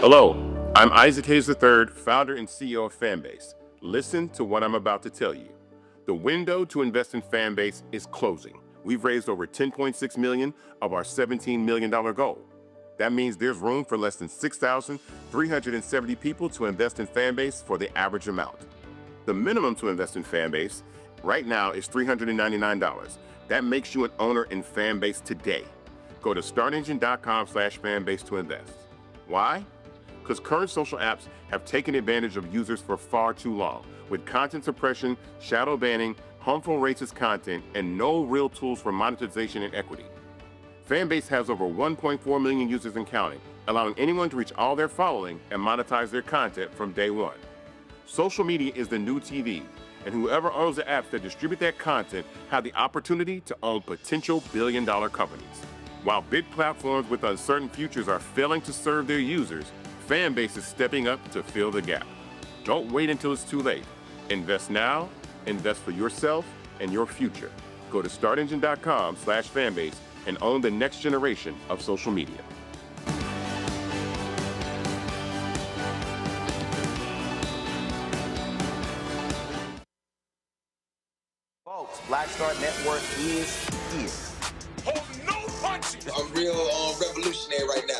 Hello, I'm Isaac Hayes III, founder and CEO of Fanbase. Listen to what I'm about to tell you. The window to invest in Fanbase is closing. We've raised over $10.6 million of our $17 million goal. That means there's room for less than 6,370 people to invest in Fanbase for the average amount. The minimum to invest in Fanbase right now is $399. That makes you an owner in Fanbase today. Go to startengine.com/fanbase to invest. Why? Because current social apps have taken advantage of users for far too long, with content suppression, shadow banning, harmful racist content, and no real tools for monetization and equity. Fanbase has over 1.4 million users and counting, allowing anyone to reach all their following and monetize their content from day one. Social media is the new TV, and whoever owns the apps that distribute that content have the opportunity to own potential billion-dollar companies. While big platforms with uncertain futures are failing to serve their users, Fanbase is stepping up to fill the gap. Don't wait until it's too late. Invest now, invest for yourself and your future. Go to startengine.com/fanbase and own the next generation of social media. Folks, Black Star Network is here. Hold no punches. I'm real revolutionary right now.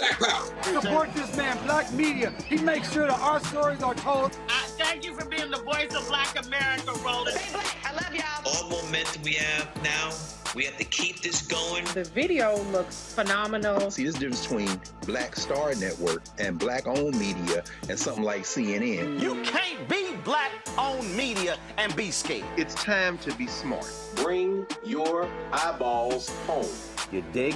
Support this man, Black Media. He makes sure that our stories are told. Thank you for being the voice of Black America, Roland. Stay black. I love y'all. All momentum we have now, we have to keep this going. The video looks phenomenal. See, there's a difference between Black Star Network and Black-owned media and something like CNN. You can't be Black-owned media and be scared. It's time to be smart. Bring your eyeballs home. You dig?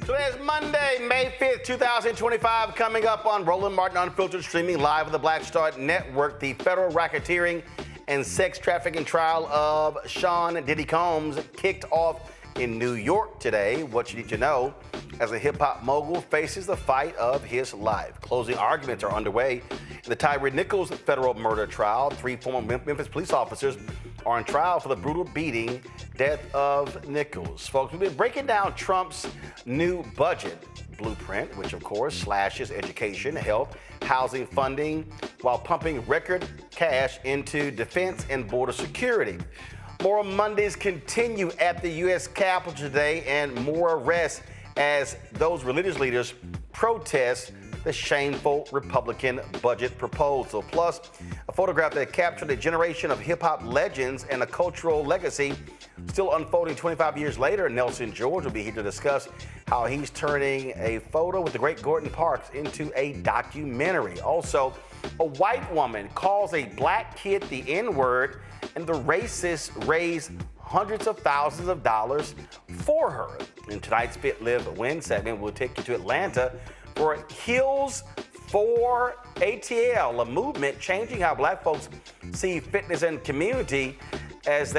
Today is Monday, May 5th, 2025. Coming up on Roland Martin Unfiltered, streaming live on the Black Star Network, the federal racketeering and sex trafficking trial of Sean Diddy Combs kicked off in New York today. What you need to know as a hip-hop mogul faces the fight of his life. Closing arguments are underway in the Tyre Nichols federal murder trial. 3 former Memphis police officers are on trial for the brutal beating death of Nichols. Folks, we've been breaking down Trump's new budget blueprint, which of course slashes education, health, housing funding, while pumping record cash into defense and border security. More Mondays continue at the U.S. Capitol today, and more arrests as those religious leaders protest the shameful Republican budget proposal. Plus, a photograph that captured a generation of hip-hop legends and a cultural legacy still unfolding 25 years later. Nelson George will be here to discuss how he's turning a photo with the great Gordon Parks into a documentary. Also, a white woman calls a black kid the N-word, and the racists raise hundreds of thousands of dollars for her. In tonight's Fit, Live, Win segment, we'll take you to Atlanta for Heels for ATL, a movement changing how black folks see fitness and community as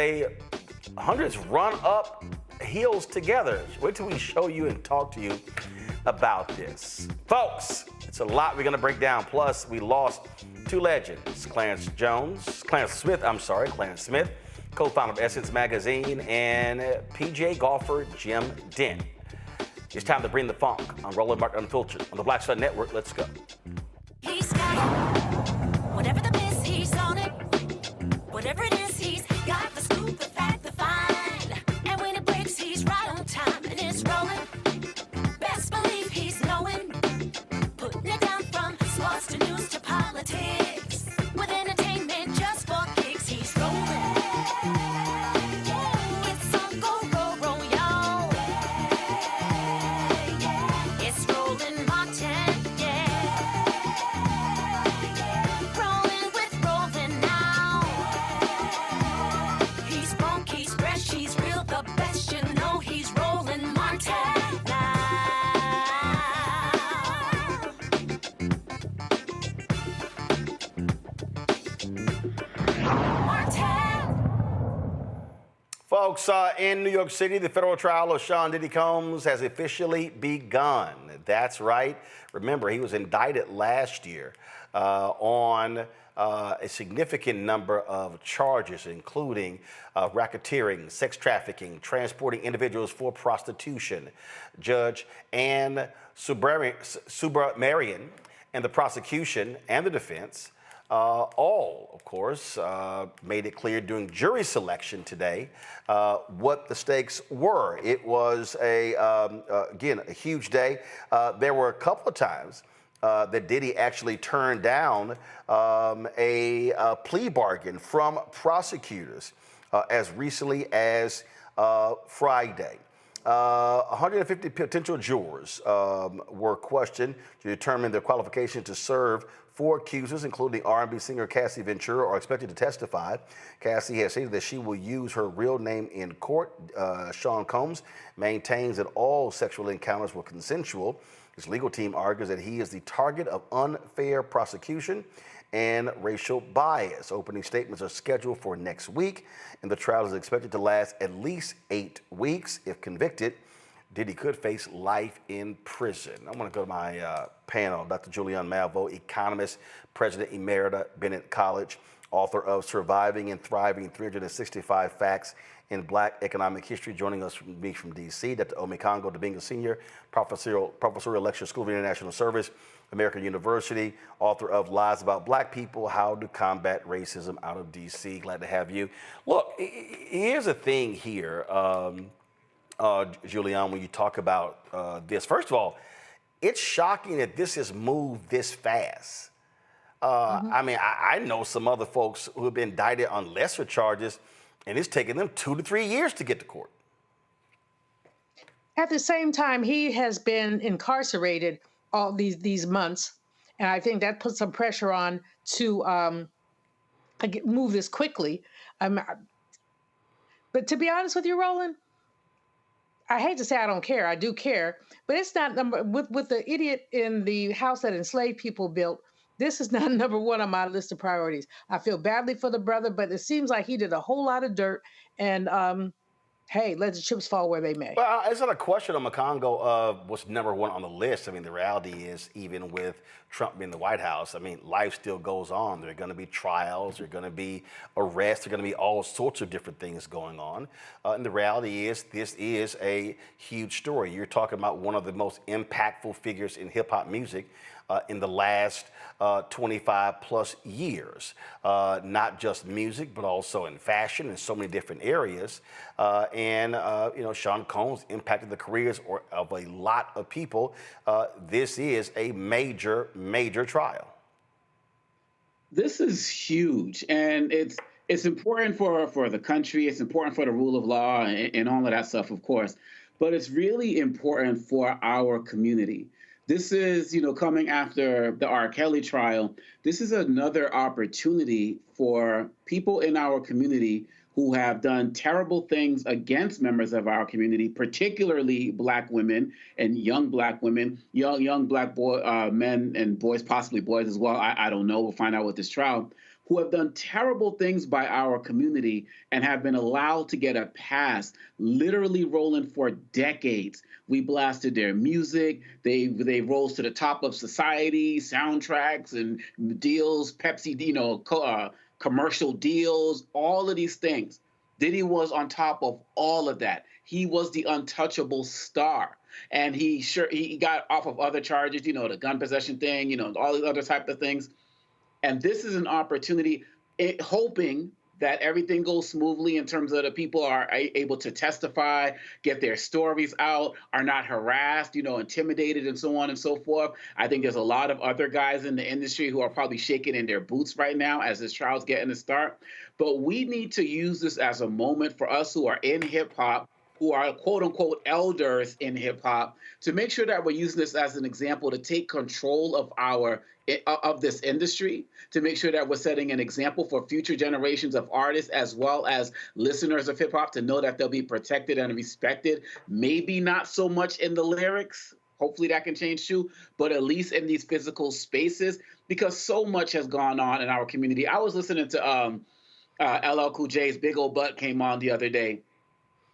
hundreds run up heels together. Wait till we show you and talk to you about this. Folks, it's a lot we're gonna break down. Plus, we lost 2 legends, Clarence Smith, co-founder of Essence Magazine, and PGA golfer Jim Dent. It's time to bring the funk on Roland Martin Unfiltered on the Black Star Network. Let's go. He's got it. Whatever the miss, he's on it. Whatever it is, he's got the scoop, the fact, the find. And when it breaks, he's right on time and it's rolling. Best believe he's knowing. Putting it down from sports to news to politics. With entertainment just for kicks, he's rolling. It's on go, roll, y'all. It's Roland Martin, rolling with Roland now. He's funk, he's fresh, he's real, the best, you know he's Roland Martin now. Folks, in New York City, the federal trial of Sean Diddy Combs has officially begun. That's right. Remember, he was indicted last year on a significant number of charges, including racketeering, sex trafficking, transporting individuals for prostitution. Judge Ann Subramarian and the prosecution and the defense all, of course, made it clear during jury selection today what the stakes were. It was again, a huge day. There were a couple of times that Diddy actually turned down a plea bargain from prosecutors as recently as Friday. 150 potential jurors were questioned to determine their qualification to serve 4 accusers, including R&B singer Cassie Ventura, are expected to testify. Cassie has stated that she will use her real name in court. Sean Combs maintains that all sexual encounters were consensual. His legal team argues that he is the target of unfair prosecution and racial bias. Opening statements are scheduled for next week, and the trial is expected to last at least 8 weeks. If convicted, Diddy could face life in prison. I want to go to my panel. Dr. Julianne Malveaux, economist, president emerita, Bennett College, author of Surviving and Thriving, 365 Facts in Black Economic History, joining us from D.C. Dr. Omi Kongo Dibinga Sr., professorial lecturer, School of International Service, American University, author of Lies About Black People, How to Combat Racism, out of D.C. Glad to have you. Look, here's a thing here. Julianne, when you talk about this, first of all, it's shocking that this has moved this fast. I mean, I know some other folks who have been indicted on lesser charges, and it's taken them 2 to 3 years to get to court. At the same time, he has been incarcerated all these months, and I think that puts some pressure on to move this quickly. But to be honest with you, Roland, I hate to say I don't care. I do care, but it's not with the idiot in the house that enslaved people built. This is not number one on my list of priorities. I feel badly for the brother, but it seems like he did a whole lot of dirt. And hey, let the chips fall where they may. Well, it's not a question on McCongo of what's number one on the list. I mean, the reality is, even with Trump being in the White House, I mean, life still goes on. There are going to be trials, there are going to be arrests, there are going to be all sorts of different things going on. And the reality is, this is a huge story. You're talking about one of the most impactful figures in hip-hop music in the last 25 plus years, not just music, but also in fashion and so many different areas. And Sean Combs impacted the careers of a lot of people. This is a major, major trial. This is huge, and it's important for the country. It's important for the rule of law and all of that stuff, of course. But it's really important for our community. This is, coming after the R. Kelly trial. This is another opportunity for people in our community who have done terrible things against members of our community, particularly Black women and young Black women, young Black men and boys, possibly boys as well. I don't know. We'll find out with this trial. Who have done terrible things by our community and have been allowed to get a pass, literally rolling for decades. We blasted their music. They rose to the top of society, soundtracks and deals, Pepsi, commercial deals, all of these things. Diddy was on top of all of that. He was the untouchable star. And he got off of other charges, the gun possession thing, all these other type of things. And this is an opportunity, hoping that everything goes smoothly in terms of the people are able to testify, get their stories out, are not harassed, intimidated, and so on and so forth. I think there's a lot of other guys in the industry who are probably shaking in their boots right now as this trial's getting to start. But we need to use this as a moment for us who are in hip-hop, who are quote-unquote elders in hip-hop, to make sure that we're using this as an example to take control of this industry, to make sure that we're setting an example for future generations of artists as well as listeners of hip-hop to know that they'll be protected and respected. Maybe not so much in the lyrics. Hopefully that can change too, but at least in these physical spaces, because so much has gone on in our community. I was listening to LL Cool J's Big Ol' Butt came on the other day.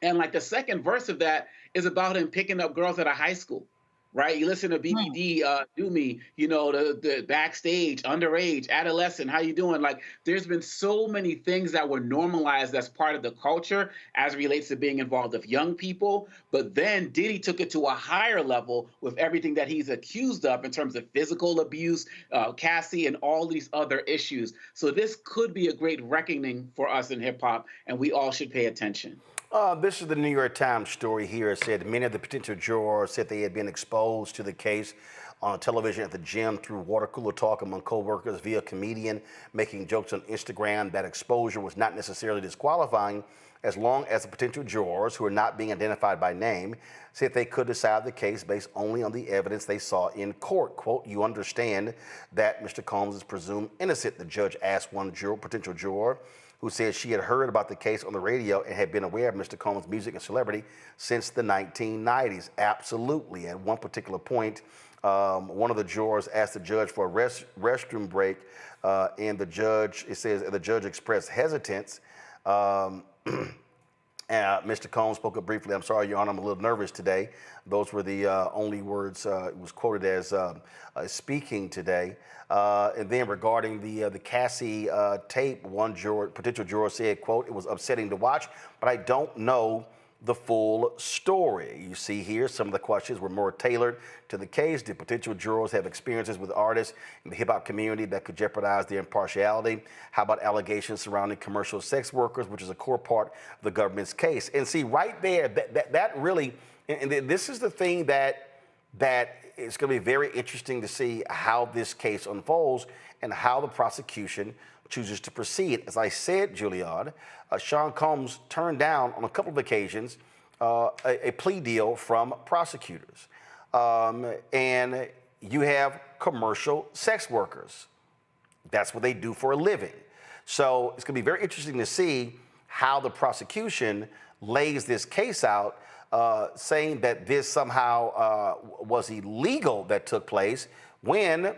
And like the second verse of that is about him picking up girls at a high school, right? You listen to BBD, Do Me, the backstage, underage, adolescent, how you doing? Like, there's been so many things that were normalized as part of the culture as it relates to being involved with young people. But then Diddy took it to a higher level with everything that he's accused of in terms of physical abuse, Cassie, and all these other issues. So this could be a great reckoning for us in hip hop, and we all should pay attention. This is the New York Times story here. It said many of the potential jurors said they had been exposed to the case on television, at the gym, through water cooler talk among coworkers, via comedian, making jokes on Instagram. That exposure was not necessarily disqualifying, as long as the potential jurors, who are not being identified by name, said they could decide the case based only on the evidence they saw in court. Quote, "You understand that Mr. Combs is presumed innocent," the judge asked one potential juror, who said she had heard about the case on the radio and had been aware of Mr. Combs' music and celebrity since the 1990s. Absolutely. At one particular point, one of the jurors asked the judge for a restroom break, and the judge expressed hesitance. Mr. Combs spoke up briefly. "I'm sorry, Your Honor, I'm a little nervous today." Those were the only words it was quoted as speaking today. And then regarding the Cassie tape, one potential juror said, quote, "It was upsetting to watch, but I don't know the full story." You see here, some of the questions were more tailored to the case. Did potential jurors have experiences with artists in the hip-hop community that could jeopardize their impartiality? How about allegations surrounding commercial sex workers, which is a core part of the government's case? And see, right there, that really, and this is the thing that it's going to be very interesting to see how this case unfolds and how the prosecution chooses to proceed. As I said, Julian, Sean Combs turned down on a couple of occasions a plea deal from prosecutors. And you have commercial sex workers. That's what they do for a living. So it's going to be very interesting to see how the prosecution lays this case out, saying that this somehow was illegal that took place when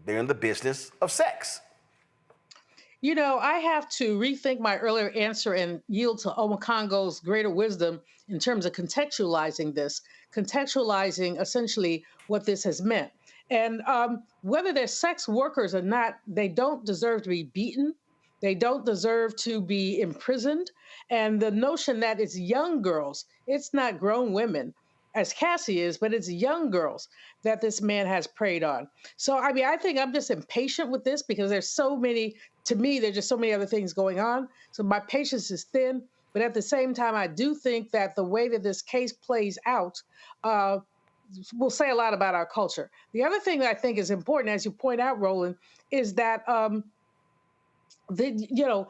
they're in the business of sex. You know, I have to rethink my earlier answer and yield to Omakongo's greater wisdom in terms of contextualizing this, contextualizing essentially what this has meant. And whether they're sex workers or not, they don't deserve to be beaten. They don't deserve to be imprisoned. And the notion that it's young girls, it's not grown women, as Cassie is, but it's young girls that this man has preyed on. So, I mean, I think I'm just impatient with this because there's so many, to me, there's just so many other things going on. So my patience is thin. But at the same time, I do think that the way that this case plays out will say a lot about our culture. The other thing that I think is important, as you point out, Roland, is that the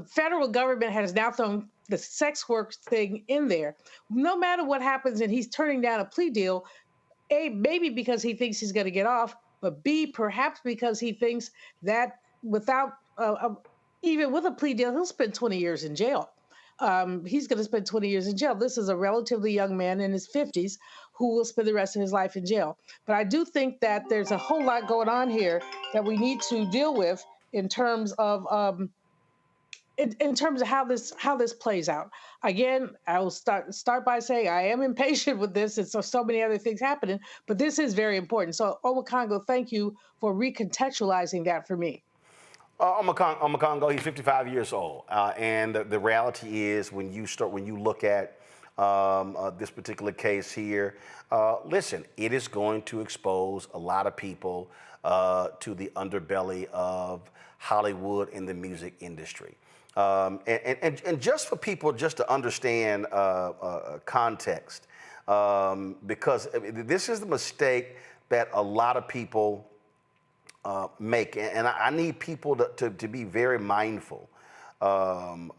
federal government has now thrown the sex work thing in there. No matter what happens, and he's turning down a plea deal, A, maybe because he thinks he's going to get off, but B, perhaps because he thinks that without, even with a plea deal, he'll spend 20 years in jail. He's going to spend 20 years in jail. This is a relatively young man in his 50s who will spend the rest of his life in jail. But I do think that there's a whole lot going on here that we need to deal with in terms of how this plays out. Again, I will start by saying I am impatient with this, and so many other things happening, but this is very important. So, Omakongo, thank you for recontextualizing that for me. Omakongo, he's 55 years old, and the reality is when you look at this particular case here, listen, it is going to expose a lot of people to the underbelly of Hollywood and the music industry. And just for people just to understand context, because this is the mistake that a lot of people make, and I need people to be very mindful of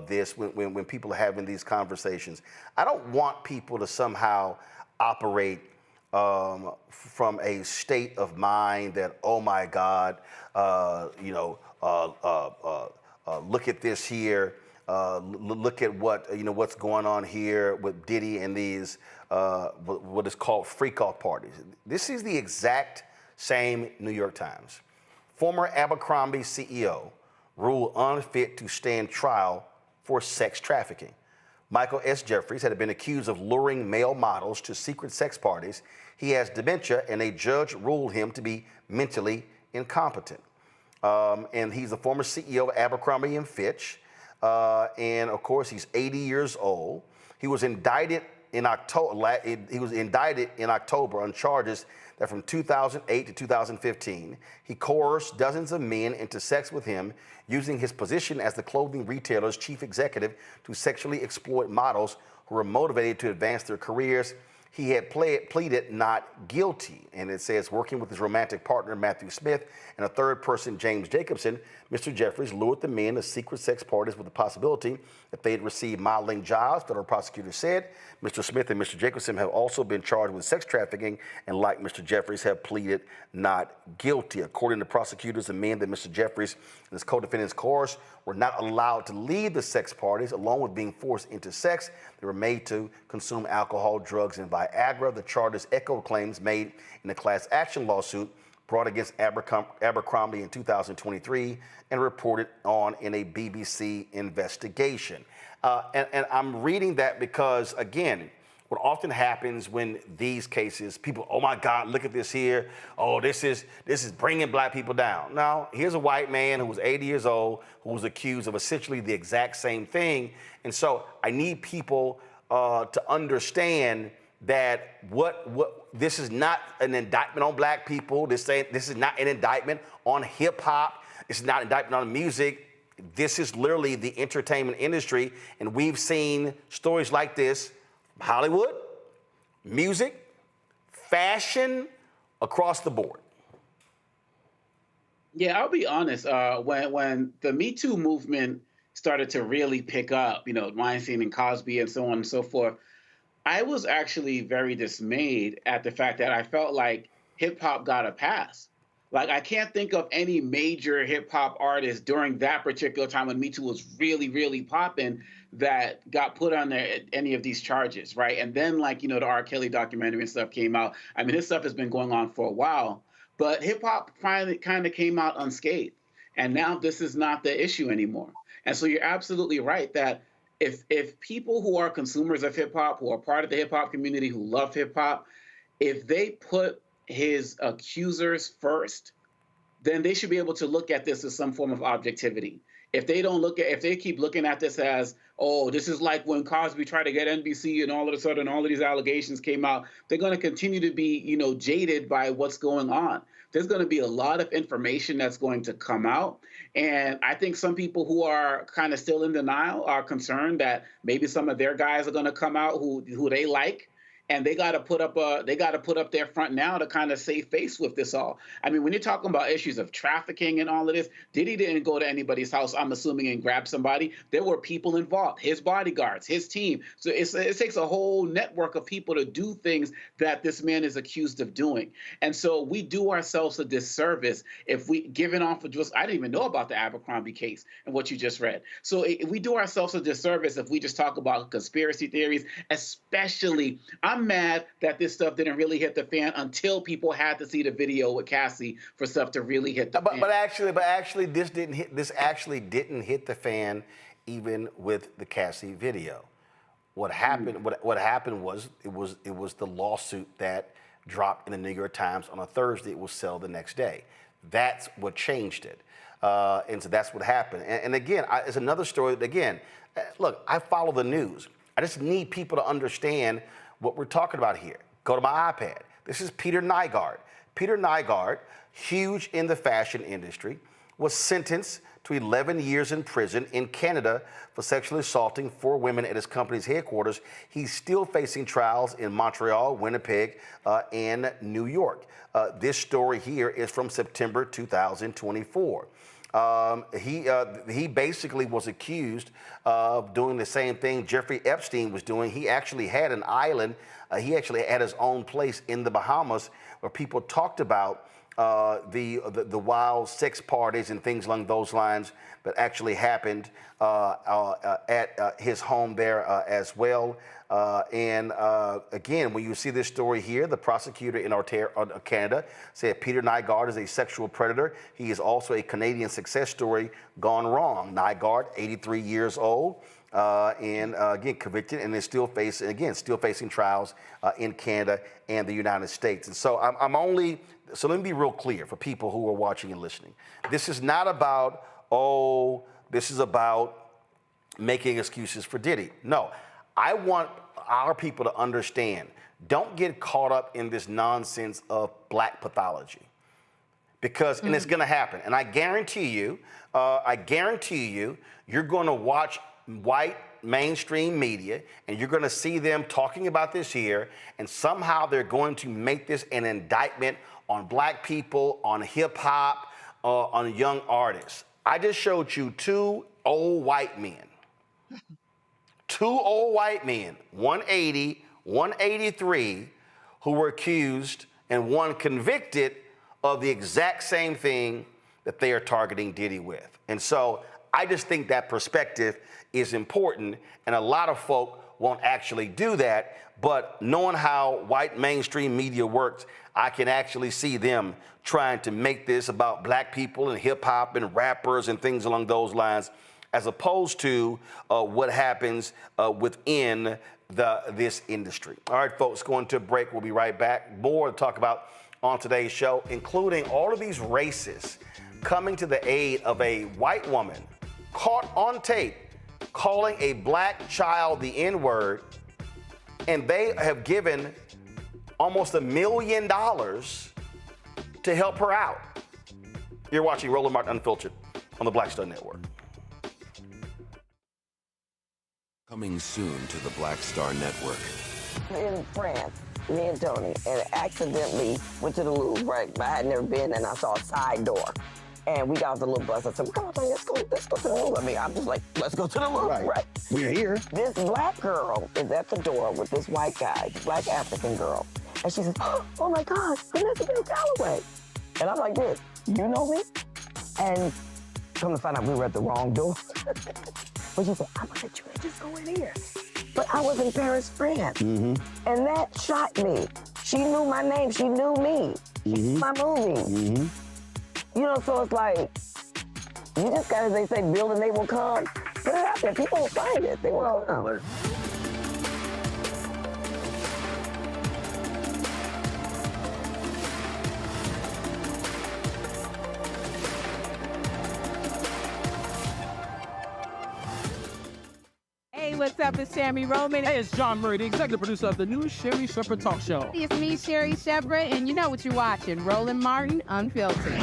this when people are having these conversations. I don't want people to somehow operate from a state of mind that, oh my God, look at this here. Look at what's going on here with Diddy and these what is called freak-off parties. This is the exact same New York Times. Former Abercrombie CEO ruled unfit to stand trial for sex trafficking. Michael S. Jeffries had been accused of luring male models to secret sex parties. He has dementia, and a judge ruled him to be mentally incompetent. And he's the former CEO of Abercrombie & Fitch. And of course, he's 80 years old. He was indicted in October. On charges that from 2008 to 2015, he coerced dozens of men into sex with him, using his position as the clothing retailer's chief executive to sexually exploit models who were motivated to advance their careers. he had pleaded not guilty. And it says, working with his romantic partner, Matthew Smith, and a third person, James Jacobson, Mr. Jeffries lured the men to secret sex parties with the possibility that they had received modeling jobs. Federal prosecutors said Mr. Smith and Mr. Jacobson have also been charged with sex trafficking and, like Mr. Jeffries, have pleaded not guilty. According to prosecutors, the men that Mr. Jeffries and his co-defendants coerced were not allowed to leave the sex parties, along with being forced into sex. They were made to consume alcohol, drugs, and Viagra. The charges echoed claims made in a class action lawsuit brought against Abercrombie in 2023 and reported on in a BBC investigation. And I'm reading that because, again, what often happens when these cases, people, oh my God, look at this here. Oh, this is bringing black people down. Now, here's a white man who was 80 years old, who was accused of essentially the exact same thing. And so I need people to understand that this is not an indictment on black people. This is not an indictment on hip hop. This is not an indictment on music. This is literally the entertainment industry. And we've seen stories like this, Hollywood, music, fashion, across the board. Yeah, I'll be honest. When the Me Too movement started to really pick up, Weinstein and Cosby and so on and so forth, I was actually very dismayed at the fact that I felt like hip hop got a pass. Like, I can't think of any major hip hop artist during that particular time when Me Too was really, really popping that got put on any of these charges, right? And then, the R. Kelly documentary and stuff came out. I mean, this stuff has been going on for a while, but hip hop finally kind of came out unscathed. And now this is not the issue anymore. And so you're absolutely right that if people who are consumers of hip hop, who are part of the hip hop community, who love hip hop, if they put his accusers first, then they should be able to look at this as some form of objectivity. If they keep looking at this as, oh, this is like when Cosby tried to get NBC and all of a sudden all of these allegations came out, they're going to continue to be, jaded by what's going on. There's going to be a lot of information that's going to come out. And I think some people who are kind of still in denial are concerned that maybe some of their guys are going to come out who they like. And they got to put up their front now to kind of save face with this all. I mean, when you're talking about issues of trafficking and all of this, Diddy didn't go to anybody's house, I'm assuming, and grab somebody. There were people involved, his bodyguards, his team. So it takes a whole network of people to do things that this man is accused of doing. And so we do ourselves a disservice if we give it off of just, I didn't even know about the Abercrombie case and what you just read. So we do ourselves a disservice if we just talk about conspiracy theories, especially, I'm mad that this stuff didn't really hit the fan until people had to see the video with Cassie for stuff to really hit the fan. But actually, this actually didn't hit the fan even with the Cassie video. What happened? What happened was it was the lawsuit that dropped in the New York Times on a Thursday. It will sell the next day. That's what changed it, and so that's what happened. And again, it's another story. Again, look, I follow the news. I just need people to understand what we're talking about here. Go to my iPad. This is Peter Nygard. Peter Nygard, huge in the fashion industry, was sentenced to 11 years in prison in Canada for sexually assaulting 4 women at his company's headquarters. He's still facing trials in Montreal, Winnipeg, and New York. This story here is from September 2024. He basically was accused of doing the same thing Jeffrey Epstein was doing. He actually had an island. He actually had his own place in the Bahamas where people talked about the wild sex parties and things along those lines that actually happened at his home there as well. Again, when you see this story here, the prosecutor in Canada said Peter Nygard is a sexual predator. He is also a Canadian success story gone wrong. Nygard, 83 years old, and again convicted, and is still facing trials in Canada and the United States. And so so let me be real clear for people who are watching and listening. This is not about, this is about making excuses for Diddy. No, I want our people to understand, don't get caught up in this nonsense of black pathology. Because, and it's gonna happen. And I guarantee you, you're gonna watch white mainstream media, and you're going to see them talking about this here, and somehow they're going to make this an indictment on black people, on hip hop, on young artists. I just showed you two old white men. Two old white men, 180, 183, who were accused and one convicted of the exact same thing that they are targeting Diddy with. And so I just think that perspective is important, and a lot of folk won't actually do that, but knowing how white mainstream media works, I can actually see them trying to make this about black people and hip hop and rappers and things along those lines, as opposed to what happens within this industry. All right, folks, going to a break. We'll be right back. More to talk about on today's show, including all of these racists coming to the aid of a white woman caught on tape calling a black child the N-word, and they have given almost $1 million to help her out. You're watching Roland Martin Unfiltered on the Black Star Network. Coming soon to the Black Star Network. In France, me and Tony, and accidentally went to the Louvre, right? I had never been, and I saw a side door. And we got off the little bus. I said, come on, let's go to the Louvre. I mean, I'm just like, let's go to the Louvre, right? We're here. This black girl is at the door with this white guy, black African girl. And she says, oh my God, Vanessa Bell Calloway. And I'm like this, you know me? And come to find out we were at the wrong door. But she said, I'm gonna let you just go in here. But I was in Paris, France. And that shocked me. She knew my name, she knew me. She knew my movie. You know, so it's like, you just gotta, they say, build and they will come. Put it out there, people will find it, they will come. Hey, what's up? It's Sammy Roman. Hey, it's John Murray, the executive producer of the new Sherry Shepherd Talk Show. It's me, Sherry Shepherd, and you know what you're watching, Roland Martin Unfiltered.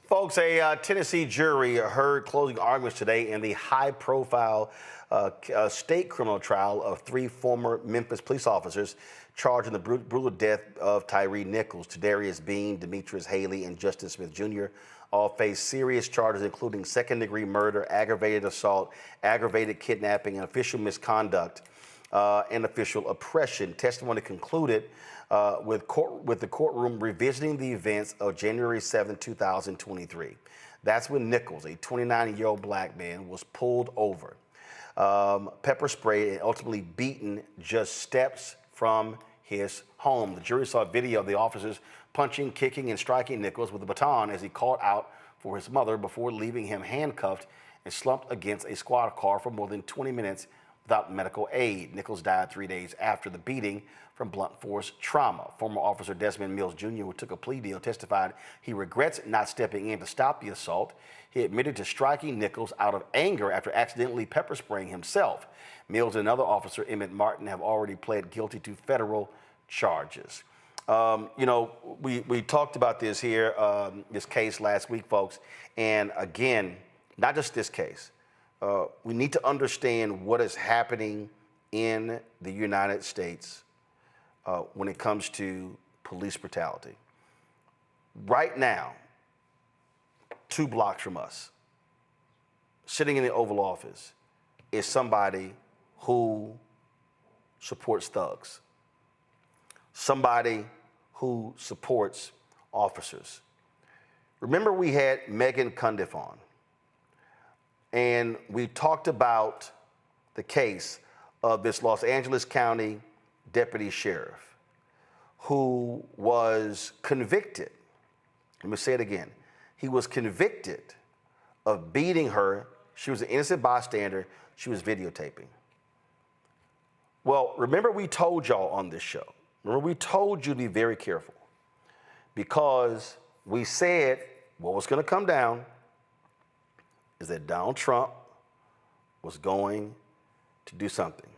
Folks, a Tennessee jury heard closing arguments today in the high-profile state criminal trial of 3 former Memphis police officers charged in the brutal death of Tyre Nichols. Tadarius Bean, Demetrius Haley, and Justin Smith Jr. all face serious charges, including second-degree murder, aggravated assault, aggravated kidnapping, and official misconduct and official oppression. Testimony concluded with the courtroom revisiting the events of January 7, 2023. That's when Nichols, a 29-year-old black man, was pulled over, pepper sprayed, and ultimately beaten just steps from his home. The jury saw a video of the officers punching, kicking, and striking Nichols with a baton as he called out for his mother before leaving him handcuffed and slumped against a squad car for more than 20 minutes without medical aid. Nichols died 3 days after the beating from blunt force trauma. Former officer Desmond Mills Jr., who took a plea deal, testified he regrets not stepping in to stop the assault. He admitted to striking Nichols out of anger after accidentally pepper spraying himself. Mills and another officer, Emmett Martin, have already pled guilty to federal charges. You know, we talked about this here, this case last week, folks, and again, not just this case. We need to understand what is happening in the United States when it comes to police brutality. Right now, 2 blocks from us, sitting in the Oval Office, is somebody who supports thugs, somebody who supports officers. Remember, we had Megan Cundiff on, and we talked about the case of this Los Angeles County deputy sheriff who was convicted. Let me say it again. He was convicted of beating her. She was an innocent bystander. She was videotaping. Well, remember we told y'all on this show, remember we told you to be very careful, because we said what was going to come down is that Donald Trump was going to do something.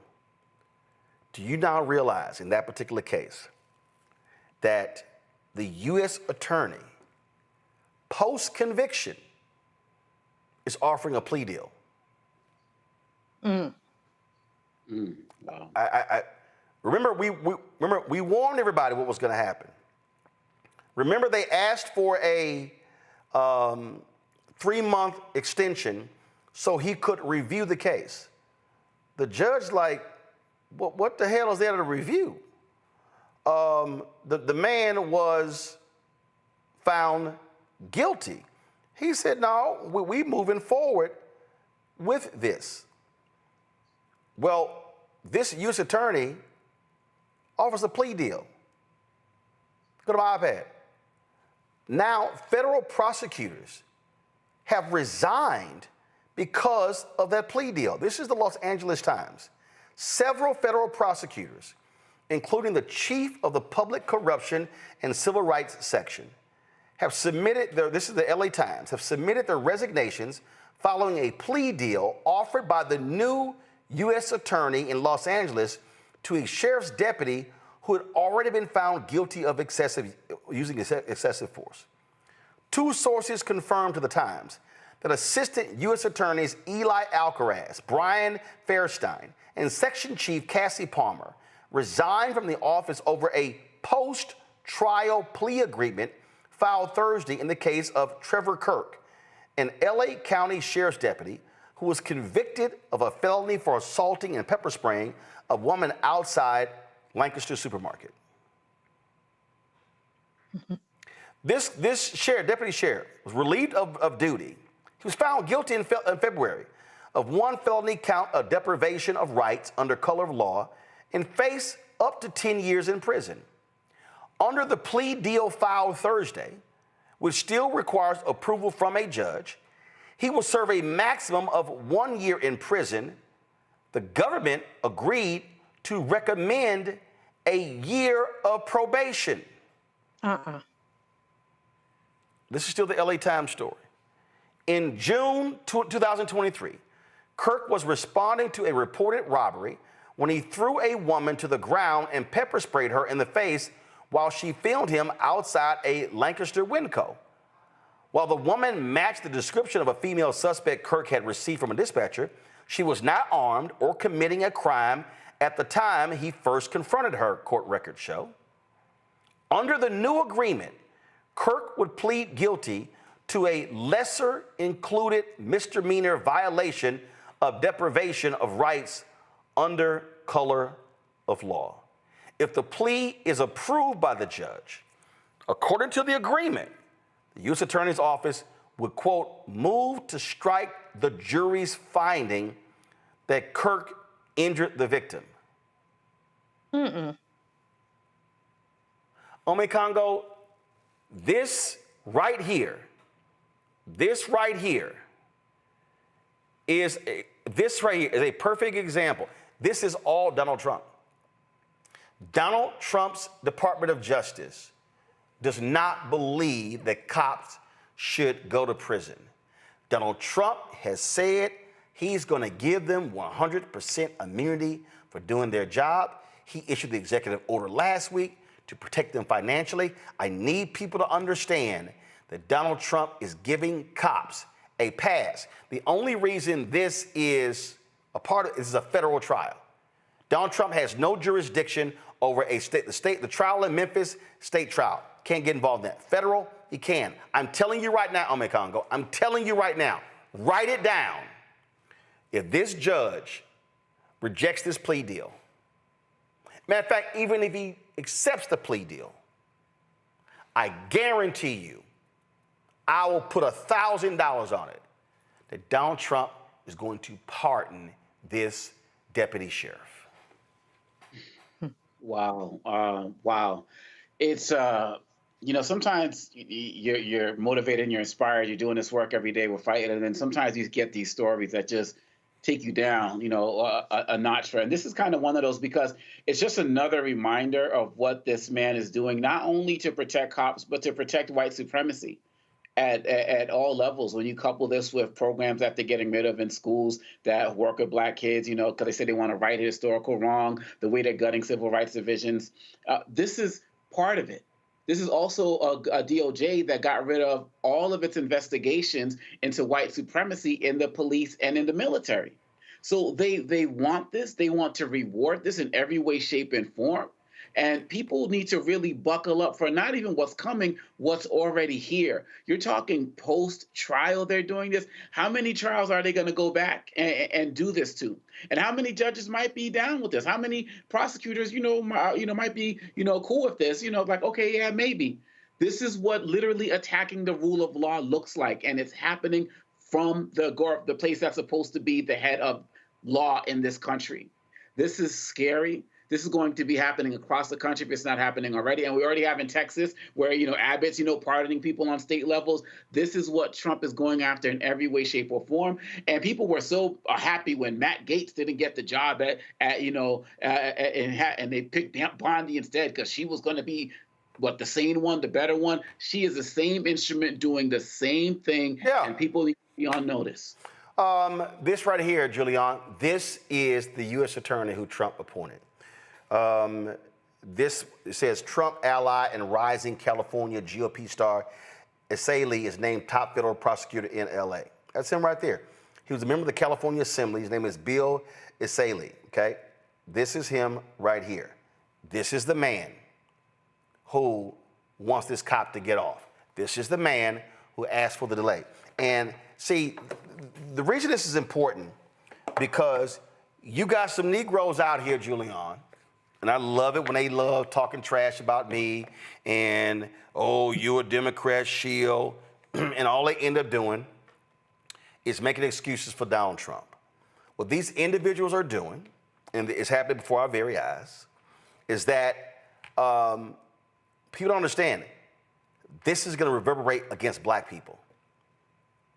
Do you now realize in that particular case that the U.S. attorney, post-conviction, is offering a plea deal. Wow. I remember we warned everybody what was going to happen. Remember, they asked for a 3-month extension so he could review the case. The judge, like, what the hell is there to review? The man was found guilty. He said, no, we moving forward with this. Well, this U.S. attorney offers a plea deal. Go to my iPad. Now, federal prosecutors have resigned because of that plea deal. This is the Los Angeles Times. Several federal prosecutors, including the chief of the Public Corruption and Civil Rights Section, have submitted this is the LA Times, have submitted their resignations following a plea deal offered by the new U.S. attorney in Los Angeles to a sheriff's deputy who had already been found guilty of using excessive force. Two sources confirmed to the Times that Assistant U.S. Attorneys Eli Alcaraz, Brian Fairstein, and Section Chief Cassie Palmer resigned from the office over a post-trial plea agreement filed Thursday in the case of Trevor Kirk, an L.A. County Sheriff's deputy who was convicted of a felony for assaulting and pepper spraying a woman outside Lancaster supermarket. This deputy sheriff was relieved of duty. He was found guilty in February of one felony count of deprivation of rights under color of law and faced up to 10 years in prison. Under the plea deal filed Thursday, which still requires approval from a judge, he will serve a maximum of 1 year in prison. The government agreed to recommend a year of probation. This is still the LA Times story. In June 2023, Kirk was responding to a reported robbery when he threw a woman to the ground and pepper sprayed her in the face while she filmed him outside a Lancaster Winco. While the woman matched the description of a female suspect Kirk had received from a dispatcher, she was not armed or committing a crime at the time he first confronted her, court records show. Under the new agreement, Kirk would plead guilty to a lesser included misdemeanor violation of deprivation of rights under color of law. If the plea is approved by the judge, according to the agreement, the U.S. Attorney's Office would, quote, move to strike the jury's finding that Kirk injured the victim. Ome Congo, this right here is a perfect example. This is all Donald Trump. Donald Trump's Department of Justice does not believe that cops should go to prison. Donald Trump has said he's going to give them 100% immunity for doing their job. He issued the executive order last week to protect them financially. I need people to understand that Donald Trump is giving cops a pass. The only reason this is this is a federal trial. Donald Trump has no jurisdiction over the trial in Memphis, state trial. Can't get involved in that. Federal, he can. I'm telling you right now, Ome Congo, I'm telling you right now, write it down. If this judge rejects this plea deal, matter of fact, even if he accepts the plea deal, I guarantee you, I will put $1,000 on it that Donald Trump is going to pardon this deputy sheriff. Wow. Wow. It's, sometimes you're motivated and you're inspired. You're doing this work every day. We're fighting. And then sometimes you get these stories that just take you down, a notch. And this is kind of one of those because it's just another reminder of what this man is doing, not only to protect cops, but to protect white supremacy at all levels. When you couple this with programs that they're getting rid of in schools that work with black kids, because they say they want to right historical wrong, the way they're gutting civil rights divisions. This is part of it. This is also a DOJ that got rid of all of its investigations into white supremacy in the police and in the military. So they want this. They want to reward this in every way, shape, and form. And people need to really buckle up for not even what's coming, what's already here. You're talking post-trial they're doing this. How many trials are they going to go back and do this to? And how many judges might be down with this? How many prosecutors, might be, cool with this? Like, okay, yeah, maybe. This is what literally attacking the rule of law looks like. And it's happening from the place that's supposed to be the head of law in this country. This is scary. This is going to be happening across the country if it's not happening already. And we already have in Texas where, Abbott's, pardoning people on state levels. This is what Trump is going after in every way, shape, or form. And people were so happy when Matt Gaetz didn't get the job and they picked Bondi instead because she was going to be the sane one, the better one. She is the same instrument doing the same thing. Yeah. And people need to be on notice. This right here, Julian, this is the U.S. attorney who Trump appointed. This says Trump ally and rising California GOP star Essayli is named top federal prosecutor in L.A. That's him right there. He was a member of the California Assembly. His name is Bill Essayli, okay? This is him right here. This is the man who wants this cop to get off. This is the man who asked for the delay. And see, the reason this is important because you got some Negroes out here, Julian, and I love it when they love talking trash about me and, oh, you a Democrat, shield, and all they end up doing is making excuses for Donald Trump. What these individuals are doing, and it's happening before our very eyes, is that people don't understand it. This is going to reverberate against black people.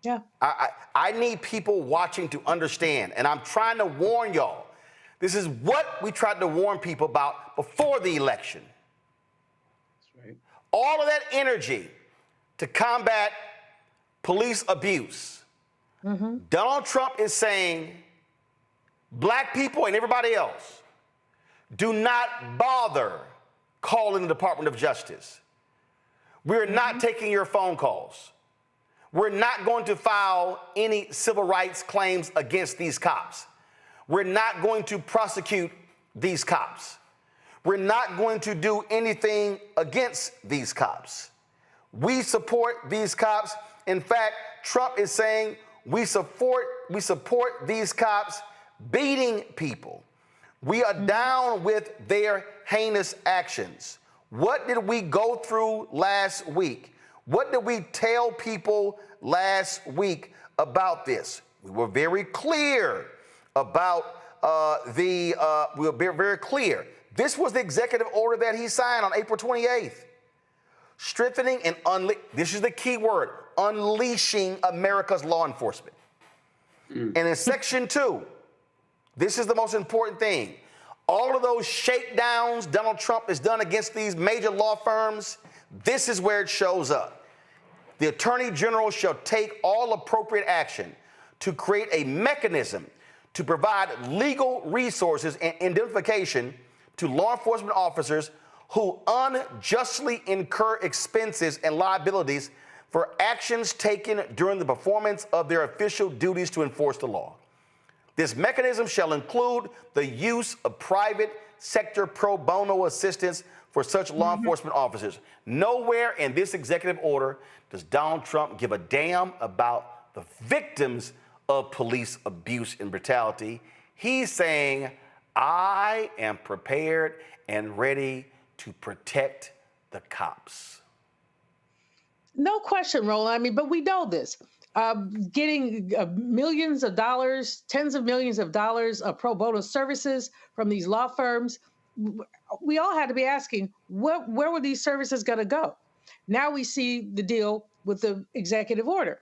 Yeah. I need people watching to understand, and I'm trying to warn y'all. This is what we tried to warn people about before the election. That's right. All of that energy to combat police abuse. Mm-hmm. Donald Trump is saying, black people and everybody else, do not bother calling the Department of Justice. We're not taking your phone calls. We're not going to file any civil rights claims against these cops. We're not going to prosecute these cops. We're not going to do anything against these cops. We support these cops. In fact, Trump is saying we support these cops beating people. We are down with their heinous actions. What did we go through last week? What did we tell people last week about this? We were very clear about we were very clear. This was the executive order that he signed on April 28th. Strengthening and this is the key word, unleashing America's law enforcement. And in section 2, this is the most important thing. All of those shakedowns Donald Trump has done against these major law firms, this is where it shows up. The Attorney General shall take all appropriate action to create a mechanism to provide legal resources and indemnification to law enforcement officers who unjustly incur expenses and liabilities for actions taken during the performance of their official duties to enforce the law. This mechanism shall include the use of private sector pro bono assistance for such law enforcement officers. Nowhere in this executive order does Donald Trump give a damn about the victims of police abuse and brutality. He's saying, I am prepared and ready to protect the cops. No question, Roland. But we know this. Getting millions of dollars, tens of millions of dollars of pro bono services from these law firms, we all had to be asking, where were these services going to go? Now we see the deal with the executive order.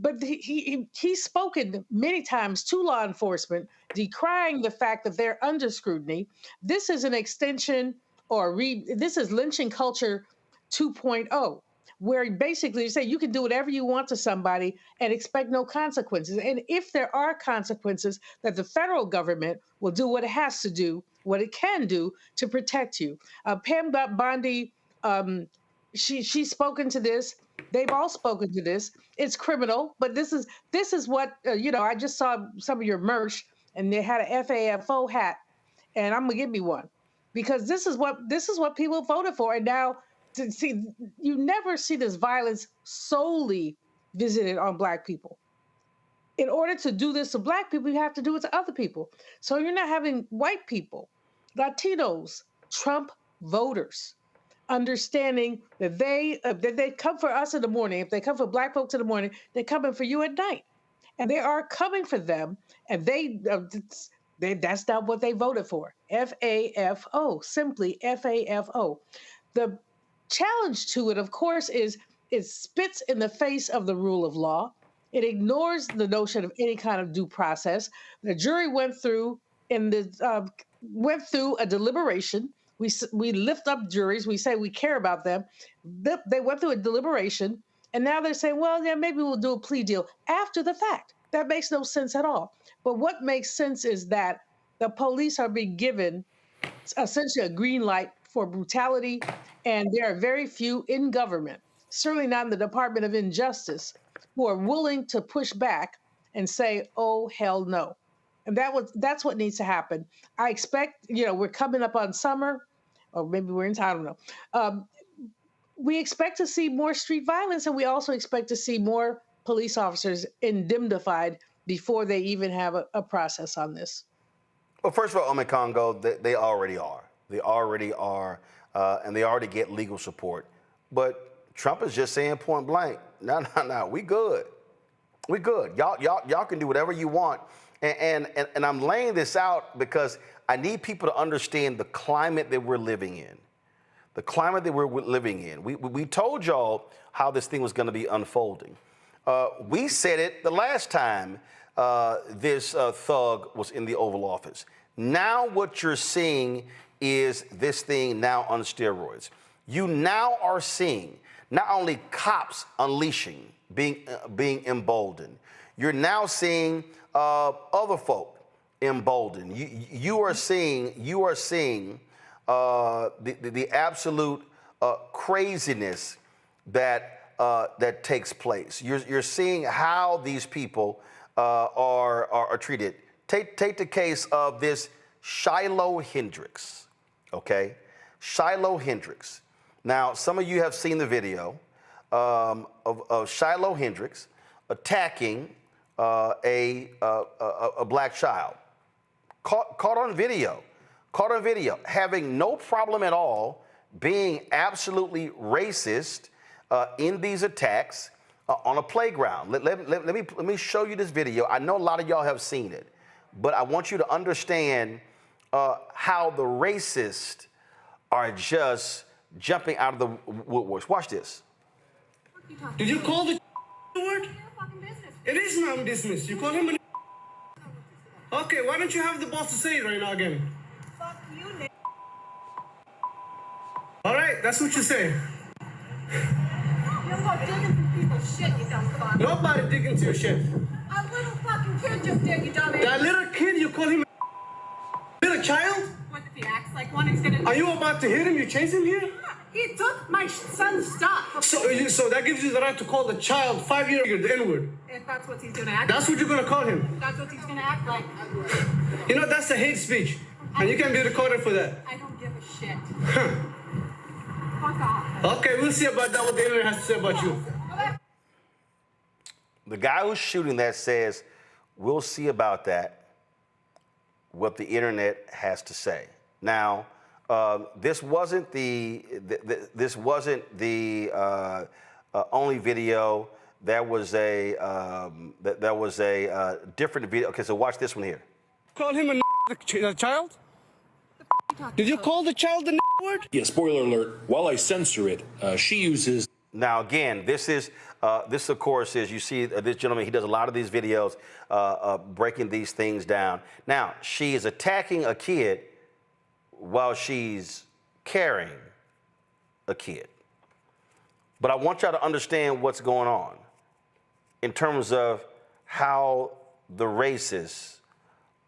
But he's spoken many times to law enforcement, decrying the fact that they're under scrutiny. This is an extension this is lynching culture 2.0. Where basically you say you can do whatever you want to somebody and expect no consequences. And if there are consequences, that the federal government will do what it has to do, what it can do to protect you. Pam Bondi, she's spoken to this. They've all spoken to this. It's criminal, but this is what I just saw some of your merch, and they had a FAFO hat, and I'm gonna give me one because this is what people voted for. And now to see, you never see this violence solely visited on Black people. In order to do this to Black people, you have to do it to other people. So you're not having white people, Latinos, Trump voters, understanding that they come for us in the morning. If they come for Black folks in the morning, they're coming for you at night, and they are coming for them. And that's not what they voted for. FAFO, simply FAFO. The challenge to it, of course, is it spits in the face of the rule of law. It ignores the notion of any kind of due process. The jury went through a deliberation. We lift up juries. We say we care about them. They went through a deliberation, and now they're saying, well, yeah, maybe we'll do a plea deal after the fact. That makes no sense at all. But what makes sense is that the police are being given essentially a green light for brutality, and there are very few in government, certainly not in the Department of Injustice, who are willing to push back and say, oh, hell no. And that's what needs to happen. I expect, we're coming up on summer, or maybe we're in, I don't know. We expect to see more street violence, and we also expect to see more police officers indemnified before they even have a process on this. Well, first of all, Congo, they already are. They already are, and they already get legal support. But Trump is just saying point blank, no, we good. We good. Y'all can do whatever you want. And I'm laying this out because I need people to understand the climate that we're living in. The climate that we're living in. We told y'all how this thing was going to be unfolding. We said it the last time this thug was in the Oval Office. Now what you're seeing is this thing now on steroids. You now are seeing not only cops unleashing, being emboldened. You're now seeing other folk emboldened. You are seeing the absolute craziness that takes place. You're seeing how these people are treated. Take the case of this Shiloh Hendrix, okay? Shiloh Hendrix. Now, some of you have seen the video of Shiloh Hendrix attacking a Black child. Caught on video, having no problem at all being absolutely racist in these attacks on a playground. Let me show you this video. I know a lot of y'all have seen it, but I want you to understand how the racists are just jumping out of the woodworks. Watch this. Did you call the word? It is my business. You call him a Okay, why don't you have the boss to say it right now again? Fuck you, All right, that's what you say. You're not digging through people's shit, you dumb fuck. Nobody digging through your shit. A little fucking kid just did, you dumbass. That little kid, you call him a little child? What if he acts like one? He's gonna... Are you about to hit him? You chase him here? He took my son's stuff. So that gives you the right to call the child 5 years old the N-word. If that's what he's gonna act That's what you're gonna call him. That's what he's gonna act like. You know, that's a hate speech. And you can be recorded for that. I don't give a shit. Huh. Fuck off. Okay, we'll see about that, what the internet has to say about you. The guy who's shooting that says, we'll see about that, what the internet has to say. Now, this wasn't the only video. There was a different video. Okay, so watch this one here. Call him a child? Did you call the child the word? Yeah, spoiler alert. While I censor it, she uses... Now, again, this of course, is you see this gentleman, he does a lot of these videos breaking these things down. Now, she is attacking a kid while she's carrying a kid. But I want y'all to understand what's going on in terms of how the racists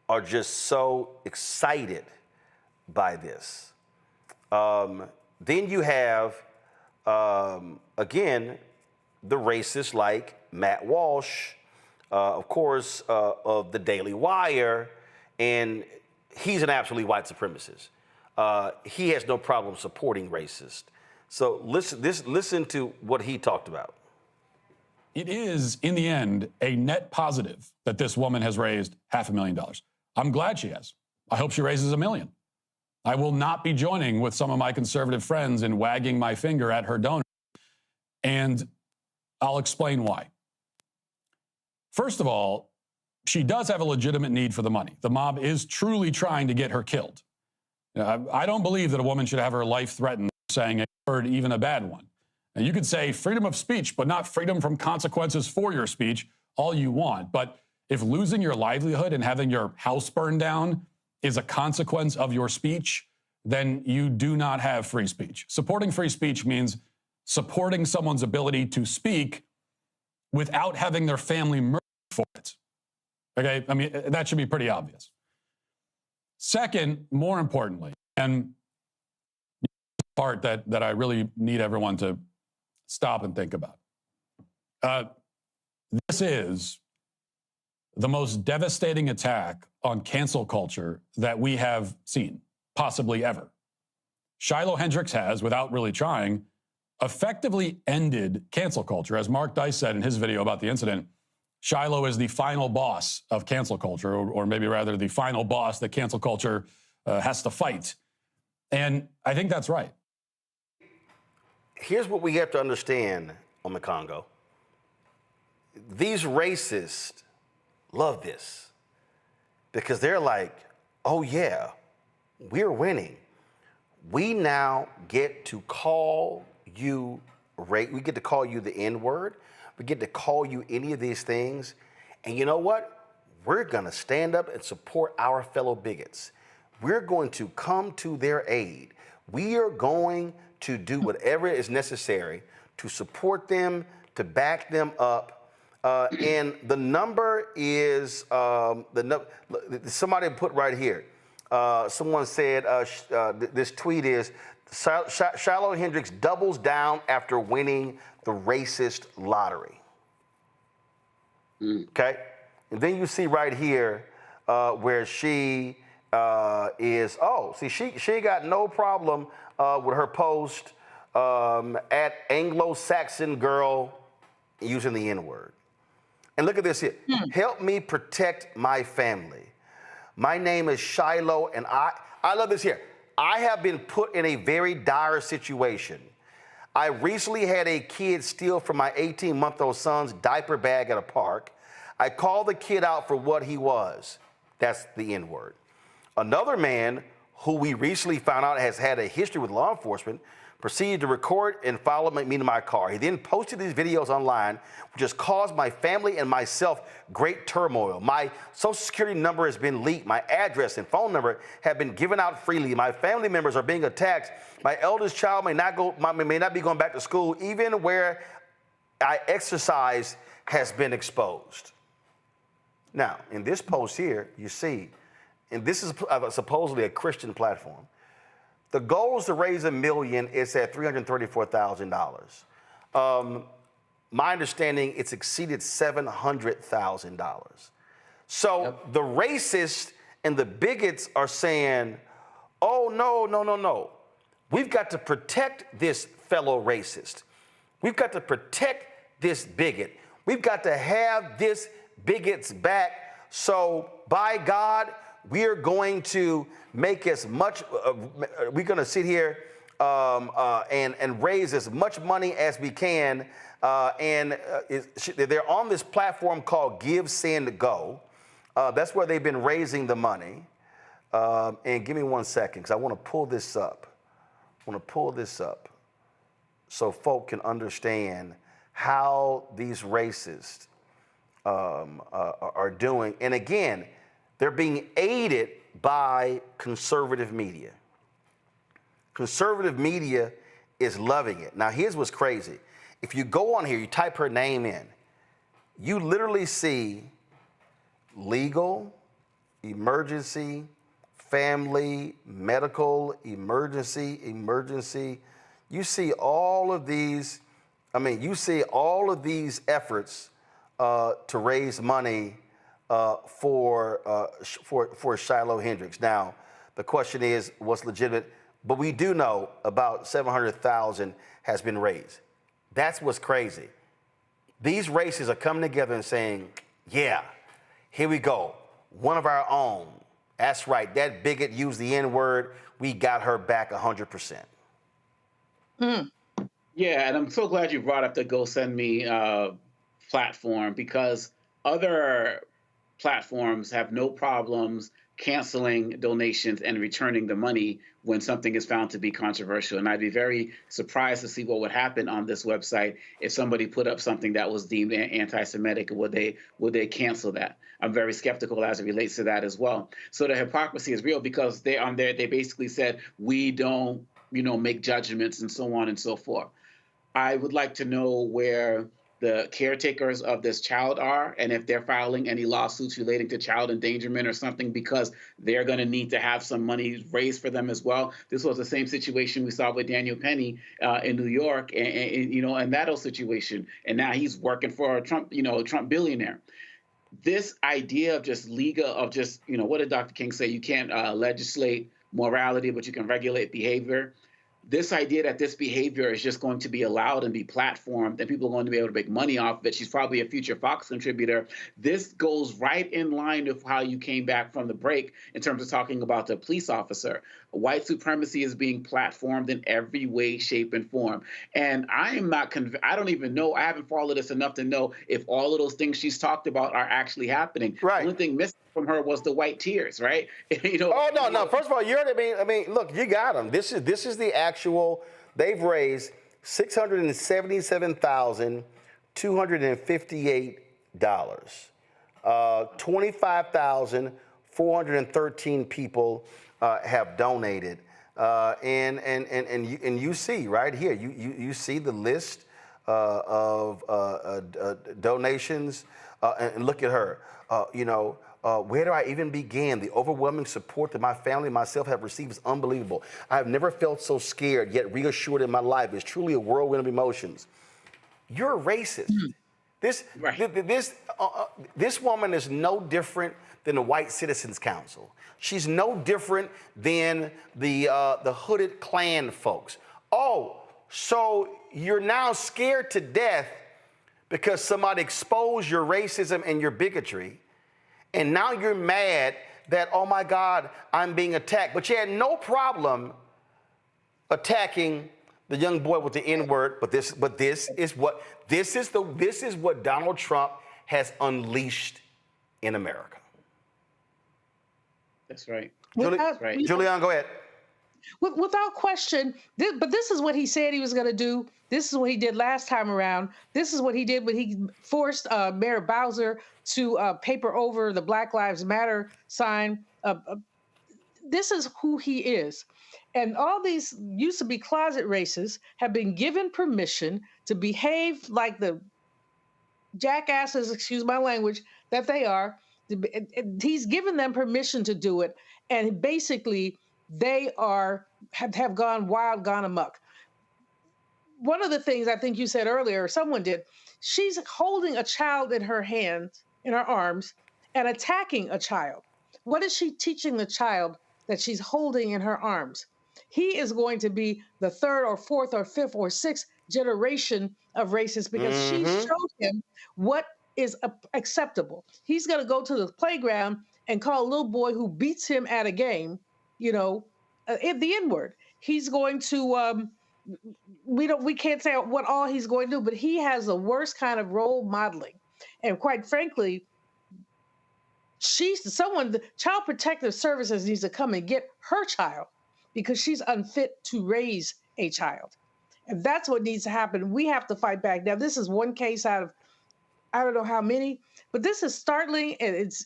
are just so excited by this. Then you have again, the racists like Matt Walsh, of course, of the Daily Wire, and he's an absolutely white supremacist. He has no problem supporting racists. So listen to what he talked about. It is, in the end, a net positive that this woman has raised $500,000. I'm glad she has. I hope she raises $1 million. I will not be joining with some of my conservative friends in wagging my finger at her donor. And I'll explain why. First of all, she does have a legitimate need for the money. The mob is truly trying to get her killed. I don't believe that a woman should have her life threatened for saying a word, even a bad one. And you could say freedom of speech, but not freedom from consequences for your speech, all you want. But if losing your livelihood and having your house burned down is a consequence of your speech, then you do not have free speech. Supporting free speech means supporting someone's ability to speak without having their family murdered for it. Okay? I mean, that should be pretty obvious. Second, more importantly, and the part that I really need everyone to stop and think about. This is the most devastating attack on cancel culture that we have seen, possibly ever. Shiloh Hendrix has, without really trying, effectively ended cancel culture. As Mark Dice said in his video about the incident, Shiloh is the final boss of cancel culture, or maybe rather the final boss that cancel culture has to fight. And I think that's right. Here's what we have to understand on the Congo. These racists love this because they're like, oh yeah, we're winning. We now get to call you, we get to call you the N-word. We get to call you any of these things. And you know what? We're going to stand up and support our fellow bigots. We're going to come to their aid. We are going to do whatever is necessary to support them, to back them up. And the number is, somebody put right here. Someone said, this tweet is, Shiloh Hendrix doubles down after winning the racist lottery. Okay? And then you see right here where she is, she got no problem with her post at Anglo-Saxon girl using the N-word. And look at this here. Help me protect my family. My name is Shiloh, and I love this here. I have been put in a very dire situation. I recently had a kid steal from my 18-month-old son's diaper bag at a park. I called the kid out for what he was. That's the N-word. Another man who we recently found out has had a history with law enforcement proceeded to record and follow me to my car. He then posted these videos online, which has caused my family and myself great turmoil. My social security number has been leaked. My address and phone number have been given out freely. My family members are being attacked. My eldest child may not be going back to school. Even where I exercise has been exposed. Now, in this post here, you see, and this is supposedly a Christian platform. The goal is to raise $1 million. It's at $334,000. My understanding, it's exceeded $700,000. So the racists and the bigots are saying, oh, no. We've got to protect this fellow racist. We've got to protect this bigot. We've got to have this bigot's back. So by God, we are going to make as much, we're going to sit here and raise as much money as we can. They're on this platform called Give, Send, Go. That's where they've been raising the money. And give me 1 second, because I want to pull this up. So folk can understand how these racists are doing. And again, they're being aided by conservative media. Conservative media is loving it. Now, here's what's crazy. If you go on here, you type her name in, you literally see legal, emergency, family, medical, emergency. you see all of these. I mean, you see all of these efforts to raise money for Shiloh Hendrix. Now, the question is, what's legitimate? But we do know about $700,000 has been raised. That's what's crazy. These races are coming together and saying, yeah, here we go. One of our own. That's right. That bigot used the N-word. We got her back 100%. Yeah, and I'm so glad you brought up the GoSendMe platform, because other platforms have no problems canceling donations and returning the money when something is found to be controversial. And I'd be very surprised to see what would happen on this website if somebody put up something that was deemed anti-Semitic. Would they cancel that? I'm very skeptical as it relates to that as well. So the hypocrisy is real, because they on there, they basically said, we don't, make judgments and so on and so forth. I would like to know where the caretakers of this child are, and if they're filing any lawsuits relating to child endangerment or something, because they're going to need to have some money raised for them as well. This was the same situation we saw with Daniel Penny in New York, and that whole situation. And now he's working for a Trump, a Trump billionaire. This idea of just what did Dr. King say? You can't legislate morality, but you can regulate behavior. This idea that this behavior is just going to be allowed and be platformed and people are going to be able to make money off of it. She's probably a future Fox contributor. This goes right in line with how you came back from the break in terms of talking about the police officer. White supremacy is being platformed in every way, shape, and form. And I am not I don't even know, I haven't followed this enough to know if all of those things she's talked about are actually happening. Right. The only thing missing from her was the white tears, right? Oh, no. First of all, look, you got them. This is the actual, they've raised $677,258. 25,413 people have donated. And you see right here, you see the list of donations, and look at her, where do I even begin? The overwhelming support that my family and myself have received is unbelievable. I have never felt so scared yet reassured in my life. It's truly a whirlwind of emotions. You're a racist. This woman is no different than the White Citizens Council. She's no different than the hooded Klan folks. Oh, so you're now scared to death because somebody exposed your racism and your bigotry. And now you're mad that, oh my God, I'm being attacked. But you had no problem attacking the young boy with the N-word. But this is what Donald Trump has unleashed in America. That's right. Julian, go ahead. Without question, but this is what he said he was going to do. This is what he did last time around. This is what he did when he forced Mayor Bowser to paper over the Black Lives Matter sign. This is who he is. And all these used to be closet racists have been given permission to behave like the jackasses, excuse my language, that they are. He's given them permission to do it. And basically, they have gone wild, gone amok. One of the things I think you said earlier, or someone did, she's holding a child in her hands, in her arms, and attacking a child. What is she teaching the child that she's holding in her arms? He is going to be the third or fourth or fifth or sixth generation of racists because she showed him what is acceptable. He's going to go to the playground and call a little boy who beats him at a game, the N-word. He's going to, we can't say what all he's going to do, but he has the worst kind of role modeling. And quite frankly, the Child Protective Services needs to come and get her child because she's unfit to raise a child. And that's what needs to happen. We have to fight back. Now, this is one case out of, I don't know how many, but this is startling, and it's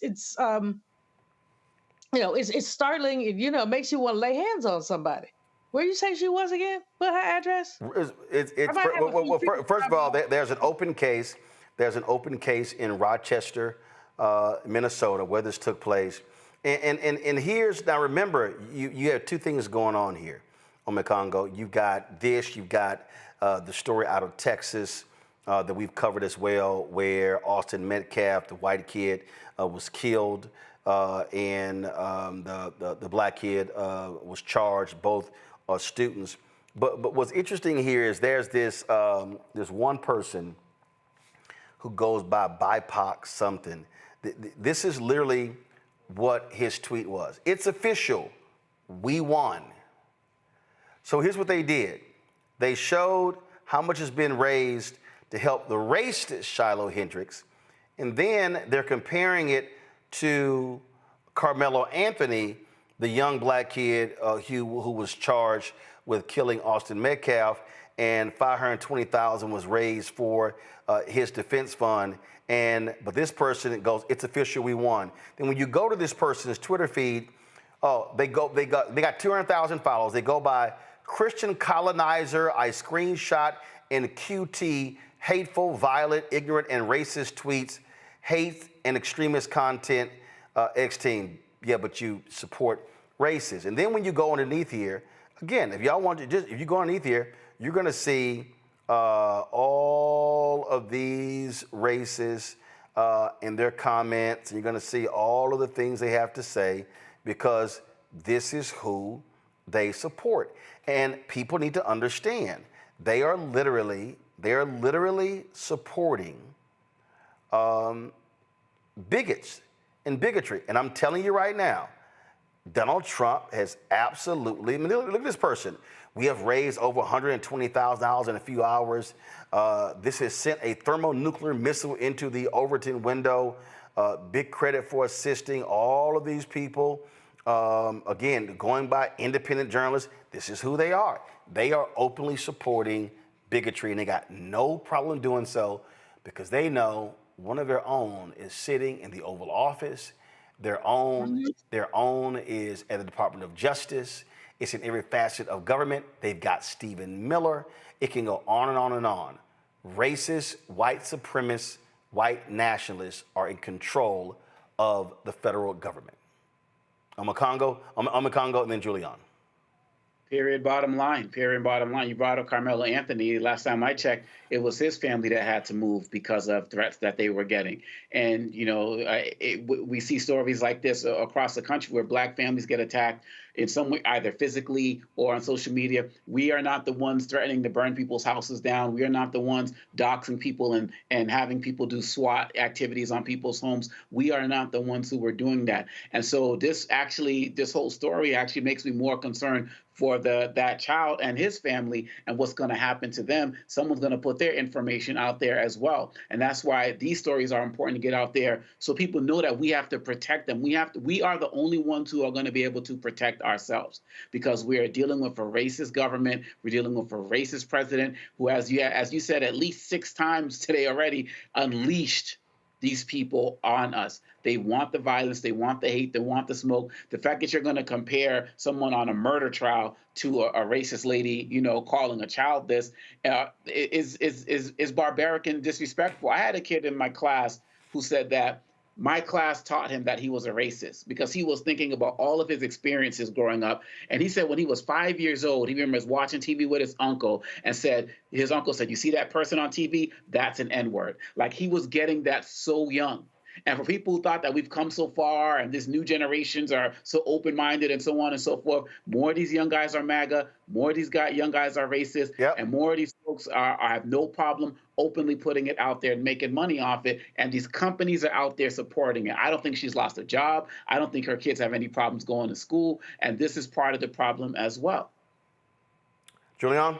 startling. It makes you want to lay hands on somebody. Where you say she was again? What her address? First of all, there's an open case. There's an open case in Rochester, Minnesota, where this took place. And here's, now remember, you have two things going on here. Congo. You've got this, you've got the story out of Texas that we've covered as well, where Austin Metcalf, the white kid, was killed, and the black kid was charged, both students. But what's interesting here is there's this one person who goes by BIPOC something. This is literally what his tweet was. It's official. We won. So here's what they did. They showed how much has been raised to help the racist Shiloh Hendrix, and then they're comparing it to Carmelo Anthony, the young black kid who was charged with killing Austin Metcalf, and $520,000 was raised for his defense fund. But this person goes, "It's official, we won." Then when you go to this person's Twitter feed, they got 200,000 followers. They go by Christian colonizer. I screenshot in QT hateful, violent, ignorant, and racist tweets, hate and extremist content. X team, yeah, but you support racists. And then when you go underneath here, again, if y'all want to if you go underneath here, you're going to see all of these racists in their comments, and you're going to see all of the things they have to say, because this is who they support. And people need to understand, they are literally supporting bigots and bigotry. And I'm telling you right now, Donald Trump has absolutely, I mean, look at this person. We have raised over $120,000 in a few hours. This has sent a thermonuclear missile into the Overton window. Big credit for assisting all of these people. Again, going by independent journalists, this is who they are. They are openly supporting bigotry, and they got no problem doing so, because they know one of their own is sitting in the Oval Office. Their own is at the Department of Justice. It's in every facet of government. They've got Stephen Miller. It can go on and on and on. Racist, white supremacists, white nationalists are in control of the federal government. I'm a Congo, and then Julian. Period, bottom line. Period, bottom line. You brought up Carmelo Anthony. Last time I checked, it was his family that had to move because of threats that they were getting. And, you know, we see stories like this across the country where black families get attacked in some way, either physically or on social media. We are not the ones threatening to burn people's houses down. We are not the ones doxing people and having people do SWAT activities on people's homes. We are not the ones who were doing that. And so this whole story actually makes me more concerned for that child and his family and what's going to happen to them. Someone's going to put their information out there as well. And that's why these stories are important to get out there, so people know that we have to protect them. We are the only ones who are going to be able to protect ourselves, because we are dealing with a racist government. We're dealing with a racist president who, as you said, at least 6 times today already, unleashed these people on us. They want the violence, they want the hate, they want the smoke. The fact that you're going to compare someone on a murder trial to a racist lady, you know, calling a child this, is barbaric and disrespectful. I had a kid in my class who said that my class taught him that he was a racist because he was thinking about all of his experiences growing up. And he said when he was 5 years old, he remembers watching TV with his uncle, and his uncle said, "You see that person on TV? That's an N-word." Like, he was getting that so young. And for people who thought that we've come so far and these new generations are so open-minded and so on and so forth, more of these young guys are MAGA, more of these young guys are racist, and more of these folks have no problem openly putting it out there and making money off it. And these companies are out there supporting it. I don't think she's lost a job. I don't think her kids have any problems going to school. And this is part of the problem as well. Julian?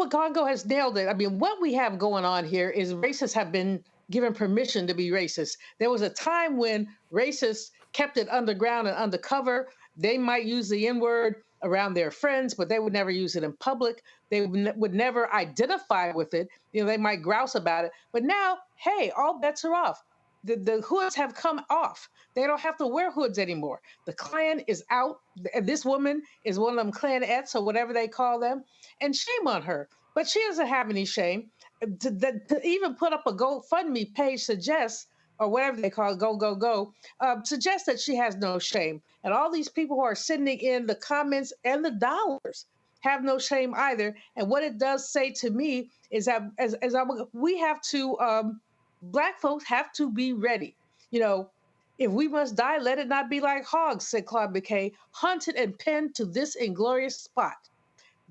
Congo has nailed it. I mean, what we have going on here is racists have been given permission to be racist. There was a time when racists kept it underground and undercover. They might use the N-word around their friends, but they would never use it in public. They would never identify with it. You know, they might grouse about it. But now, hey, all bets are off. The hoods have come off. They don't have to wear hoods anymore. The Klan is out. This woman is one of them Klanettes or whatever they call them. And shame on her. But she doesn't have any shame. To even put up a GoFundMe page suggests or whatever they call it, go, go, go, suggests that she has no shame. And all these people who are sending in the comments and the dollars have no shame either. And what it does say to me is that we have to, Black folks have to be ready. You know, if we must die, let it not be like hogs, said Claude McKay, hunted and penned to this inglorious spot.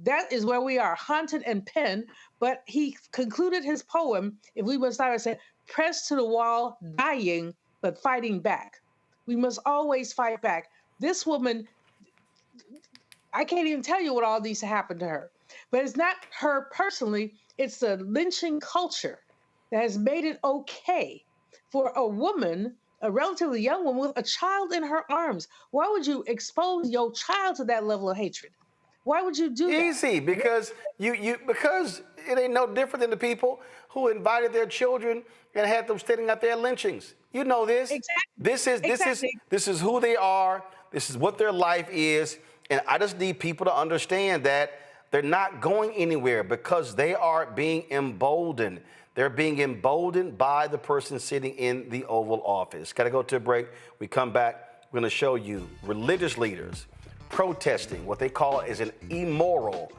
That is where we are, hunted and penned. But he concluded his poem, If We Must Die, and said, pressed to the wall, dying, but fighting back. We must always fight back. This woman, I can't even tell you what all needs to happen to her. But it's not her personally, it's the lynching culture that has made it okay for a woman, a relatively young woman with a child in her arms. Why would you expose your child to that level of hatred? Why would you do that? Easy, because because it ain't no different than the people who invited their children and had them standing out there lynchings. You know this. Exactly. This is who they are. This is what their life is, and I just need people to understand that they're not going anywhere because they are being emboldened. They're being emboldened by the person sitting in the Oval Office. Got to go to a break. We come back. We're going to show you religious leaders protesting what they call is an immoral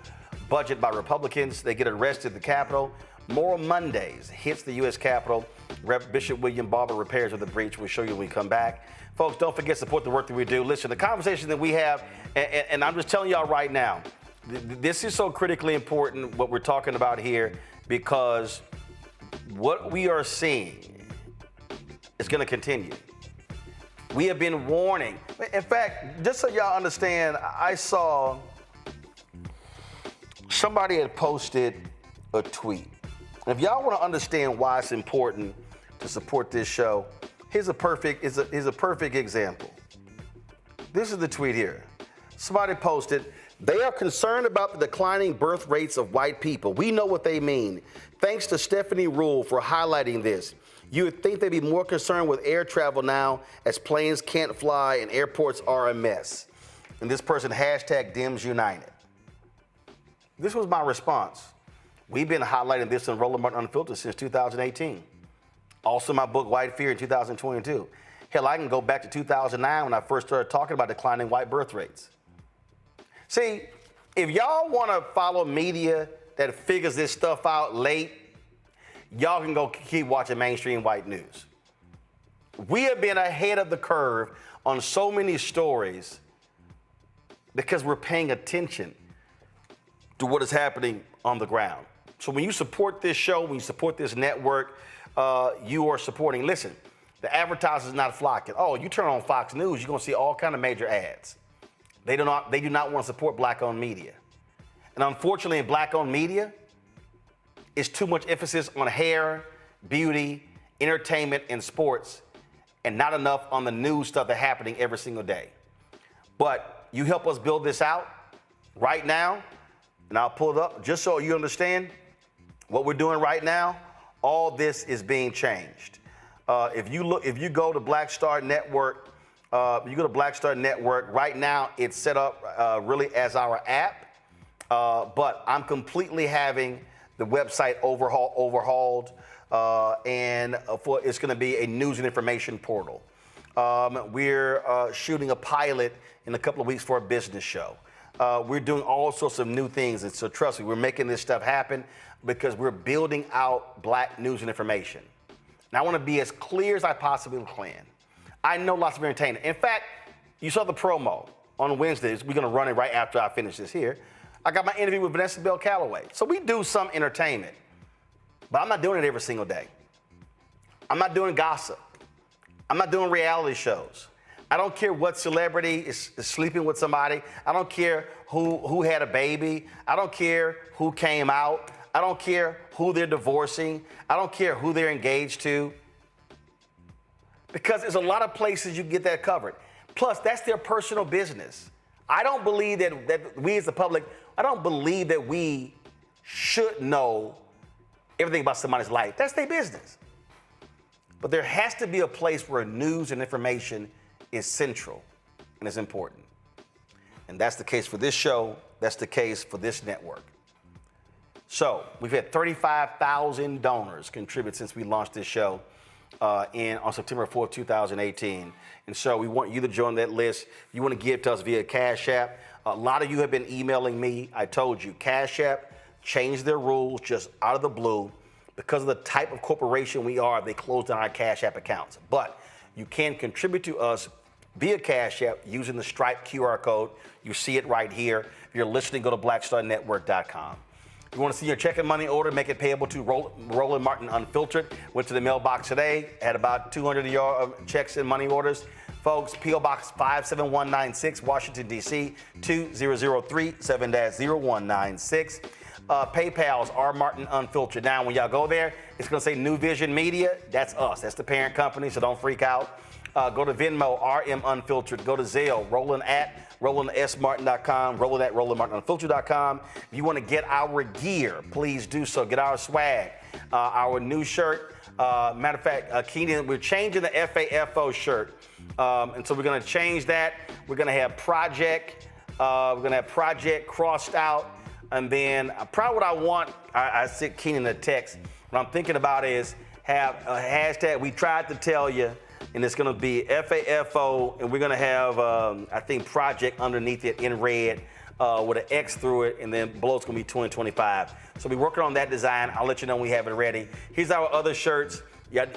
budget by Republicans. They get arrested at the Capitol. Moral Mondays hits the U.S. Capitol. Rep. Bishop William Barber repairs of the breach. We'll show you when we come back. Folks, don't forget to support the work that we do. Listen, the conversation that we have, and I'm just telling y'all right now, this is so critically important, what we're talking about here, because what we are seeing is going to continue. We have been warning. In fact, just so y'all understand, I saw somebody had posted a tweet. And if y'all want to understand why it's important to support this show, here's a perfect example. This is the tweet here. Somebody posted, they are concerned about the declining birth rates of white people. We know what they mean. Thanks to Stephanie Rule for highlighting this. You would think they'd be more concerned with air travel now as planes can't fly and airports are a mess. And this person, hashtag Dems United. This was my response. We've been highlighting this in Roland Martin Unfiltered since 2018. Also my book, White Fear, in 2022. Hell, I can go back to 2009 when I first started talking about declining white birth rates. See, if y'all want to follow media that figures this stuff out late, y'all can go keep watching mainstream white news. We have been ahead of the curve on so many stories because we're paying attention to what is happening on the ground. So when you support this show, when you support this network, you are supporting. Listen, the advertisers not flocking. Oh, you turn on Fox News, you're gonna see all kind of major ads. They do not want to support black-owned media. And unfortunately, in black-owned media, it's too much emphasis on hair, beauty, entertainment, and sports, and not enough on the news stuff that's happening every single day. But you help us build this out right now, and I'll pull it up just so you understand what we're doing right now. All this is being changed. If you go to Black Star Network, right now it's set up really as our app, but I'm completely having the website overhauled, and it's going to be a news and information portal. We're shooting a pilot in a couple of weeks for a business show. We're doing all sorts of new things, and so trust me, we're making this stuff happen because we're building out black news and information. And I want to be as clear as I possibly can. I know lots of entertainment. In fact, you saw the promo on Wednesdays. We're going to run it right after I finish this here. I got my interview with Vanessa Bell Calloway. So we do some entertainment, but I'm not doing it every single day. I'm not doing gossip. I'm not doing reality shows. I don't care what celebrity is sleeping with somebody. I don't care who had a baby. I don't care who came out. I don't care who they're divorcing. I don't care who they're engaged to. Because there's a lot of places you can get that covered. Plus, that's their personal business. I don't believe that we as the public, I don't believe that we should know everything about somebody's life. That's their business. But there has to be a place where news and information is central and is important. And that's the case for this show. That's the case for this network. So we've had 35,000 donors contribute since we launched this show. on September 4th, 2018. And so we want you to join that list. You want to give to us via Cash App. A lot of you have been emailing me. I told you, Cash App changed their rules just out of the blue. Because of the type of corporation we are, they closed down our Cash App accounts. But you can contribute to us via Cash App using the Stripe QR code. You see it right here. If you're listening, go to blackstarnetwork.com. You want to see your check and money order, make it payable to Roland Martin Unfiltered. Went to the mailbox today, had about 200 of your checks and money orders. Folks, P.O. Box 57196, Washington, D.C., 2003 7-0196. PayPal's R. Martin Unfiltered. Now, when y'all go there, it's going to say New Vision Media. That's us. That's the parent company, so don't freak out. Go to Venmo, RM Unfiltered. Go to Zelle, RolandSMartin.com, Roland@RolandMartinUnfiltered.com. If you want to get our gear, please do so. Get our swag, our new shirt. Matter of fact, Keenan, we're changing the FAFO shirt. And so we're going to change that. We're going to have Project. We're going to have Project crossed out. And then probably what I want, I sent Keenan a text. What I'm thinking about is have a hashtag. We tried to tell you, and it's going to be FAFO, and we're going to have, I think, Project underneath it in red with an X through it, and then below it's going to be 2025. So we're working on that design. I'll let you know when we have it ready. Here's our other shirts.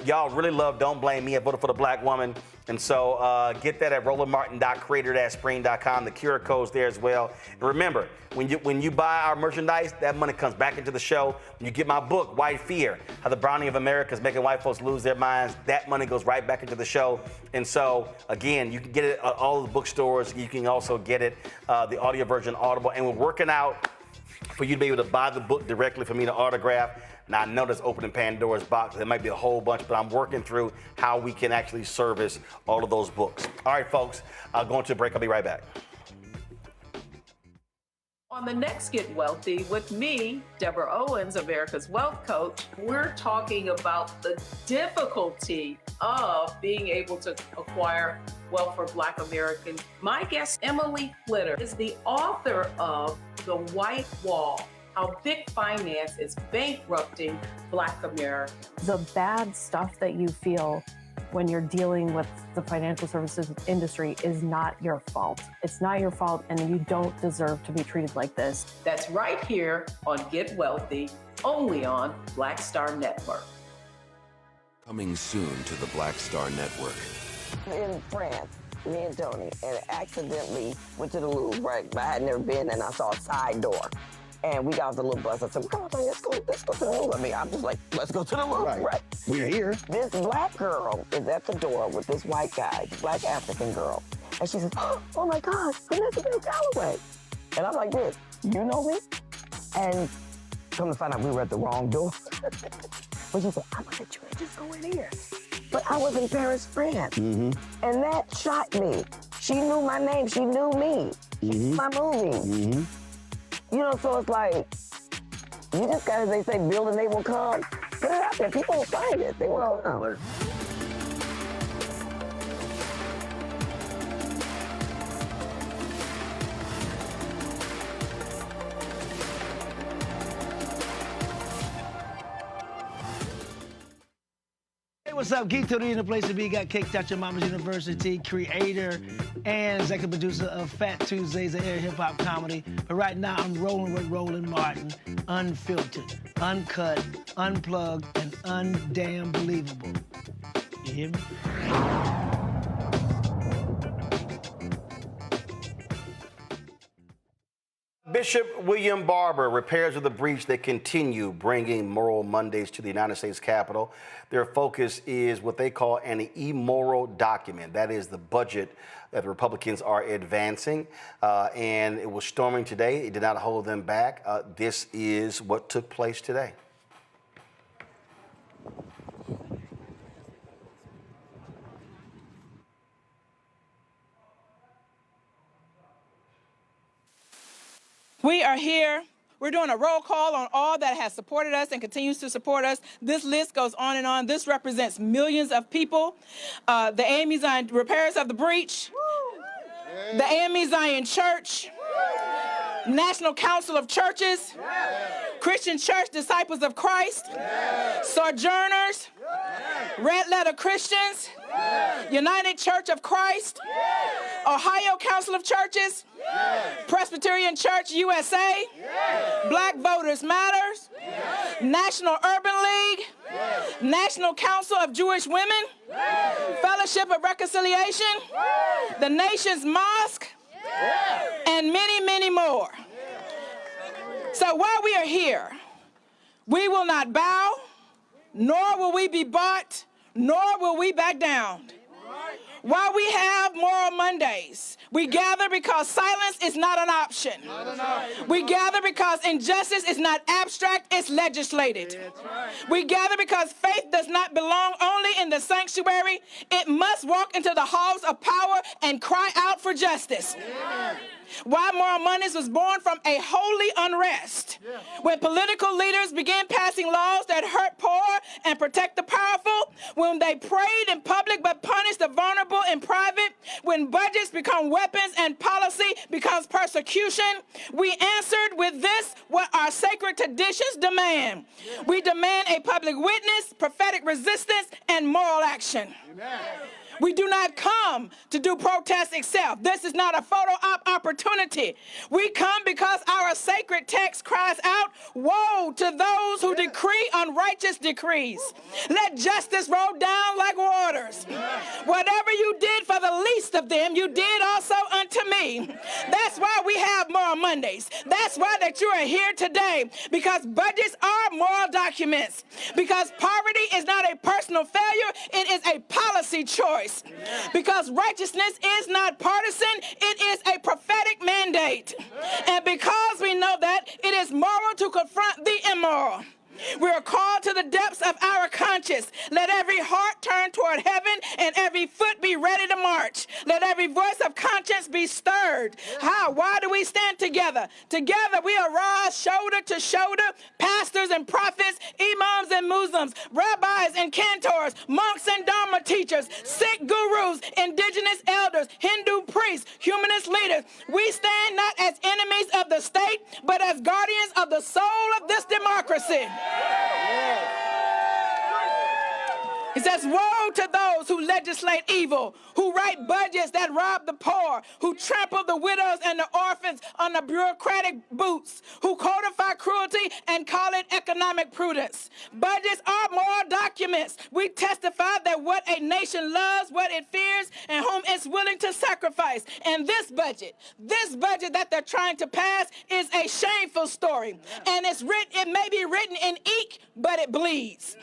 Y'all really love Don't Blame Me. I voted for the black woman. And so get that at rolandmartin.creator-spring.com. The QR code's there as well. And remember, when you buy our merchandise, that money comes back into the show. When you get my book, White Fear, How the Browning of America is Making White Folks Lose Their Minds, that money goes right back into the show. And so, again, you can get it at all the bookstores. You can also get it, the audio version, Audible. And we're working out for you to be able to buy the book directly for me to autograph. Now, I know that's opening Pandora's box. There might be a whole bunch, but I'm working through how we can actually service all of those books. All right, folks, I'll go into a break. I'll be right back. On the next Get Wealthy with me, Deborah Owens, America's Wealth Coach, we're talking about the difficulty of being able to acquire wealth for Black Americans. My guest, Emily Flitter, is the author of The White Wall: How Big Finance is Bankrupting Black America. The bad stuff that you feel when you're dealing with the financial services industry is not your fault. It's not your fault, and you don't deserve to be treated like this. That's right here on Get Wealthy, only on Black Star Network. Coming soon to the Black Star Network. In France, me and Tony, and accidentally went to the Louvre, right? But I had never been, and I saw a side door. And we got off the little bus. I said, come on, Tony, let's go to the Louvre. I mean, I'm just like, let's go to the Louvre, right? We're here. This black girl is at the door with this white guy, black African girl. And she says, oh my God, Vanessa Bell Calloway. And I'm like this, you know me? And come to find out we were at the wrong door. But she said, I'm gonna let you just go in here. But I was in Paris, France. And that shocked me. She knew my name, she knew me. She knew my movie. You know, so it's like, you just gotta, they say, build and they will come. Put it out there, people will find it, they will come. Hey, what's up? Geek Tony in the place to be. Got Kicked Out Your Mama's University, creator and executive producer of Fat Tuesdays, an air hip-hop comedy. But right now, I'm rolling with Roland Martin, unfiltered, uncut, unplugged, and undamn believable. You hear me? Bishop William Barber, repairs of the breach that continue bringing Moral Mondays to the United States Capitol. Their focus is what they call an immoral document. That is the budget that the Republicans are advancing. And it was storming today. It did not hold them back. This is what took place today. We are here. We're doing a roll call on all that has supported us and continues to support us. This list goes on and on. This represents millions of people. The AME Zion repairs of the breach, the AME Zion Church, National Council of Churches, Christian Church Disciples of Christ, Sojourners, Red Letter Christians, United Church of Christ, Ohio Council of Churches, Presbyterian Church USA, Black Voters Matters, National Urban League, National Council of Jewish Women, Fellowship of Reconciliation, the Nation's Mosque, and many, many more. So while we are here, we will not bow, nor will we be bought, nor will we back down. While we have Moral Mondays, we gather because silence is not an option. We gather because injustice is not abstract, it's legislated. We gather because faith does not belong only in the sanctuary, it must walk into the halls of power and cry out for justice. Why Moral Mondays was born from a holy unrest. When political leaders began passing laws that hurt poor and protect the powerful, when they prayed in public but punished the vulnerable in private, when budgets become weapons and policy becomes persecution, we answered with this what our sacred traditions demand. We demand a public witness, prophetic resistance, and moral action. We do not come to do protest itself. This is not a photo op opportunity. We come because our sacred text cries out, woe to those who decree unrighteous decrees. Let justice roll down like waters. Whatever you did for the least of them, you did also unto me. That's why we have Moral Mondays. That's why that you are here today, because budgets are moral documents. Because poverty is not a personal failure, it is a policy choice. Because righteousness is not partisan, it is a prophetic mandate. And because we know that, it is moral to confront the immoral. We are called to the depths of our conscience. Let every heart turn toward heaven and every foot be ready to march. Let every voice of conscience be stirred. How? Why do we stand together? Together we arise shoulder to shoulder, pastors and prophets, imams and Muslims, rabbis and cantors, monks and Dharma teachers, Sikh gurus, indigenous elders, Hindu priests, humanist leaders. We stand not as enemies of the state, but as guardians of the soul of this democracy. He says, woe to those who legislate evil, who write budgets that rob the poor, who trample the widows and the orphans on the bureaucratic boots, who codify cruelty and call it economic prudence. Budgets are moral documents. We testify that what a nation loves, what it fears, and whom it's willing to sacrifice. And this budget that they're trying to pass is a shameful story. And it may be written in ink, but it bleeds.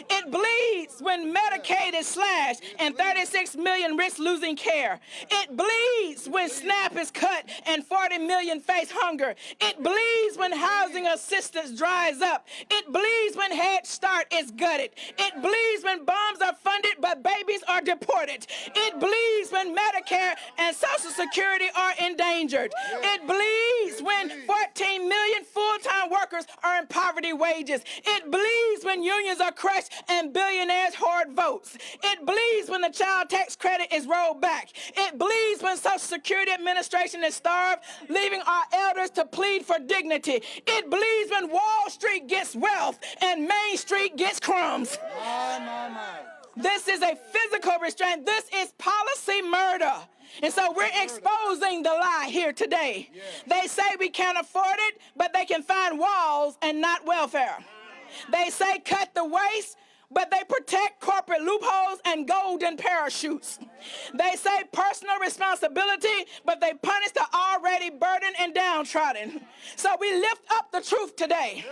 It bleeds when Medicaid is slashed and 36 million risk losing care. It bleeds when SNAP is cut and 40 million face hunger. It bleeds when housing assistance dries up. It bleeds when Head Start is gutted. It bleeds when bombs are funded but babies are deported. It bleeds when Medicare and Social Security are endangered. It bleeds when 14 million full-time workers earn poverty wages. It bleeds when unions are crushed and billionaires hoard votes. It bleeds when the child tax credit is rolled back. It bleeds when Social Security Administration is starved, leaving our elders to plead for dignity. It bleeds when Wall Street gets wealth and Main Street gets crumbs. This is a physical restraint. This is policy murder. And so we're exposing the lie here today. They say we can't afford it, but they can find walls and not welfare. They say cut the waste, but they protect corporate loopholes and golden parachutes. They say personal responsibility, but they punish the already burdened and downtrodden. So we lift up the truth today.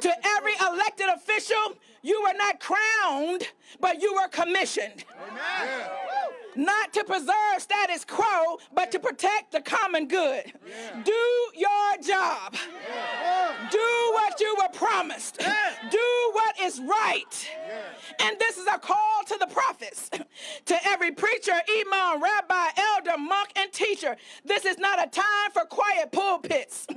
To every elected official, you were not crowned, but you were commissioned. Amen. Not to preserve status quo, but to protect the common good. Do your job. Do what you were promised. Do what is right. And this is a call to the prophets. To every preacher, imam, rabbi, elder, monk, and teacher, this is not a time for quiet pulpits.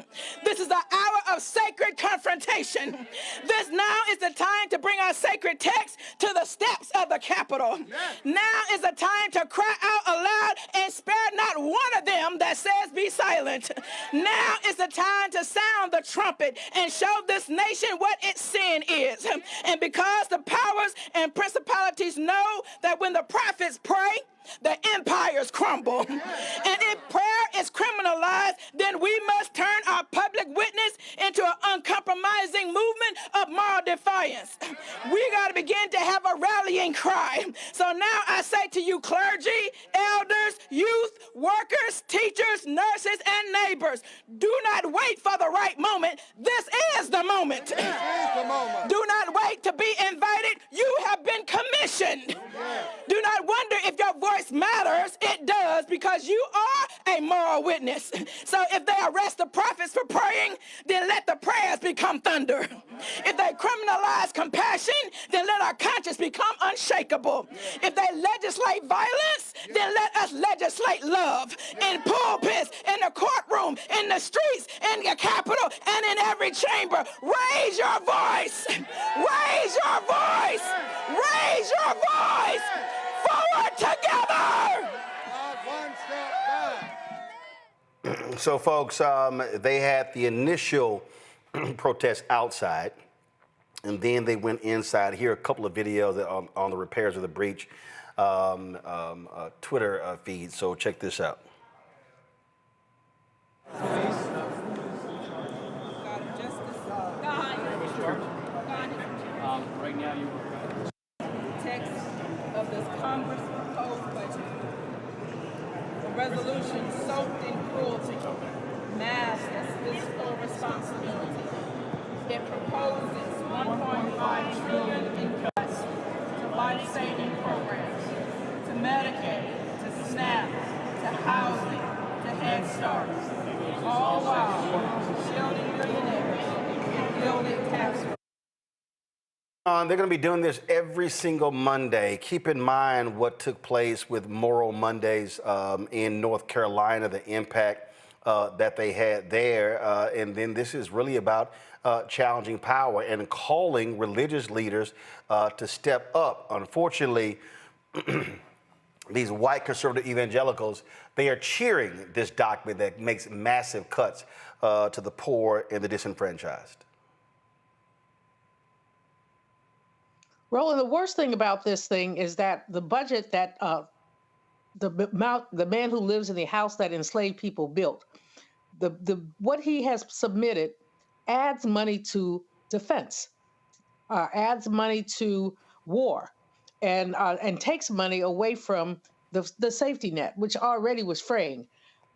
This is an hour of sacred confrontation. This now is the time to bring our sacred text to the steps of the Capitol. Now is the time to cry out aloud and spare not one of them that says be silent. Now is the time to sound the trumpet and show this nation what its sin is. And because the powers and principalities know that when the prophets pray, the empires crumble. And if prayer is criminalized, then we must turn our public witness into an uncompromising movement of moral defiance. We got to begin to have a rallying cry. So now I say to you, clergy, elders, youth, workers, teachers, nurses, and neighbors, do not wait for the right moment. This is the moment. This is the moment. Do not wait to be invited. You have been commissioned. Do not wonder if your voice matters. It does, because you are a moral witness. So if they arrest the prophets for praying, then let the prayers become thunder. If they criminalize compassion, then let our conscience become unshakable. If they legislate violence, then let us legislate love in pulpits, in the courtroom, in the streets, in the Capitol, and in every chamber. Raise your voice. Raise your voice. Raise your voice. Forward together! So, folks, they had the initial protest outside, and then they went inside. Here are a couple of videos on the repairs of the breach Twitter feed. So check this out. Right now, you text of this Congress proposed budget. A resolution soaked in cruelty, masked as fiscal responsibility. It proposes $1.5 trillion in cuts to life-saving programs, to Medicaid, to SNAP, to housing, to Head Start, all while shielding billionaires and building tax. They're going to be doing this every single Monday. Keep in mind what took place with Moral Mondays in North Carolina, the impact that they had there. And then this is really about challenging power and calling religious leaders to step up. Unfortunately, these white conservative evangelicals, they are cheering this document that makes massive cuts to the poor and the disenfranchised. Roland, the worst thing about this thing is that the budget that the man who lives in the house that enslaved people built, what he has submitted adds money to defense, adds money to war, and takes money away from the safety net, which already was fraying.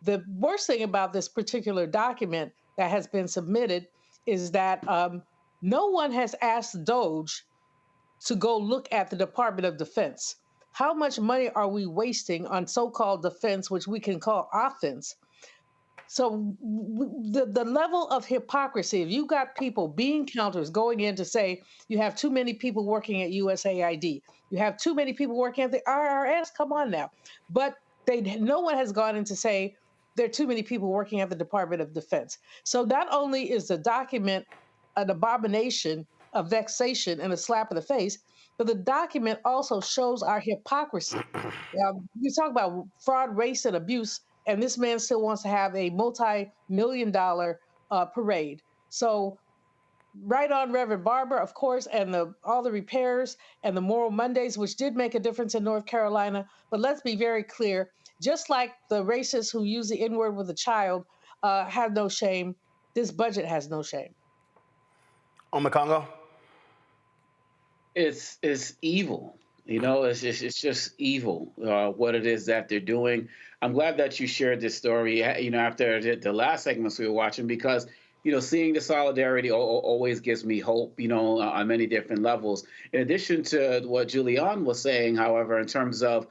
The worst thing about this particular document that has been submitted is that no one has asked Doge to go look at the Department of Defense. How much money are we wasting on so-called defense, which we can call offense? So the level of hypocrisy, if you got people, bean counters, going in to say you have too many people working at USAID, you have too many people working at the IRS, come on now. But no one has gone in to say there are too many people working at the Department of Defense. So not only is the document an abomination, a vexation, and a slap in the face, but the document also shows our hypocrisy. You talk about fraud, race, and abuse, and this man still wants to have a multi-million-dollar parade. So right on Reverend Barber, of course, and all the repairs and the Moral Mondays, which did make a difference in North Carolina. But let's be very clear, just like the racists who use the N-word with a child have no shame, this budget has no shame. On the Congo? It's evil. You know, it's just evil, what it is that they're doing. I'm glad that you shared this story, you know, after the last segments we were watching, because, you know, seeing the solidarity always gives me hope, you know, on many different levels. In addition to what Julian was saying, however, in terms of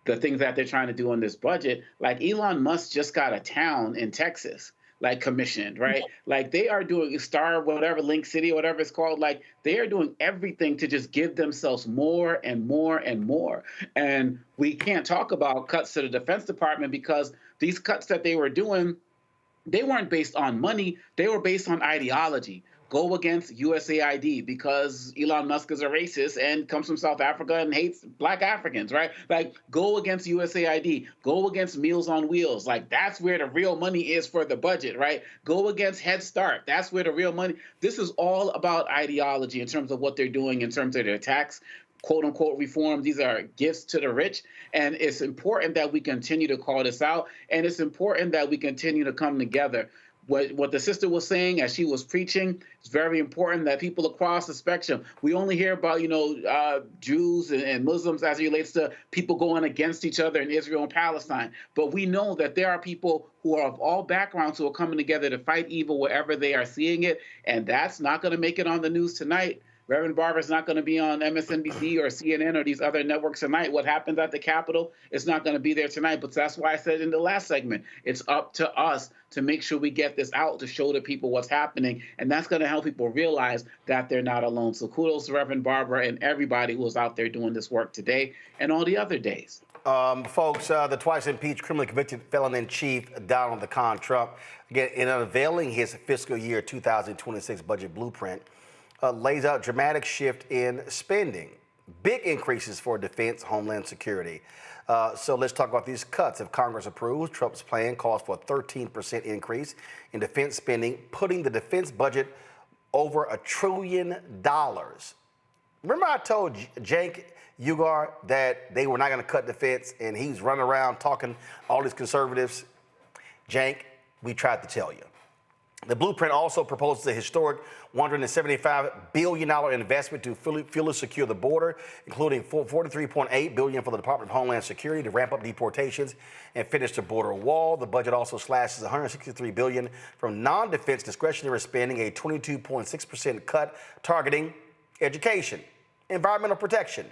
the things that they're trying to do in this budget, like Elon Musk just got a town in Texas. like commissioned, right? Like they are doing Star, whatever, Link City, whatever it's called, like they are doing everything to just give themselves more and more and more. And we can't talk about cuts to the Defense Department because these cuts that they were doing, they weren't based on money, they were based on ideology. Go against USAID because Elon Musk is a racist and comes from South Africa and hates Black Africans, right? Like, go against USAID. Go against Meals on Wheels. Like, that's where the real money is for the budget, right? Go against Head Start. That's where the real money. This is all about ideology in terms of what they're doing, in terms of their tax, quote unquote, reform. These are gifts to the rich. And it's important that we continue to call this out. And it's important that we continue to come together. What the sister was saying as she was preaching, it's very important that people across the spectrum, we only hear about, Jews and Muslims as it relates to people going against each other in Israel and Palestine. But we know that there are people who are of all backgrounds who are coming together to fight evil wherever they are seeing it. And that's not going to make it on the news tonight. Reverend Barber's not going to be on MSNBC or CNN or these other networks tonight. What happens at the Capitol is not going to be there tonight. But that's why I said in the last segment, it's up to us to make sure we get this out to show the people what's happening. And that's going to help people realize that they're not alone. So kudos to Reverend Barber and everybody who was out there doing this work today and all the other days. Folks, the twice impeached, criminally convicted felon-in-chief Donald Trump, again, in unveiling his fiscal year 2026 budget blueprint, lays out dramatic shift in spending, big increases for defense, homeland security. So let's talk about these cuts. If Congress approves, Trump's plan calls for a 13% increase in defense spending, putting the defense budget over $1 trillion. Remember I told Cenk Uygur that they were not going to cut defense, and he's running around talking all these conservatives? Cenk, we tried to tell you. The blueprint also proposes a historic $175 billion investment to fully secure the border, including $43.8 billion for the Department of Homeland Security to ramp up deportations and finish the border wall. The budget also slashes $163 billion from non-defense discretionary spending, a 22.6% cut targeting education, environmental protection,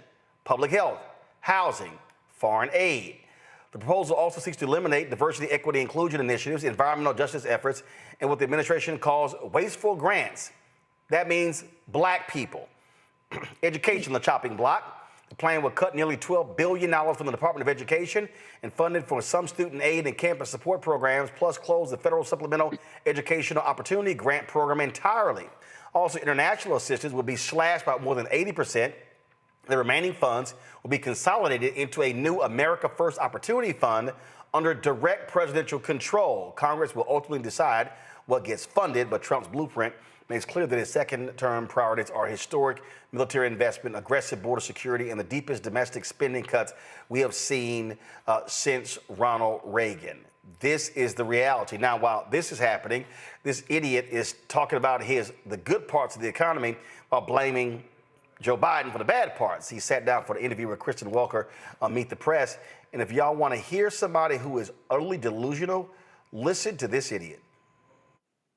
public health, housing, foreign aid. The proposal also seeks to eliminate diversity, equity, inclusion initiatives, environmental justice efforts, and what the administration calls wasteful grants. That means black people. Education, the chopping block. The plan would cut nearly $12 billion from the Department of Education and funded for some student aid and campus support programs, plus close the Federal Supplemental Educational Opportunity Grant Program entirely. Also, international assistance would be slashed by more than 80%. The remaining funds will be consolidated into a new America First Opportunity Fund under direct presidential control. Congress will ultimately decide what gets funded, but Trump's blueprint makes clear that his second-term priorities are historic military investment, aggressive border security, and the deepest domestic spending cuts we have seen since Ronald Reagan. This is the reality. Now, while this is happening, this idiot is talking about the good parts of the economy while blaming Joe Biden for the bad parts. He sat down for the interview with Kristen Welker on Meet the Press. And if y'all want to hear somebody who is utterly delusional, listen to this idiot.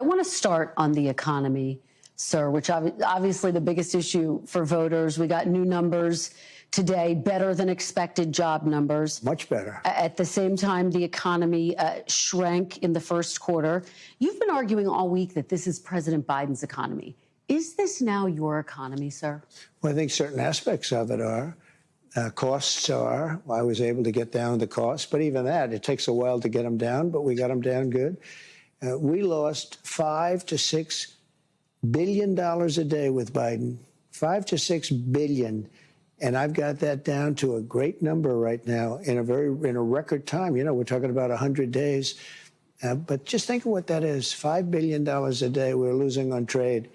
I want to start on the economy, sir, which obviously the biggest issue for voters. We got new numbers today, better than expected job numbers. Much better. At the same time, the economy shrank in the first quarter. You've been arguing all week that this is President Biden's economy. Is this now your economy, sir? Well, I think certain aspects of it are. Costs are. I was able to get down the costs, but even that, it takes a while to get them down, but we got them down good. We lost $5 to $6 billion a day with Biden. $5 to $6 billion. And I've got that down to a great number right now in a record time. You know, we're talking about 100 days. But just think of what that is. $5 billion a day we're losing on trade.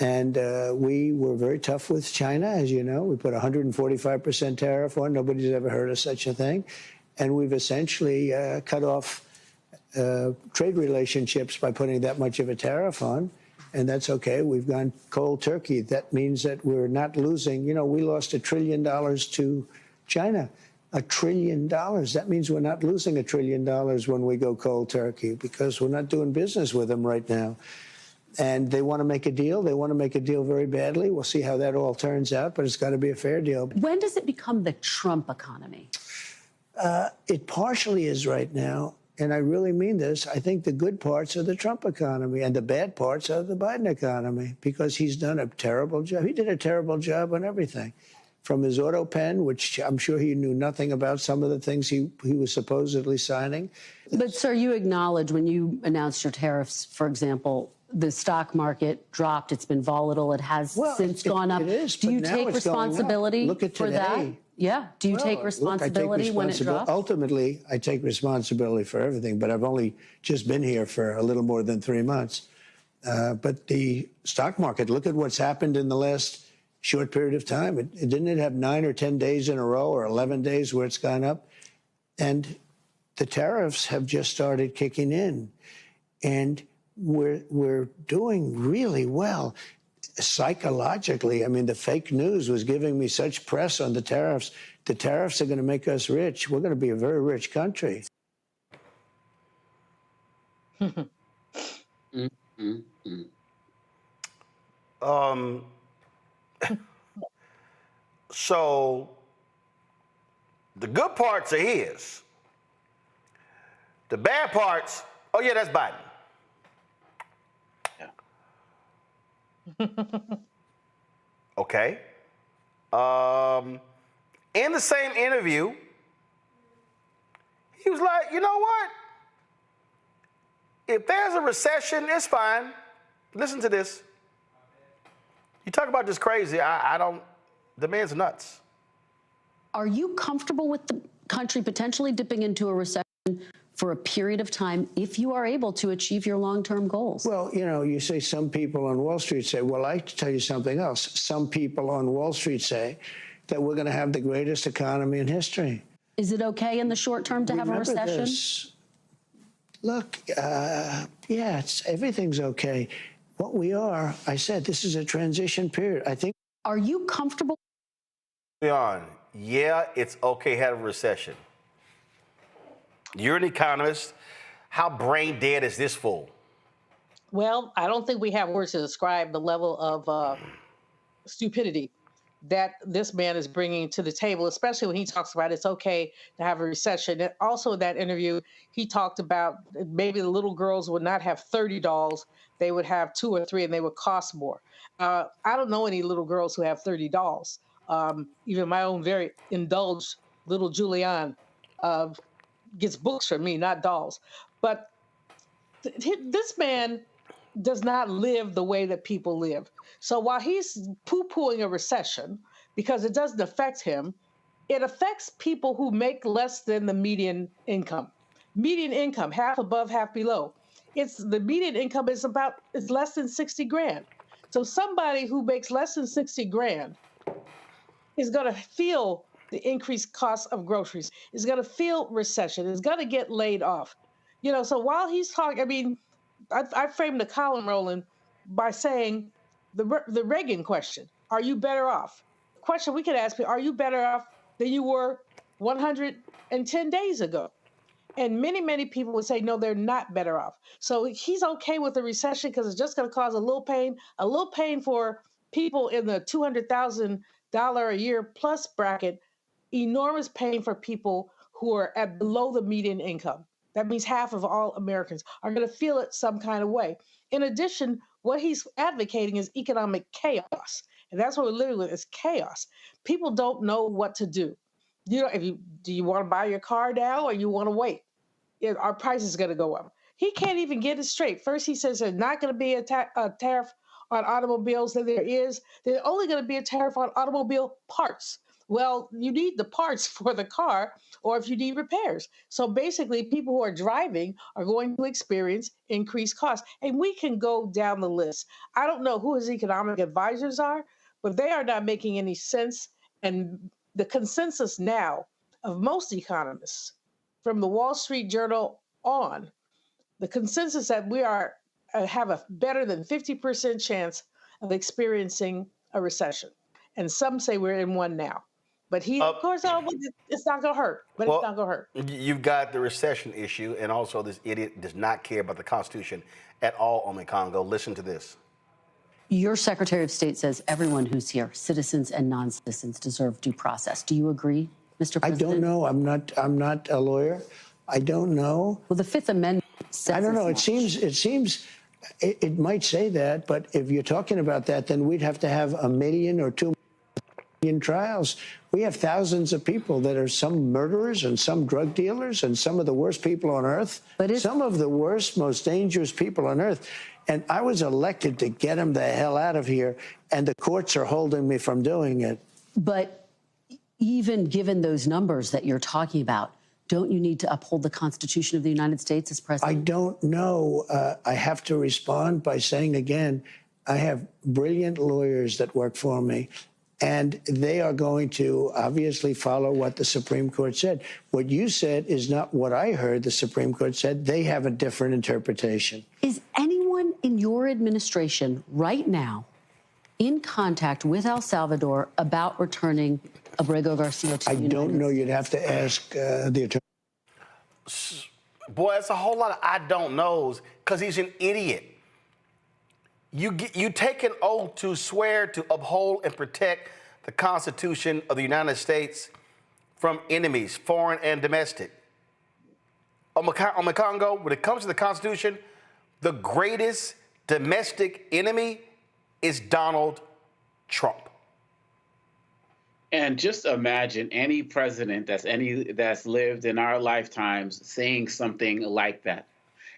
And we were very tough with China, as you know. We put 145% tariff on. Nobody's ever heard of such a thing. And we've essentially cut off trade relationships by putting that much of a tariff on. And that's okay. We've gone cold turkey. That means that we're not losing. You know, we lost $1 trillion to China. $1 trillion. That means we're not losing $1 trillion when we go cold turkey because we're not doing business with them right now. And they want to make a deal. They want to make a deal very badly. We'll see how that all turns out, but it's got to be a fair deal. When does it become the Trump economy? It partially is right now. and I really mean this, I think the good parts are the Trump economy and the bad parts are the Biden economy, because he's done a terrible job. He did a terrible job on everything. From his auto pen, which I'm sure he knew nothing about some of the things he was supposedly signing. But, sir, you acknowledge when you announced your tariffs, for example, the stock market dropped. It's been volatile. It has since gone up. It is, Do but you now take it's going up. responsibility Look at for that? today. Yeah. Do you take responsibility when it drops? Ultimately, I take responsibility for everything, but I've only just been here for a little more than 3 months. But the stock market, look at what's happened in the last short period of time. Didn't it have 9 or 10 days in a row or 11 days where it's gone up? And the tariffs have just started kicking in. And we're doing really well psychologically. I mean, the fake news was giving me such press on the tariffs. The tariffs are going to make us rich. We're going to be a very rich country. So the good parts are his. The bad parts, oh yeah, that's Biden. Okay. In the same interview, he was like, you know what? If there's a recession, it's fine. Listen to this. You talk about this crazy, I don't, the man's nuts. Are you comfortable with the country potentially dipping into a recession for a period of time if you are able to achieve your long-term goals? Well, you know, you say some people on Wall Street say, well, I tell you something else. Some people on Wall Street say that we're going to have the greatest economy in history. Is it okay in the short term to have a recession? This. Look, yeah, everything's okay. What we are, I said, this is a transition period. I think. Are you comfortable? Leon, yeah, it's okay to have a recession. You're an economist. How brain dead is this fool? Well, I don't think we have words to describe the level of stupidity that this man is bringing to the table, especially when he talks about it's okay to have a recession. And also in that interview, he talked about maybe the little girls would not have 30 dolls. They would have 2 or 3 and they would cost more. I don't know any little girls who have 30 dolls. Even my own very indulged little Julianne gets books from me, not dolls. But this man does not live the way that people live. So while he's poo-pooing a recession because it doesn't affect him, it affects people who make less than the median income. Median income, half above, half below. The median income is less than 60 grand. So somebody who makes less than 60 grand is going to feel the increased cost of groceries, is going to feel recession, is going to get laid off. You know, so while he's talking, I mean, I framed the column, Roland, by saying the Reagan question, are you better off? The question we could ask, are you better off than you were 110 days ago? And many, many people would say, no, they're not better off. So he's okay with the recession because it's just going to cause a little pain for people in the $200,000 a year plus bracket, enormous pain for people who are at below the median income. That means half of all Americans are going to feel it some kind of way. In addition, what he's advocating is economic chaos. And that's what we're living with, is chaos. People don't know what to do. You know, do you want to buy your car now or you want to wait? Our price is going to go up. He can't even get it straight. First, he says there's not going to be a tariff on automobiles. Then there's only going to be a tariff on automobile parts. Well, you need the parts for the car or if you need repairs. So basically, people who are driving are going to experience increased costs. And we can go down the list. I don't know who his economic advisors are, but they are not making any sense. And the consensus now of most economists, from the Wall Street Journal on, the consensus that we have a better than 50% chance of experiencing a recession. And some say we're in one now. But of course, it's not going to hurt. But it's not going to hurt. You've got the recession issue, and also this idiot does not care about the Constitution at all on the Congo. Listen to this. Your Secretary of State says everyone who's here, citizens and non-citizens, deserve due process. Do you agree, Mr. President? I don't know. I'm not a lawyer. I don't know. Well, the Fifth Amendment says I don't know. as It might say that, but if you're talking about that, then we'd have to have 1 million or 2 million trials. We have thousands of people that are some murderers and some drug dealers and some of the worst people on earth. Some of the worst, most dangerous people on earth. And I was elected to get them the hell out of here, and the courts are holding me from doing it. But even given those numbers that you're talking about, don't you need to uphold the Constitution of the United States as president? I don't know. I have to respond by saying again, I have brilliant lawyers that work for me, and they are going to obviously follow what the Supreme Court said. What you said is not what I heard the Supreme Court said. They have a different interpretation. Is anyone in your administration right now in contact with El Salvador about returning Abrego Garcia to the United States? I don't know. You'd have to ask the attorney. Boy, it's a whole lot of I don't knows because he's an idiot. You take an oath to swear to uphold and protect the Constitution of the United States from enemies, foreign and domestic. Congo, when it comes to the Constitution, the greatest domestic enemy is Donald Trump. And just imagine any president that's lived in our lifetimes saying something like that.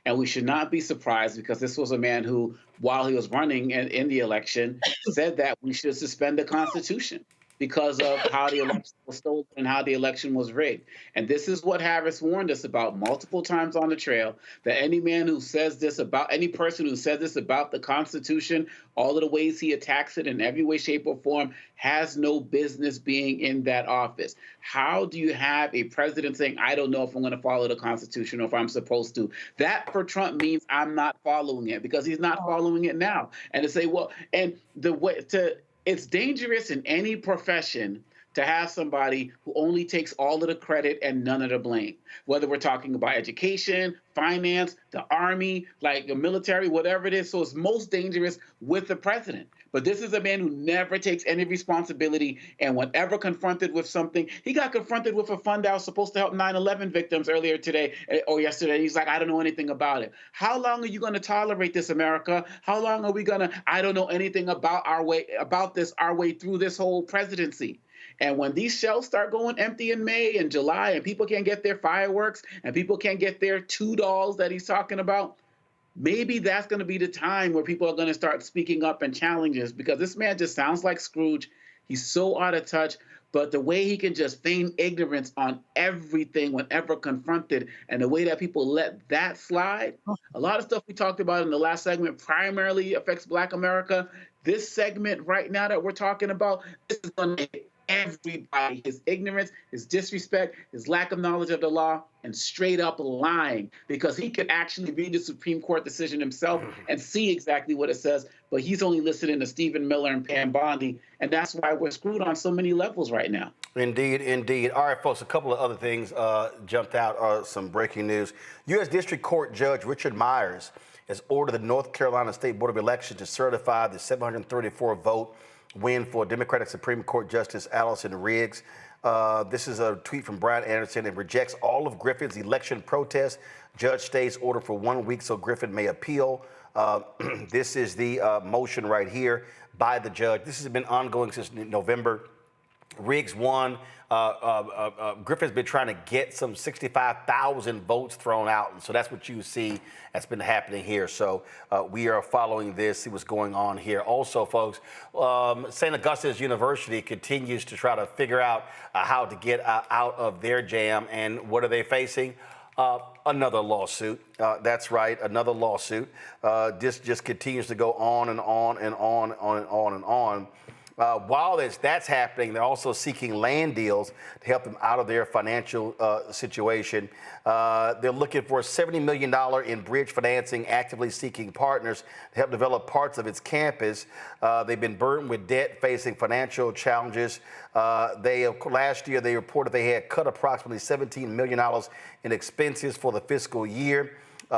And we should not be surprised because this was a man who, while he was running in the election, said that we should suspend the Constitution because of how the election was stolen and how the election was rigged. And this is what Harris warned us about multiple times on the trail, that any man who says this about, any person who says this about the Constitution, all of the ways he attacks it in every way, shape, or form, has no business being in that office. How do you have a president saying, I don't know if I'm going to follow the Constitution or if I'm supposed to? That for Trump means I'm not following it because he's not following it now. And to say, well, and the way to, it's dangerous in any profession to have somebody who only takes all of the credit and none of the blame, whether we're talking about education, finance, the army, like the military, whatever it is. So it's most dangerous with the president. But this is a man who never takes any responsibility. And whenever confronted with something, he got confronted with a fund that was supposed to help 9/11 victims earlier today or yesterday. He's like, I don't know anything about it. How long are you going to tolerate this, America? How long are we going to, I don't know anything about our way through this whole presidency? And when these shelves start going empty in May and July and people can't get their fireworks and people can't get their $2 that he's talking about, maybe that's going to be the time where people are going to start speaking up and challenging us, because this man just sounds like Scrooge. He's so out of touch. But the way he can just feign ignorance on everything whenever confronted, and the way that people let that slide, a lot of stuff we talked about in the last segment primarily affects Black America. This segment right now that we're talking about, this is going to hit everybody. His ignorance, his disrespect, his lack of knowledge of the law, and straight up lying, because he could actually read the Supreme Court decision himself and see exactly what it says, but he's only listening to Stephen Miller and Pam Bondi, and that's why we're screwed on so many levels right now. Indeed, indeed. All right, folks, a couple of other things jumped out, some breaking news. U.S. District Court Judge Richard Myers has ordered the North Carolina State Board of Elections to certify the 734 vote win for Democratic Supreme Court Justice Allison Riggs. This is a tweet from Brian Anderson. It rejects all of Griffin's election protests. Judge stays order for 1 week so Griffin may appeal. This is the motion right here by the judge. This has been ongoing since November. Riggs won. Griffin's been trying to get some 65,000 votes thrown out. And so that's what you see that's been happening here. So we are following this, see what's going on here. Also, folks, St. Augustine's University continues to try to figure out how to get out of their jam. And what are they facing? Another lawsuit. That's right, another lawsuit. This just continues to go on and on and on and on and on. While that's happening, they're also seeking land deals to help them out of their financial situation. They're looking for $70 million in bridge financing, actively seeking partners to help develop parts of its campus. They've been burdened with debt, facing financial challenges. Last year, they reported they had cut approximately $17 million in expenses for the fiscal year.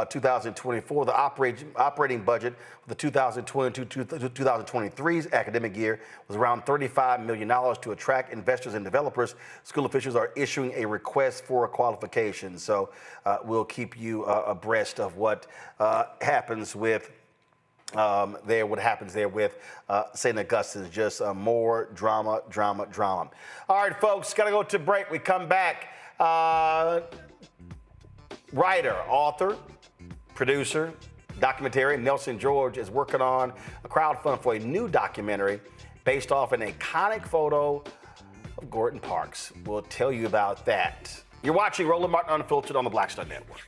2024. The operating budget for the 2022-2023 academic year was around $35 million. To attract investors and developers, school officials are issuing a request for a qualification. So we'll keep you abreast of what happens with what happens there with St. Augustine's. Just more drama. All right, folks, got to go to break. We come back. Writer, author, producer, documentarian Nelson George is working on a crowdfund for a new documentary based off an iconic photo of Gordon Parks. We'll tell you about that. You're watching Roland Martin Unfiltered on the Black Star Network.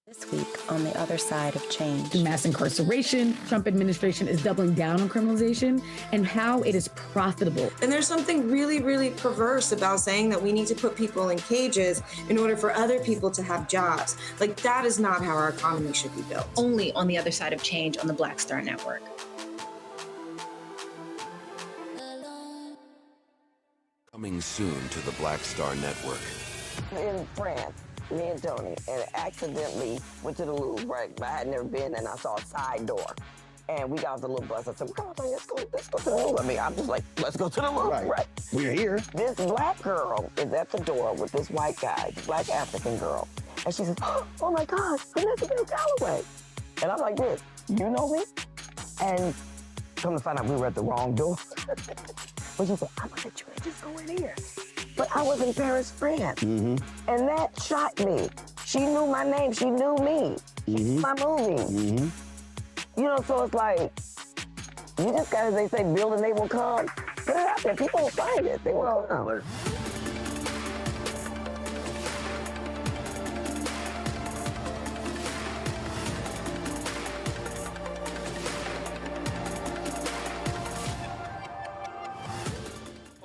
This week on the other side of change. Mass incarceration, Trump administration is doubling down on criminalization, and how it is profitable. And there's something really, really perverse about saying that we need to put people in cages in order for other people to have jobs. Like, that is not how our economy should be built. Only on the other side of change on the Black Star Network. Coming soon to the Black Star Network. In France, me and Tony, and accidentally went to the Louvre, right? But I had never been, and I saw a side door. And we got off the little bus. I said, come on, let's go to the Louvre. I mean, I'm just like, let's go to the Louvre, right? We're here. This black girl is at the door with this white guy, black African girl. And she says, oh my gosh, Vanessa Bell Calloway. And I'm like this, you know me? And come to find out we were at the wrong door. But she said, I'm gonna let you just go in here. But I was in Paris, France. Mm-hmm. And that shocked me. She knew my name, she knew me. Mm-hmm. My movie. Mm-hmm. You know, so it's like, you just gotta, they say, build and they will come. Put it out there, people will find it, they will come.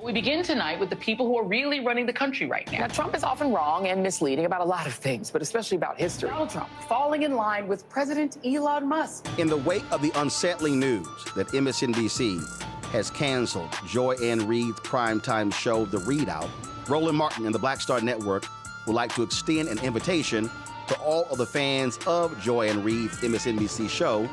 We begin tonight with the people who are really running the country right now. Now, Trump is often wrong and misleading about a lot of things, but especially about history. Donald Trump falling in line with President Elon Musk. In the wake of the unsettling news that MSNBC has canceled Joy Ann Reid's primetime show, The Readout, Roland Martin and the Black Star Network would like to extend an invitation to all of the fans of Joy Ann Reid's MSNBC show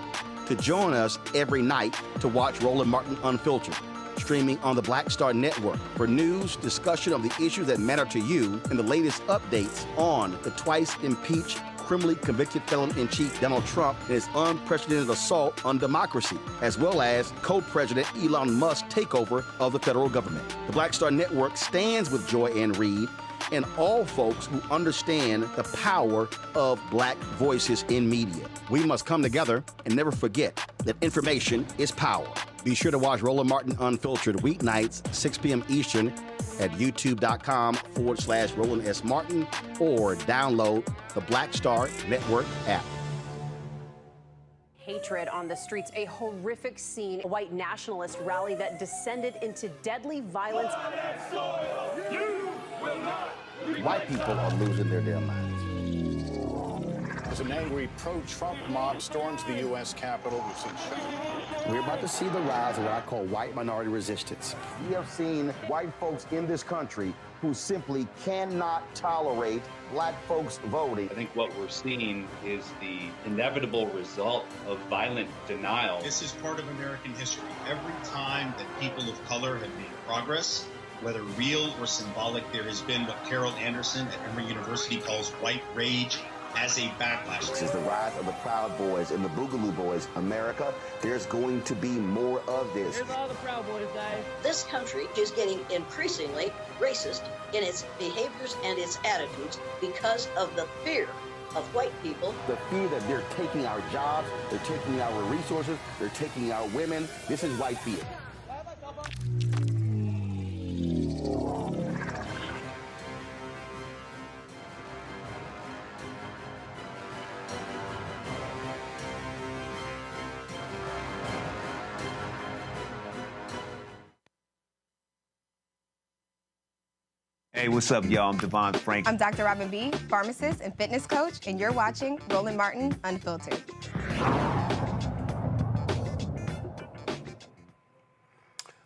to join us every night to watch Roland Martin Unfiltered, streaming on the Black Star Network for news, discussion of the issues that matter to you, and the latest updates on the twice impeached, criminally convicted felon-in-chief Donald Trump and his unprecedented assault on democracy, as well as co-president Elon Musk's takeover of the federal government. The Black Star Network stands with Joy Ann Reid and all folks who understand the power of black voices in media. We must come together and never forget that information is power. Be sure to watch Roland Martin Unfiltered weeknights, 6 p.m. Eastern at youtube.com/Roland S. Martin or download the Black Star Network app. Hatred on the streets, a horrific scene, a white nationalist rally that descended into deadly violence. White people are losing their damn minds. As an angry pro-Trump mob storms the U.S. Capitol, we've seen We're about to see the rise of what I call white minority resistance. We have seen white folks in this country who simply cannot tolerate black folks voting. I think what we're seeing is the inevitable result of violent denial. This is part of American history. Every time that people of color have made progress, whether real or symbolic, there has been what Carol Anderson at Emory University calls white rage as a backlash. This is the rise of the Proud Boys and the Boogaloo Boys. America, there's going to be more of this. Here's all the Proud Boys, guys. This country is getting increasingly racist in its behaviors and its attitudes because of the fear of white people. The fear that they're taking our jobs, they're taking our resources, they're taking our women. This is white fear. Hey, what's up, y'all? I'm Devon Frank. I'm Dr. Robin B., pharmacist and fitness coach, and you're watching Roland Martin Unfiltered.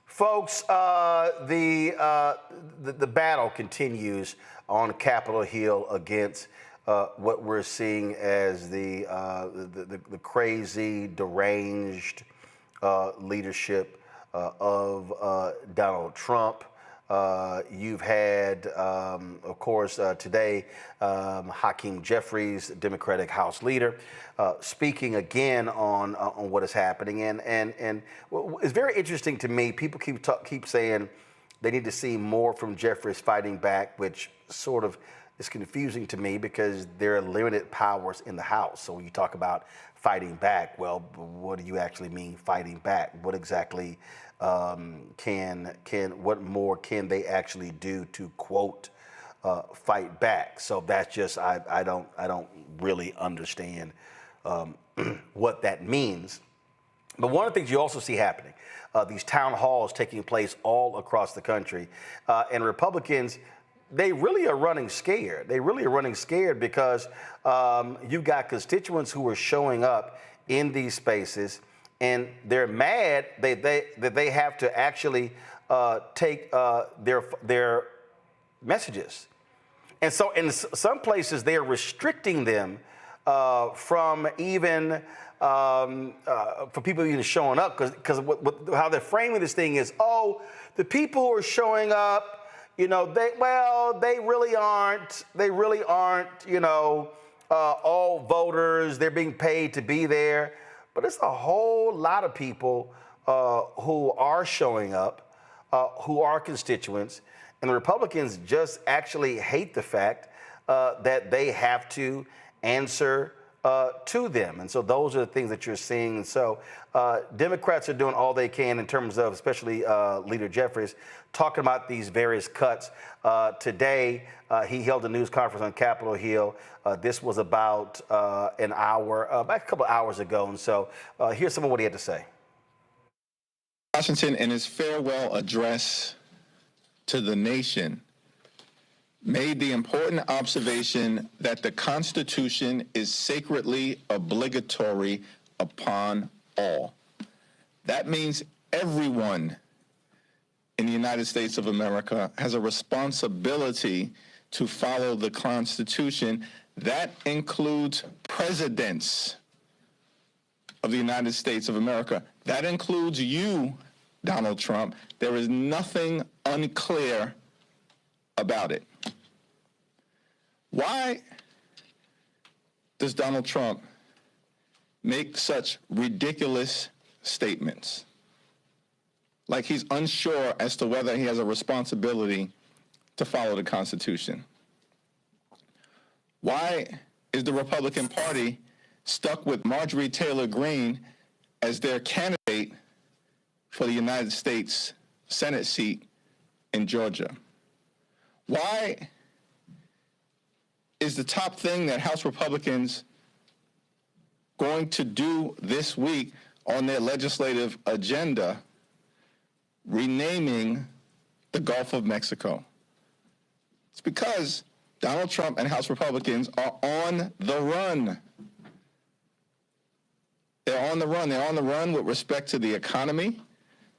Folks, the battle continues on Capitol Hill against what we're seeing as the crazy, deranged leadership of Donald Trump. You've had, of course, today, Hakeem Jeffries, Democratic House leader, speaking again on what is happening. And it's very interesting to me. People keep saying they need to see more from Jeffries fighting back, which sort of is confusing to me because there are limited powers in the House. So when you talk about fighting back, well, what do you actually mean fighting back? What exactly what more can they actually do to quote fight back? So that's just I don't really understand what that means. But one of the things you also see happening, these town halls taking place all across the country, and Republicans, they really are running scared. They really are running scared because you've got constituents who are showing up in these spaces, and they're mad that they have to actually take their messages. And so in some places, they are restricting them from even for people even showing up, because how they're framing this thing is, oh, the people who are showing up, you know, they really aren't, you know, all voters. They're being paid to be there. But it's a whole lot of people who are showing up, who are constituents, and the Republicans just actually hate the fact that they have to answer to them. And so those are the things that you're seeing. And so Democrats are doing all they can in terms of, especially Leader Jeffries, talking about these various cuts. Today, he held a news conference on Capitol Hill. This was about about a couple of hours ago. And so here's some of what he had to say. Washington, in his farewell address to the nation, made the important observation that the Constitution is sacredly obligatory upon all. That means everyone in the United States of America has a responsibility to follow the Constitution. That includes presidents of the United States of America. That includes you, Donald Trump. There is nothing unclear about it. Why does Donald Trump make such ridiculous statements? Like he's unsure as to whether he has a responsibility to follow the Constitution. Why is the Republican Party stuck with Marjorie Taylor Greene as their candidate for the United States Senate seat in Georgia? Why is the top thing that House Republicans going to do this week on their legislative agenda renaming the Gulf of Mexico? It's because Donald Trump and House Republicans are on the run. They're on the run. They're on the run with respect to the economy.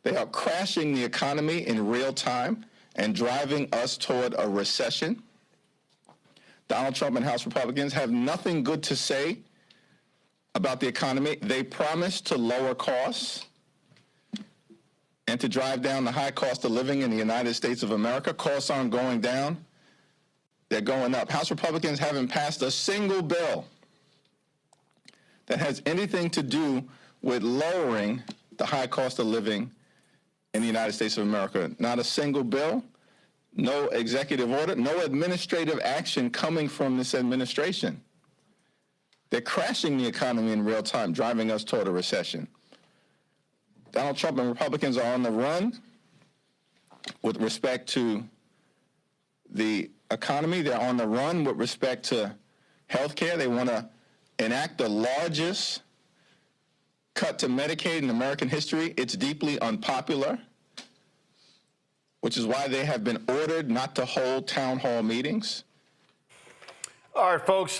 They are crashing the economy in real time and driving us toward a recession. Donald Trump and House Republicans have nothing good to say about the economy. They promised to lower costs and to drive down the high cost of living in the United States of America. Costs aren't going down. They're going up. House Republicans haven't passed a single bill that has anything to do with lowering the high cost of living in the United States of America. Not a single bill, no executive order, no administrative action coming from this administration. They're crashing the economy in real time, driving us toward a recession. Donald Trump and Republicans are on the run with respect to the economy. They're on the run with respect to health care. They want to enact the largest cut to Medicaid in American history. It's deeply unpopular, which is why they have been ordered not to hold town hall meetings. All right, folks,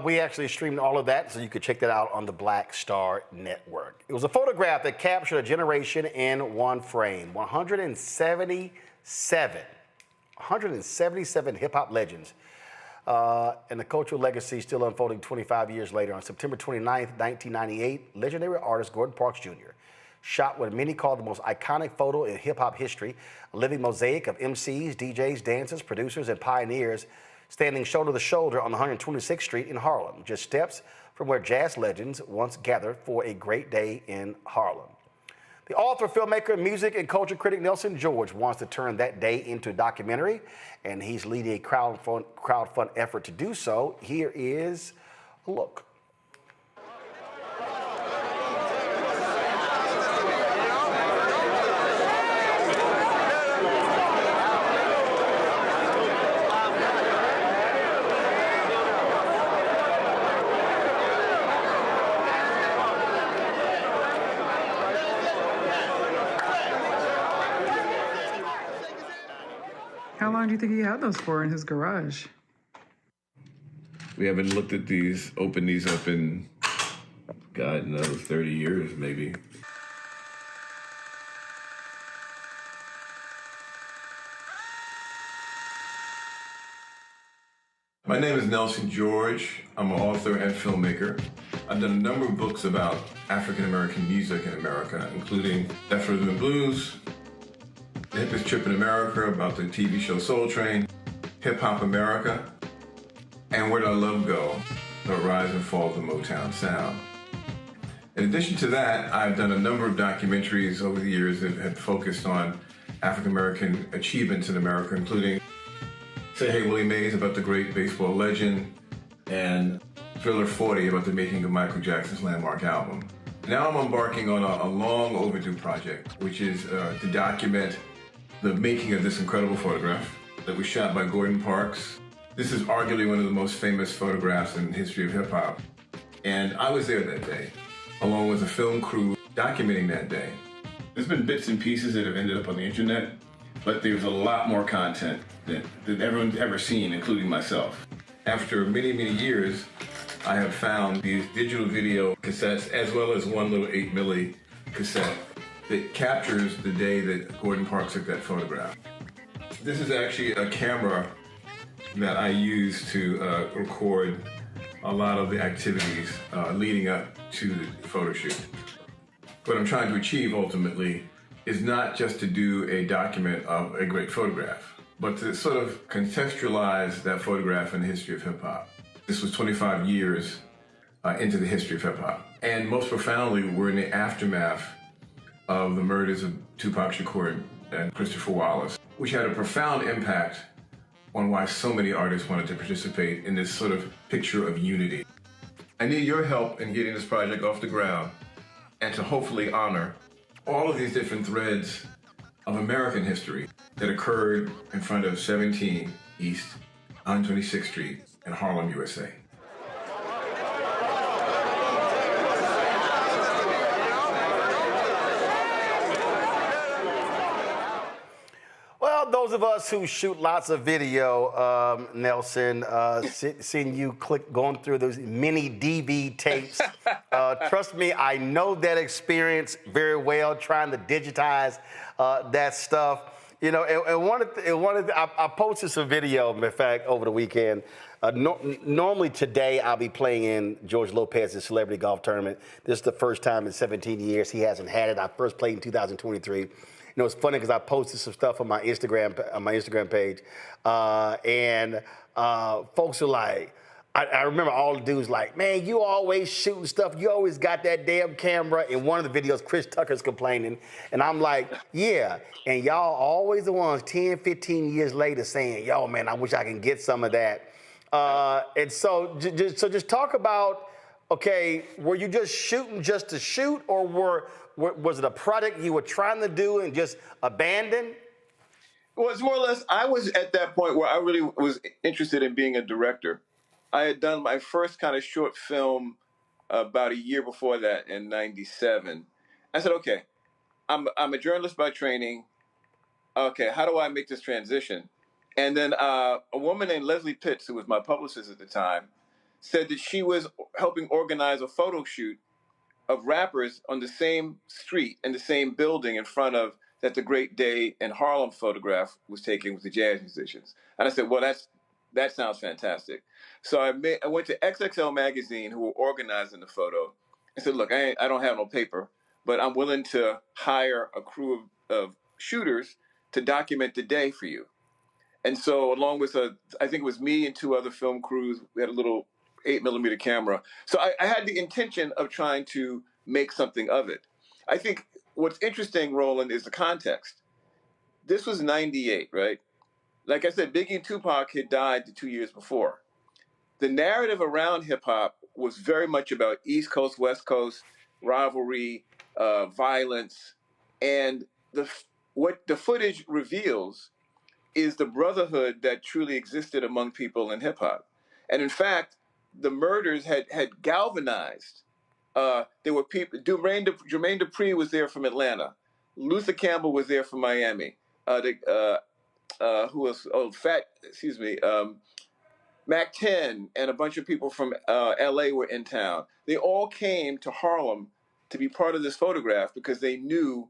we actually streamed all of that, so you could check that out on the Black Star Network. It was a photograph that captured a generation in one frame. 177 hip-hop legends and the cultural legacy still unfolding 25 years later. On September 29th, 1998, legendary artist Gordon Parks Jr. shot what many call the most iconic photo in hip-hop history, a living mosaic of MCs, DJs, dancers, producers, and pioneers standing shoulder to shoulder on 126th Street in Harlem, just steps from where jazz legends once gathered for a great day in Harlem. The author, filmmaker, music, and culture critic Nelson George wants to turn that day into a documentary, and he's leading a crowdfund effort to do so. Here is a look. How long do you think he had those for in his garage? We haven't looked at these, opened these up in, God knows, 30 years maybe. My name is Nelson George. I'm an author and filmmaker. I've done a number of books about African-American music in America, including Deaf Rhythm and Blues, The Hippest Trip in America, about the TV show Soul Train, Hip Hop America, and Where Did Our Love Go? The Rise and Fall of the Motown Sound. In addition to that, I've done a number of documentaries over the years that have focused on African-American achievements in America, including Say Hey Willie Mays about the great baseball legend, and Thriller 40 about the making of Michael Jackson's landmark album. Now I'm embarking on a long overdue project, which is to document the making of this incredible photograph that was shot by Gordon Parks. This is arguably one of the most famous photographs in the history of hip hop. And I was there that day, along with a film crew documenting that day. There's been bits and pieces that have ended up on the internet, but there's a lot more content that everyone's ever seen, including myself. After many, many years, I have found these digital video cassettes, as well as one little 8mm cassette that captures the day that Gordon Parks took that photograph. This is actually a camera that I use to record a lot of the activities leading up to the photo shoot. What I'm trying to achieve ultimately is not just to do a document of a great photograph, but to sort of contextualize that photograph in the history of hip hop. This was 25 years into the history of hip hop. And most profoundly, we're in the aftermath of the murders of Tupac Shakur and Christopher Wallace, which had a profound impact on why so many artists wanted to participate in this sort of picture of unity. I need your help in getting this project off the ground and to hopefully honor all of these different threads of American history that occurred in front of 17 East 126th Street in Harlem, USA. Well, those of us who shoot lots of video, Nelson, seeing you going through those mini DV tapes, trust me, I know that experience very well, trying to digitize that stuff. You know, I posted some video, in fact, over the weekend. Normally today I'll be playing in George Lopez's celebrity golf tournament. This is the first time in 17 years he hasn't had it. I first played in 2023. You know, it's funny because I posted some stuff on my Instagram page, and folks are like, I remember all the dudes like, man, you always shooting stuff. You always got that damn camera. In one of the videos, Chris Tucker's complaining, and I'm like, yeah. And y'all always the ones 10, 15 years later saying, yo, man, I wish I can get some of that. And so just talk about, okay, were you just shooting just to shoot, or was it a project you were trying to do and just abandoned? Well, it's more or less, I was at that point where I really was interested in being a director. I had done my first kind of short film about a year before that in '97. I said, okay, I'm a journalist by training. Okay, how do I make this transition? And then a woman named Leslie Pitts, who was my publicist at the time, said that she was helping organize a photo shoot of rappers on the same street in the same building in front of that the Great Day in Harlem photograph was taken with the jazz musicians. And I said, well, that's That sounds fantastic. So I went to XXL Magazine, who were organizing the photo, and said, look, I don't have no paper, but I'm willing to hire a crew of shooters to document the day for you. And so along with, I think it was me and two other film crews, we had a little 8mm camera. So I had the intention of trying to make something of it. I think what's interesting, Roland, is the context. This was 98, right? Like I said, Biggie and Tupac had died the 2 years before. The narrative around hip hop was very much about East Coast, West Coast rivalry, violence, and what the footage reveals is the brotherhood that truly existed among people in hip hop. And in fact, the murders had galvanized. There were people. Jermaine Dupri was there from Atlanta. Luther Campbell was there from Miami. Who was Mac 10 and a bunch of people from LA were in town. They all came to Harlem to be part of this photograph because they knew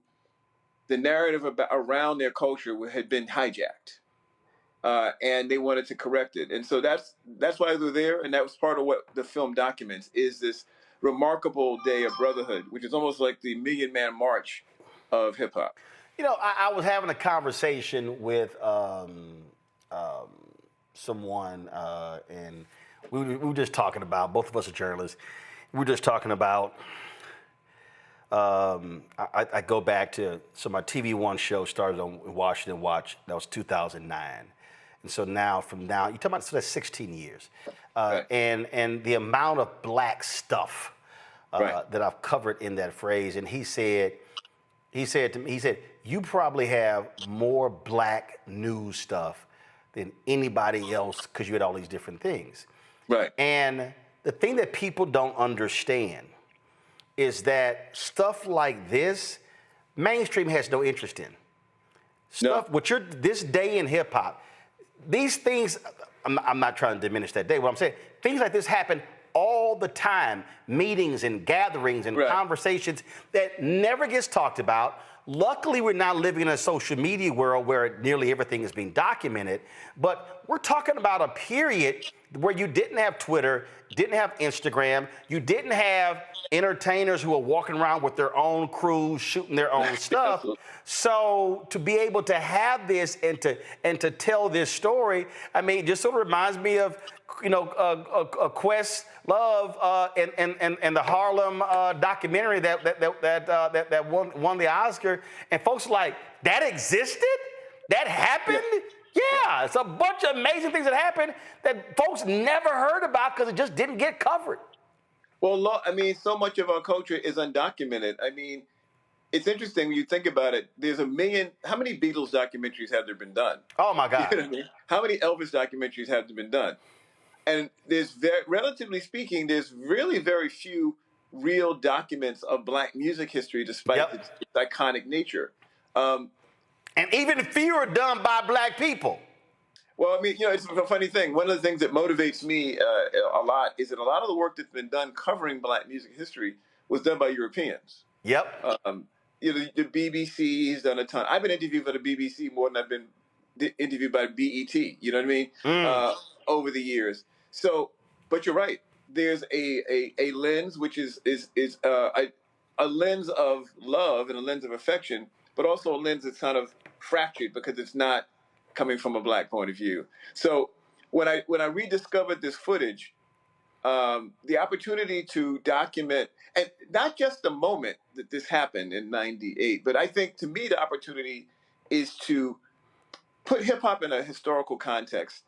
the narrative around their culture had been hijacked, and they wanted to correct it. And so that's why they were there, and that was part of what the film documents, is this remarkable day of brotherhood, which is almost like the Million Man March of hip hop. You know, I was having a conversation with someone, and we were just talking about, both of us are journalists, we were just talking about, I go back to, so my TV One show started on Washington Watch, that was 2009. And so now, you're talking about, so that's 16 years. Right. And the amount of black stuff that I've covered in that phrase, and he said to me, you probably have more black news stuff than anybody else because you had all these different things. Right. And the thing that people don't understand is that stuff like this, mainstream has no interest in. Stuff, this day in hip hop, these things, I'm not trying to diminish that day. What I'm saying, things like this happen all the time, meetings and gatherings and conversations that never gets talked about. Luckily, we're not living in a social media world where nearly everything is being documented, but we're talking about a period where you didn't have Twitter, didn't have Instagram, you didn't have entertainers who are walking around with their own crews, shooting their own stuff. So to be able to have this and to tell this story, I mean, it just sort of reminds me of, you know, Questlove and the Harlem documentary that won the Oscar, and folks are like, that existed? That happened? Yeah, it's a bunch of amazing things that happened that folks never heard about because it just didn't get covered. Well, I mean, so much of our culture is undocumented. I mean, it's interesting when you think about it. There's a million. How many Beatles documentaries have there been done? Oh my God! You know what I mean? How many Elvis documentaries have there been done? And there's relatively speaking, there's really very few real documents of black music history, despite its iconic nature. And even fewer done by black people. Well, I mean, you know, it's a funny thing. One of the things that motivates me a lot is that a lot of the work that's been done covering black music history was done by Europeans. Yep. You know, the BBC's done a ton. I've been interviewed by the BBC more than I've been interviewed by BET. You know what I mean? Over the years. So, but you're right. There's a lens which is a lens of love and a lens of affection, but also a lens that's kind of fractured because it's not coming from a black point of view. So when I rediscovered this footage, the opportunity to document, and not just the moment that this happened in '98, but I think to me the opportunity is to put hip hop in a historical context.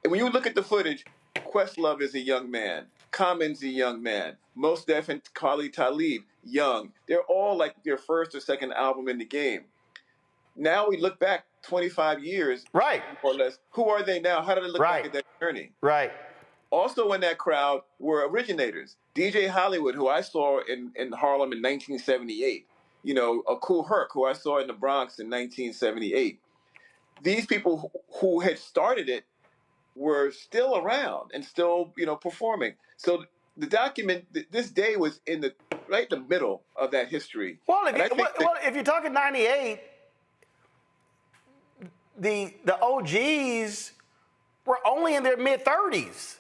And when you look at the footage, Questlove is a young man. Common's a young man. Mos Def and Khalid Talib, young. They're all like their first or second album in the game. Now we look back 25 years, right, more or less. Who are they now? How do they look back at that journey? Right. Also in that crowd were originators. DJ Hollywood, who I saw in Harlem in 1978. You know, a Kool Herc, who I saw in the Bronx in 1978. These people who had started it were still around and still, you know, performing. So the document, this day was in the middle of that history. Well, if you're talking 98, the OGs were only in their mid-30s.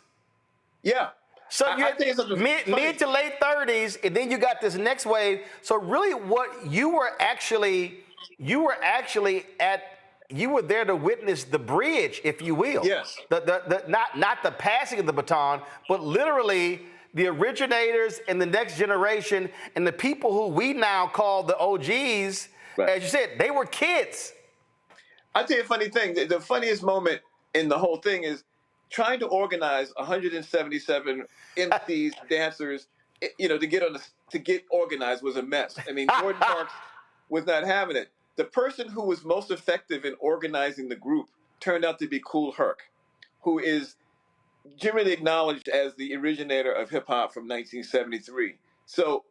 Yeah. So I you're think it's mid to late 30s, and then you got this next wave. So really, what you were actually there to witness the bridge, if you will. Yes. Not the passing of the baton, but literally the originators and the next generation and the people who we now call the OGs. Right. As you said, they were kids. I'll tell you a funny thing. The funniest moment in the whole thing is trying to organize 177 MCs, dancers, to get organized was a mess. I mean, Gordon Parks was not having it. The person who was most effective in organizing the group turned out to be Kool Herc, who is generally acknowledged as the originator of hip hop from 1973. So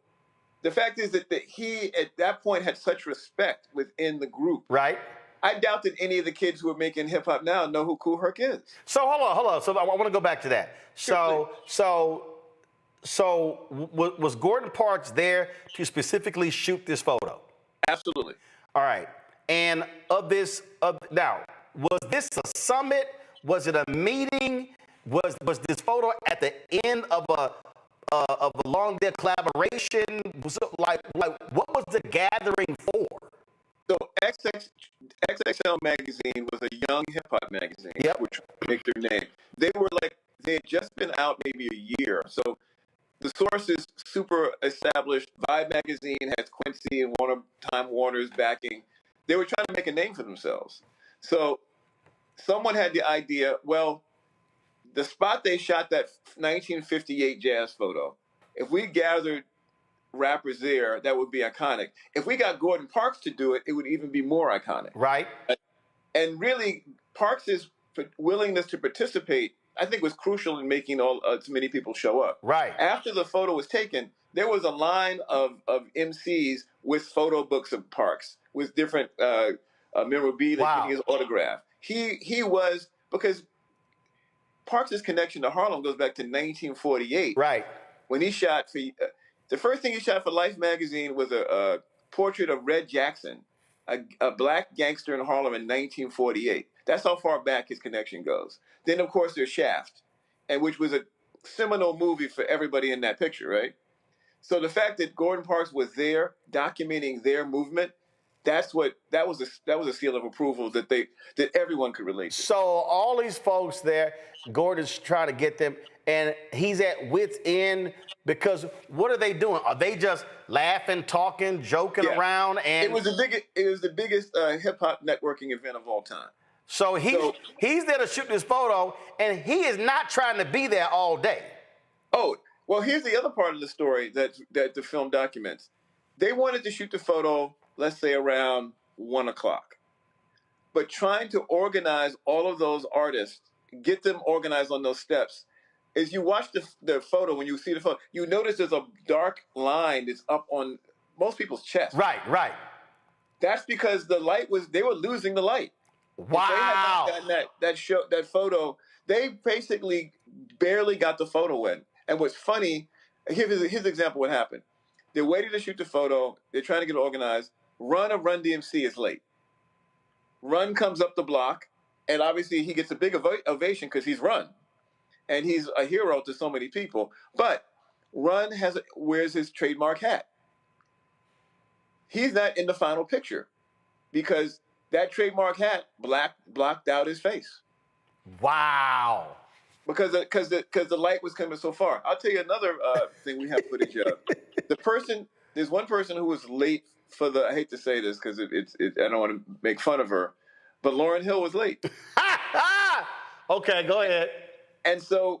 the fact is that he, at that point, had such respect within the group. Right. I doubt that any of the kids who are making hip hop now know who Kool Herc is. So hold on. So I want to go back to that. So was Gordon Parks there to specifically shoot this photo? Absolutely. All right. And now, was this a summit? Was it a meeting? Was this photo at the end of a long dead collaboration? Was it like what was the gathering for? So XXL magazine was a young hip hop magazine, which make their name. They had just been out maybe a year. So the source is super established. Vibe magazine has Quincy and Time Warner's backing. They were trying to make a name for themselves. So someone had the idea, well, the spot they shot that 1958 jazz photo, if we gathered rappers there, that would be iconic. If we got Gordon Parks to do it, it would even be more iconic. Right. And really, Parks' willingness to participate, I think, was crucial in making so many people show up. Right. After the photo was taken, there was a line of MCs with photo books of Parks, with different memorabilia, getting his autograph. He was, because Parks' connection to Harlem goes back to 1948. Right. When he shot for, the first thing he shot for Life magazine was a portrait of Red Jackson, a black gangster in Harlem in 1948. That's how far back his connection goes. Then, of course, there's Shaft, which was a seminal movie for everybody in that picture, right? So the fact that Gordon Parks was there documenting their movement, that was a seal of approval that everyone could relate to. So all these folks there, Gordon's trying to get them, and he's at wit's end because what are they doing? Are they just laughing, talking, joking around? And it was the biggest hip hop networking event of all time. So he's there to shoot this photo, and he is not trying to be there all day. Oh, well, here's the other part of the story that the film documents. They wanted to shoot the photo, let's say around 1 o'clock. But trying to organize all of those artists, get them organized on those steps, as you watch the photo, when you see the photo, you notice there's a dark line that's up on most people's chest. Right. That's because they were losing the light. Wow. If they had not gotten that photo, they basically barely got the photo in. And what's funny, here's an example of what happened. They're waiting to shoot the photo. They're trying to get it organized. Run DMC is late. Run comes up the block, and obviously he gets a big ovation because he's Run. And he's a hero to so many people. But Run wears his trademark hat. He's not in the final picture because that trademark hat blocked out his face. Wow. Because the light was coming so far. I'll tell you another thing we have footage of. There's one person who was late for I hate to say this because I don't want to make fun of her, but Lauryn Hill was late. Okay, go ahead. And so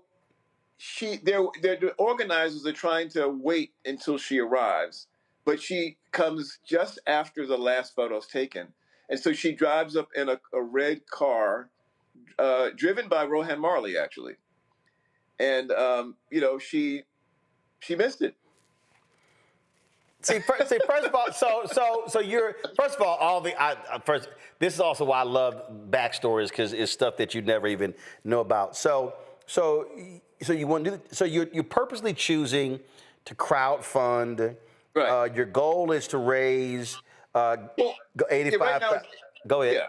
the organizers are trying to wait until she arrives, but she comes just after the last photo's taken. And so she drives up in a red car, driven by Rohan Marley, actually. And, she missed it. See, first of all, this is also why I love backstories because it's stuff that you never even know about. So you want to do, so you're purposely choosing to crowdfund. Right. Your goal is to raise 85. Right now, go ahead. Yeah.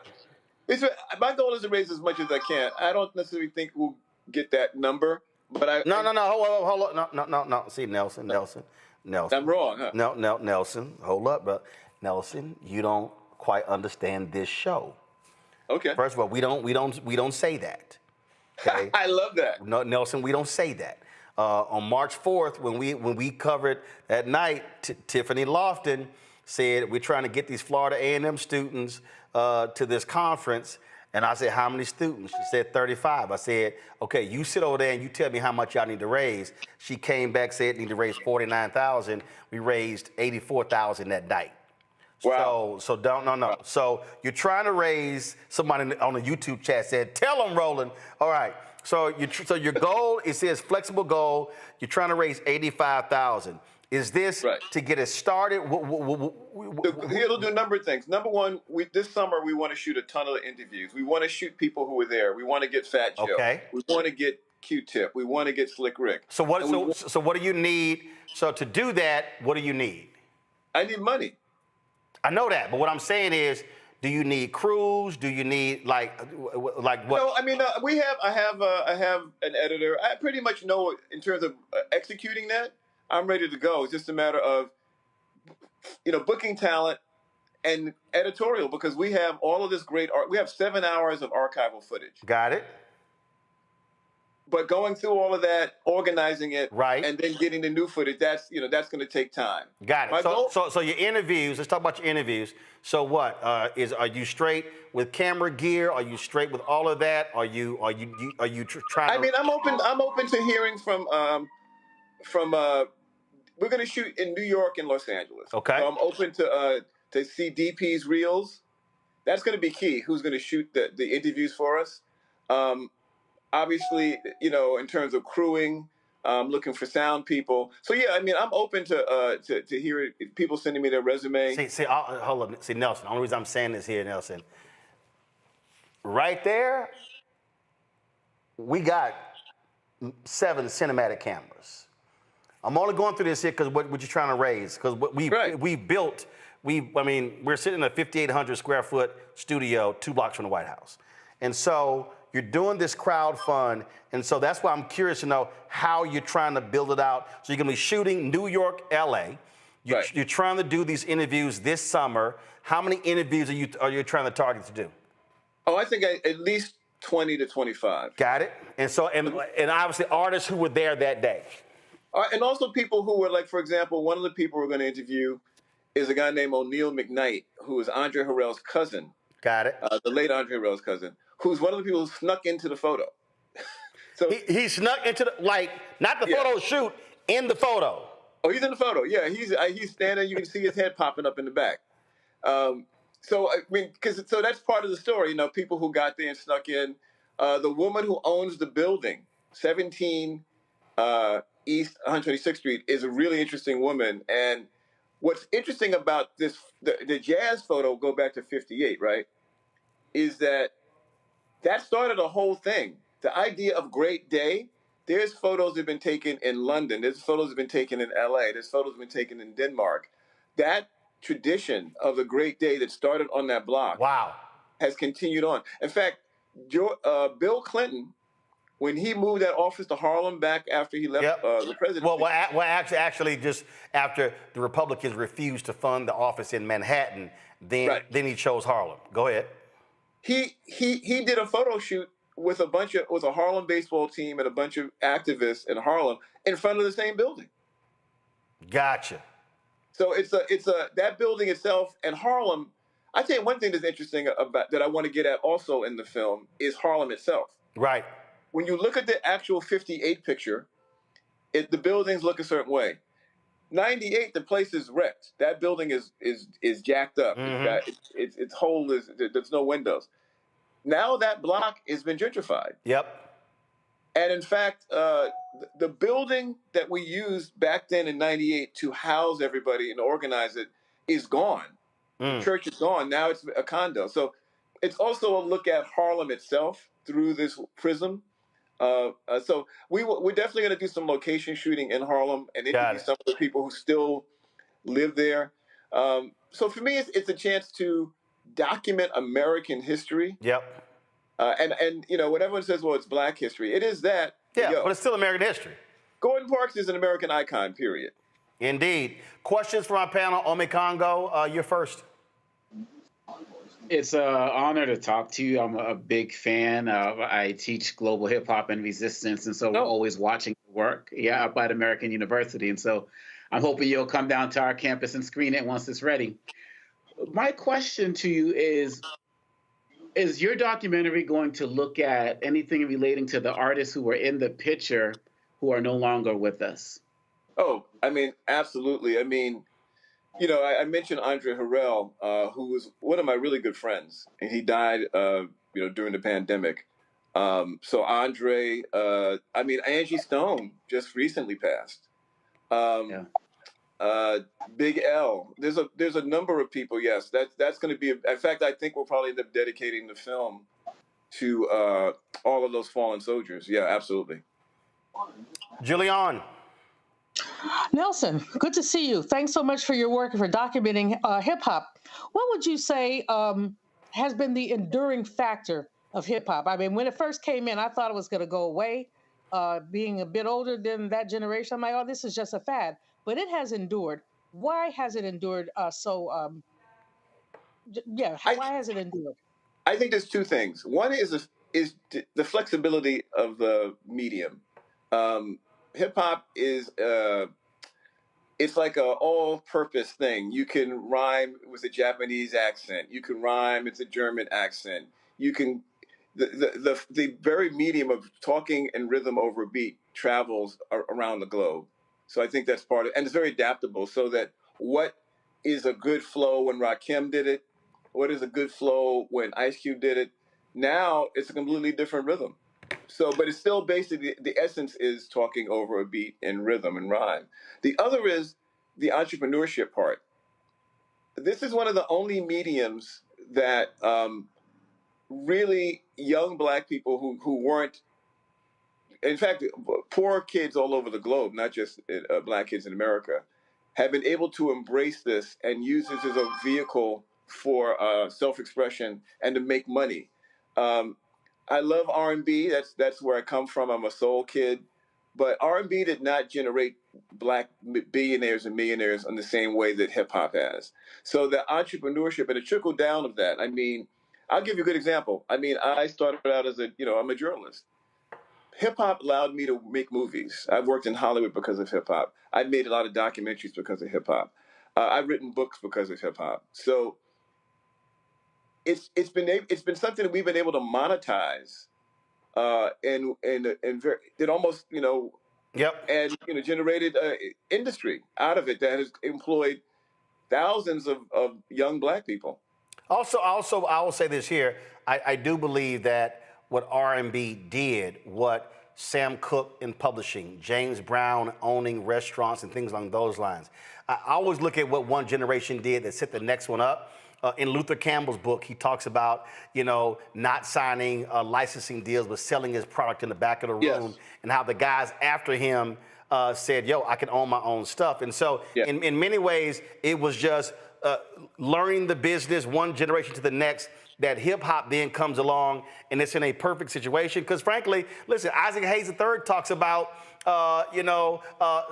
My goal is to raise as much as I can. I don't necessarily think we'll get that number, but No. Hold on. No. See, Nelson. I'm wrong, huh? No, Nelson. Hold up, bro. Nelson, you don't quite understand this show. Okay. First of all, we don't say that. Okay. I love that. No, Nelson, we don't say that. On March 4th, when we covered that night, Tiffany Lofton said we're trying to get these Florida A&M students to this conference. And I said, how many students? She said 35. I said, okay, you sit over there and you tell me how much y'all need to raise. She came back, said need to raise $49,000. We raised $84,000 that night. Wow. So no. So you're trying to raise, somebody on the YouTube chat said, tell them, Roland. All right. So your goal, it says flexible goal. You're trying to raise $85,000. Is this to get it started? It'll do a number of things. Number one, this summer we want to shoot a ton of interviews. We want to shoot people who were there. We want to get Fat Joe. Okay. We want to get Q-Tip. We want to get Slick Rick. So what do you need? So to do that, what do you need? I need money. I know that, but what I'm saying is, do you need crews? Do you need like what? No, I mean I have an editor. I pretty much know in terms of executing that. I'm ready to go. It's just a matter of, booking talent and editorial, because we have all of this great art. We have 7 hours of archival footage. Got it. But going through all of that, organizing it, and then getting the new footage, that's going to take time. Got it. So your interviews, let's talk about your interviews. So what, are you straight with camera gear? Are you straight with all of that? Are you trying to... I mean, I'm open to hearing from we're going to shoot in New York and Los Angeles. Okay. So I'm open to see DP's reels. That's going to be key. Who's going to shoot the interviews for us? Obviously, in terms of crewing, looking for sound people. So yeah, I mean, I'm open to hear people sending me their resume. See, hold on. See, Nelson. The only reason I'm saying this here, Nelson, right there, we got 7 cinematic cameras. I'm only going through this here because what you're trying to raise. Because we're sitting in a 5,800 square foot studio 2 blocks from the White House. And so you're doing this crowd fund. And so that's why I'm curious to know how you're trying to build it out. So you're going to be shooting New York, LA. You're trying to do these interviews this summer. How many interviews are you trying to target to do? Oh, I think at least 20 to 25. Got it. And so, and obviously artists who were there that day. And also people who were, like, for example, one of the people we're going to interview is a guy named O'Neal McKnight, who is Andre Harrell's cousin. Got it. The late Andre Harrell's cousin, who's one of the people who snuck into the photo. So he snuck into not the photo shoot, in the photo. Oh, he's in the photo. Yeah, he's standing. You can see his head popping up in the back. So I mean, so that's part of the story. People who got there and snuck in. The woman who owns the building, 17 East 126th Street, is a really interesting woman. And what's interesting about this, the jazz photo, go back to 58, right, is that started a whole thing. The idea of Great Day, there's photos that have been taken in London. There's photos that have been taken in LA. There's photos that have been taken in Denmark. That tradition of the Great Day that started on that block has continued on. In fact, Bill Clinton, when he moved that office to Harlem back after he left the presidency. Well, actually, just after the Republicans refused to fund the office in Manhattan, then he chose Harlem. Go ahead. He did a photo shoot with a Harlem baseball team and a bunch of activists in Harlem in front of the same building. Gotcha. So it's that building itself and Harlem. I tell you one thing that's interesting about that I want to get at also in the film is Harlem itself. Right. When you look at the actual 58 picture, the buildings look a certain way. 98, the place is wrecked. That building is jacked up. Mm-hmm. Its hole there's no windows. Now that block has been gentrified. Yep. And in fact, the building that we used back then in 98 to house everybody and organize it is gone. The church is gone. Now it's a condo. So it's also a look at Harlem itself through this prism. So we're definitely going to do some location shooting in Harlem and interview some of the people who still live there. So for me, it's a chance to document American history. Yep. And you know, when everyone says, well, it's Black history, it is that. Yeah, but it's still American history. Gordon Parks is an American icon, period. Indeed. Questions from our panel. Ome Congo, you're first. It's an honor to talk to you. I'm a big fan. I teach global hip hop and resistance, and so we're always watching work. Yeah, up at American University, and so I'm hoping you'll come down to our campus and screen it once it's ready. My question to you is your documentary going to look at anything relating to the artists who were in the picture who are no longer with us? Oh, I mean, absolutely. I mean, you know, I mentioned Andre Harrell, who was one of my really good friends, and he died, you know, during the pandemic. So Andre, I mean, Angie Stone just recently passed. Big L. There's a number of people. Yes, that's going to be. In fact, I think we'll probably end up dedicating the film to all of those fallen soldiers. Yeah, absolutely. Julian. Nelson, good to see you. Thanks so much for your work and for documenting hip hop. What would you say has been the enduring factor of hip hop? I mean, when it first came in, I thought it was going to go away. Being a bit older than that generation, I'm like, oh, this is just a fad. But it has endured. Why has it endured why has it endured? I think there's two things. One is the flexibility of the medium. Hip hop is it's like a all-purpose thing. You can rhyme with a Japanese accent. You can rhyme with a German accent. You can the very medium of talking and rhythm over beat travels around the globe. So I think that's part of it. And it's very adaptable, so that what is a good flow when Rakim did it, what is a good flow when Ice Cube did it, now it's a completely different rhythm. So, but it's still basically, the essence is talking over a beat and rhythm and rhyme. The other is the entrepreneurship part. This is one of the only mediums that really young Black people who weren't, in fact, poor kids all over the globe, not just Black kids in America, have been able to embrace this and use this as a vehicle for self-expression and to make money. I love R&B. That's where I come from. I'm a soul kid. But R&B did not generate Black billionaires and millionaires in the same way that hip-hop has. So the entrepreneurship and the trickle down of that, I mean, I'll give you a good example. I mean, I started out as I'm a journalist. Hip-hop allowed me to make movies. I've worked in Hollywood because of hip-hop. I made a lot of documentaries because of hip-hop. I've written books because of hip-hop. So it's been something that we've been able to monetize, and it almost and generated industry out of it that has employed thousands of young Black people. Also, I will say this here. I do believe that what R&B did, what Sam Cooke in publishing, James Brown owning restaurants and things along those lines. I always look at what one generation did that set the next one up. In Luther Campbell's book, he talks about, not signing licensing deals, but selling his product in the back of the room, and how the guys after him said, yo, I can own my own stuff. And so in many ways, it was just learning the business one generation to the next, that hip hop then comes along and it's in a perfect situation. Because frankly, listen, Isaac Hayes III talks about,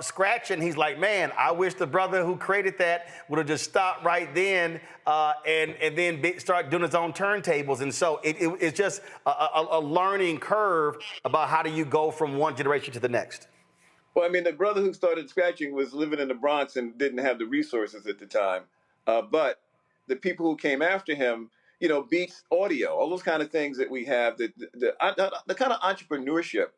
scratching. He's like, man, I wish the brother who created that would have just stopped right then and then start doing his own turntables. And so it's just a learning curve about how do you go from one generation to the next. Well, I mean, the brother who started scratching was living in the Bronx and didn't have the resources at the time. But the people who came after him, beats, audio, all those kind of things that we have, the kind of entrepreneurship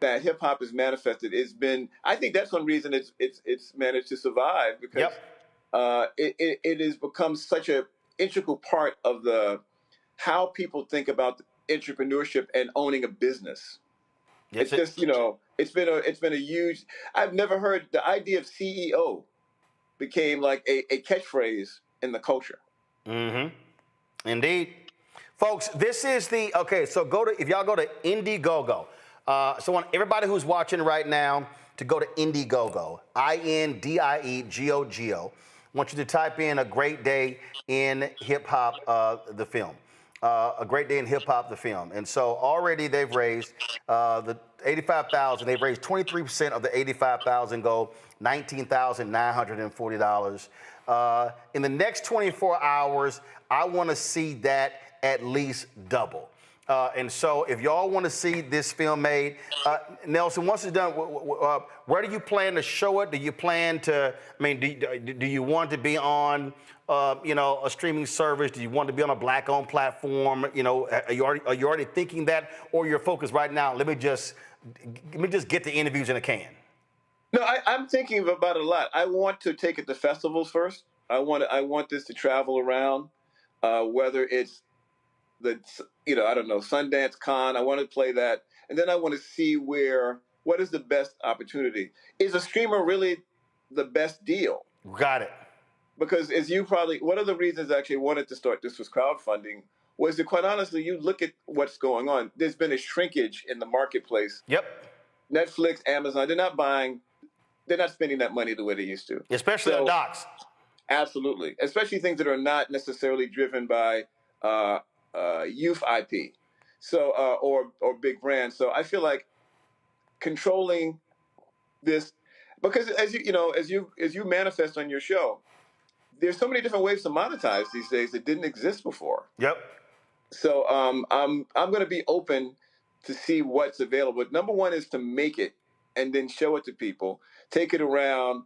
that hip hop has manifested has been, I think that's one reason it's managed to survive, because it has become such an integral part of how people think about entrepreneurship and owning a business. It's just, it's been a huge, I've never heard the idea of CEO became like a catchphrase in the culture. Mm-hmm. Indeed. Folks, this is so if y'all go to Indiegogo, so I want everybody who's watching right now to go to Indiegogo, INDIEGOGO. want you to type in A Great Day in Hip Hop, the film. A Great Day in Hip Hop, the film. And so already they've raised the $85,000. They've raised 23% of the $85,000 goal, $19,940. In the next 24 hours, I want to see that at least double. And so if y'all want to see this film made, Nelson, once it's done, where do you plan to show it? Do you plan to, I mean, do you want to be on, you know, a streaming service? Do you want to be on a black-owned platform? You know, are you already thinking that, or your focus right now? Let me just get the interviews in a can. No, I'm thinking about it a lot. I want to take it to festivals first. I want this to travel around, whether it's I don't know, Sundance Con. I want to play that, and then I want to see what is the best opportunity. Is a streamer really the best deal? Got it. Because one of the reasons I actually wanted to start this was crowdfunding, was that quite honestly, you look at what's going on. There's been a shrinkage in the marketplace. Yep. Netflix, Amazon, they're not spending that money the way they used to. Especially on docs. Absolutely. Especially things that are not necessarily driven by youth IP, so or big brands. So I feel like controlling this, because as you manifest on your show, there's so many different ways to monetize these days that didn't exist before. Yep. So I'm going to be open to see what's available. Number one is to make it and then show it to people, take it around,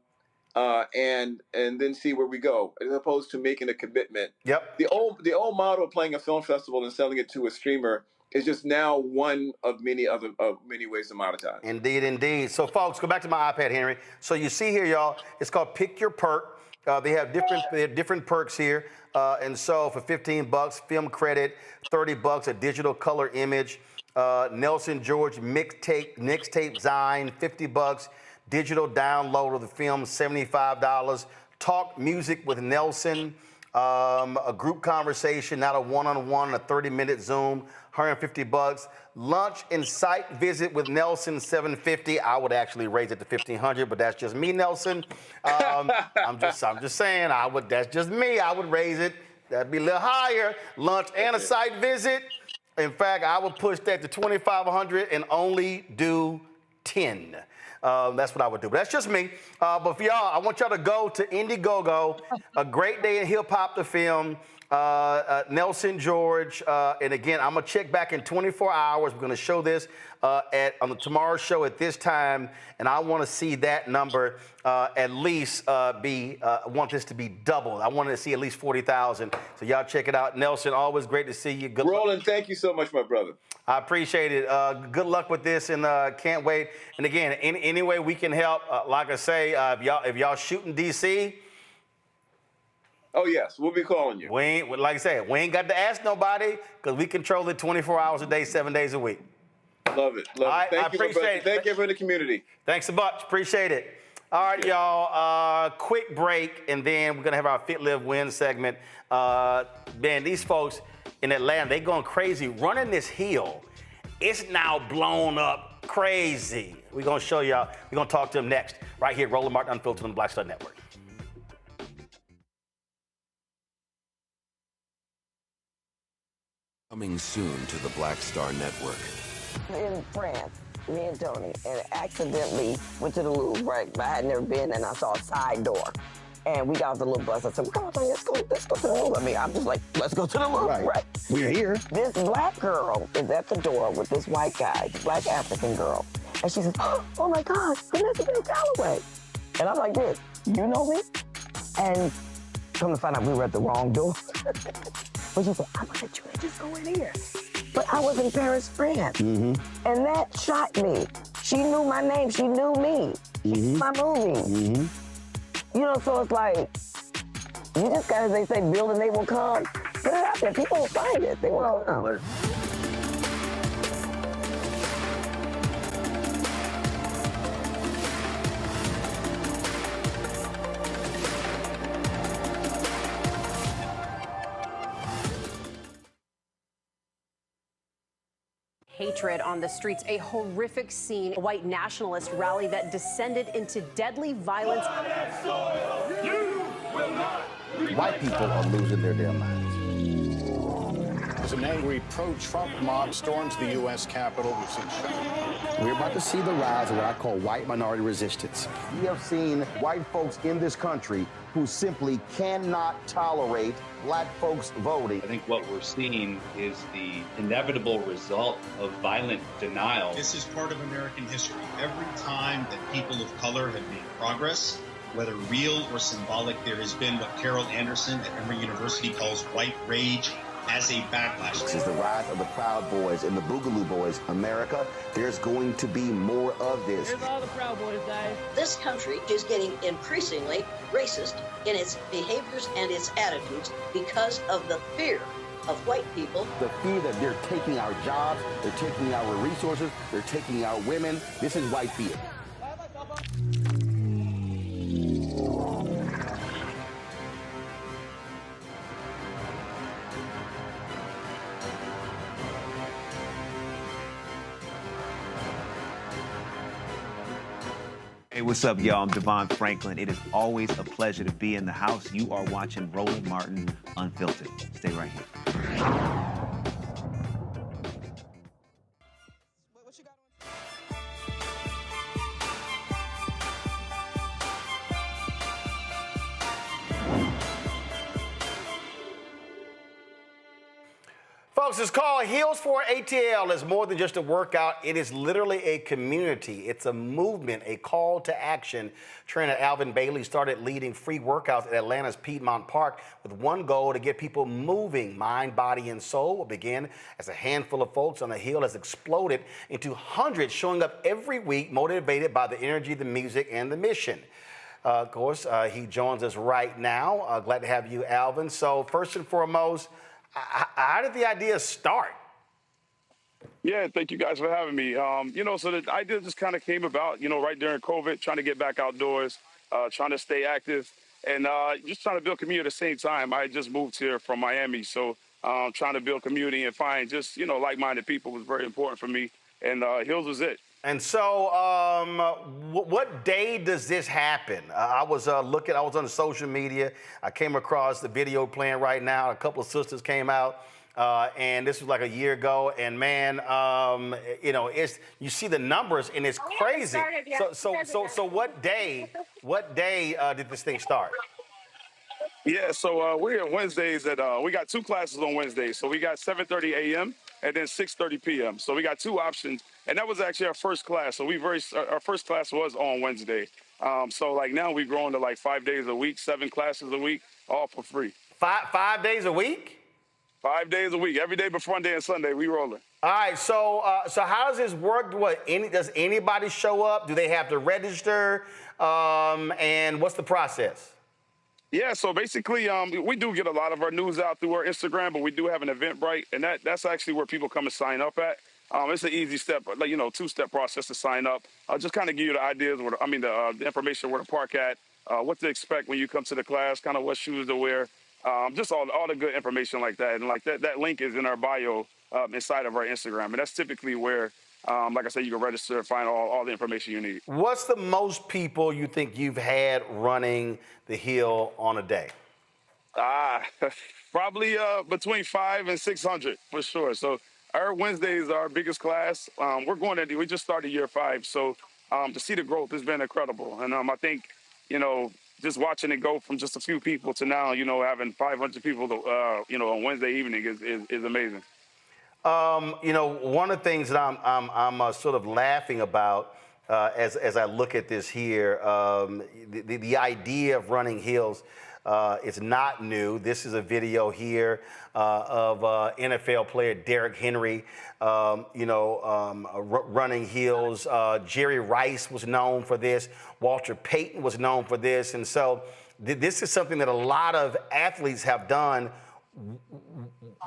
and then see where we go, as opposed to making a commitment. Yep. The old model of playing a film festival and selling it to a streamer is just now one of many ways to monetize. Indeed, indeed. So folks, go back to my iPad, Henry. So you see here, y'all, it's called Pick Your Perk. They have different perks here. And so for $15, film credit, $30, a digital color image, Nelson George mixtape Zine, $50, digital download of the film, $75, talk music with Nelson, a group conversation, not a one-on-one, a 30-minute Zoom, $150, lunch and site visit with Nelson, $750. I would actually raise it to $1,500, but that's just me, Nelson. I'm just saying, that's just me. I would raise it. That'd be a little higher. Lunch and a site visit. In fact, I would push that to $2,500 and only do 10. That's what I would do. But that's just me. But for y'all, I want y'all to go to Indiegogo, A Great Day in Hip Hop, the film, Nelson George. And again, I'm going to check back in 24 hours. We're going to show this on the tomorrow show at this time. And I want to see that number at least want this to be doubled. I wanted to see at least 40,000. So y'all check it out. Nelson, always great to see you. Good Roland, thank you so much, my brother. I appreciate it. Good luck with this, and can't wait. And again, any way we can help, like I say, if y'all shooting DC. Oh yes, we'll be calling you. Like I said, we ain't got to ask nobody, because we control it 24 hours a day, 7 days a week. Love it. Thank you, appreciate it. Thank you for the community. Thanks a bunch. Appreciate it. All right, y'all. Quick break, and then we're gonna have our Fit Live Win segment. Man, these folks in Atlanta, they going crazy running this hill. It's now blown up crazy. We're gonna show y'all. We're gonna talk to them next, right here, Roland Martin Unfiltered on the Black Star Network. Coming soon to the Black Star Network. In France, me and Tony, and accidentally went to the Louvre, right? I had never been, and I saw a side door. And we got off the little bus. I said, come on, Tony, let's go to the Louvre. I mean, I'm just like, let's go to the Louvre, right? We're here. This black girl is at the door with this white guy, black African girl. And she says, oh my God, Vanessa Bell Calloway. And I'm like this, you know me? And come to find out we were at the wrong door. But she said, I'm gonna let you just go in here. But I was in Paris, France. Mm-hmm. And that shocked me. She knew my name, she knew me. She knew my movie. Mm-hmm. You know, so it's like, you just gotta, they say, build and they will come. Put it out there, people will find it, they will come. Hatred on the streets, a horrific scene, a white nationalist rally that descended into deadly violence. You White people are losing their damn minds. As an angry pro-Trump mob storms the U.S. Capitol, we've seen We're about to see the rise of what I call white minority resistance. We have seen white folks in this country who simply cannot tolerate black folks voting. I think what we're seeing is the inevitable result of violent denial. This is part of American history. Every time that people of color have made progress, whether real or symbolic, there has been what Carol Anderson at Emory University calls white rage as a backlash. This is the rise of the Proud Boys and the Boogaloo Boys. America, there's going to be more of this. Here's all the Proud Boys, guys. This country is getting increasingly racist in its behaviors and its attitudes because of the fear of white people. The fear that they're taking our jobs, they're taking our resources, they're taking our women. This is white fear. Hey, what's up, y'all? I'm Devon Franklin. It is always a pleasure to be in the house. You are watching Roland Martin Unfiltered. Stay right here. Folks, it's called Heels for ATL. It's more than just a workout. It is literally a community. It's a movement, a call to action. Trainer Alvin Bailey started leading free workouts at Atlanta's Piedmont Park with one goal: to get people moving, mind, body, and soul. Will begin as a handful of folks on the hill has exploded into hundreds showing up every week, motivated by the energy, the music, and the mission. Of course, he joins us right now. Glad to have you, Alvin. So first and foremost, how did the idea start? Yeah, thank you guys for having me. So the idea just kind of came about, right during COVID, trying to get back outdoors, trying to stay active, and just trying to build community at the same time. I just moved here from Miami, so trying to build community and find just, like-minded people was very important for me, and Hills was it. And so, what day does this happen? I was on social media. I came across the video playing right now. A couple of sisters came out, and this was like a year ago. And man, you see the numbers, and it's crazy. So what day did this thing start? Yeah, so we're here Wednesdays we got two classes on Wednesdays. So we got 7:30 a.m. and then 6:30 p.m. So we got two options, and that was actually our first class. So our first class was on Wednesday. So like now we've grown to like 5 days a week, 7 classes a week, all for free. 5 days a week? 5 days a week, every day but Sunday and Sunday, we rolling. All right, so how does this work? Does anybody show up? Do they have to register? And what's the process? Yeah, so basically, we do get a lot of our news out through our Instagram, but we do have an Eventbrite, and that's actually where people come and sign up at. It's an easy step, two-step process to sign up. I'll just kind of give you the ideas, the information where to park at, what to expect when you come to the class, kind of what shoes to wear, just all the good information like that. And like that link is in our bio inside of our Instagram, and that's typically where, like I said, you can register and find all the information you need. What's the most people you think you've had running the hill on a day? Probably between 500 and 600 for sure. So our Wednesday is our biggest class. We just started year 5, so to see the growth has been incredible. And I think, just watching it go from just a few people to now, having 500 people, on Wednesday evening is amazing. One of the things that I'm sort of laughing about as I look at this here, the idea of running hills is not new. This is a video here of NFL player Derrick Henry, running hills. Jerry Rice was known for this. Walter Payton was known for this. And so this is something that a lot of athletes have done.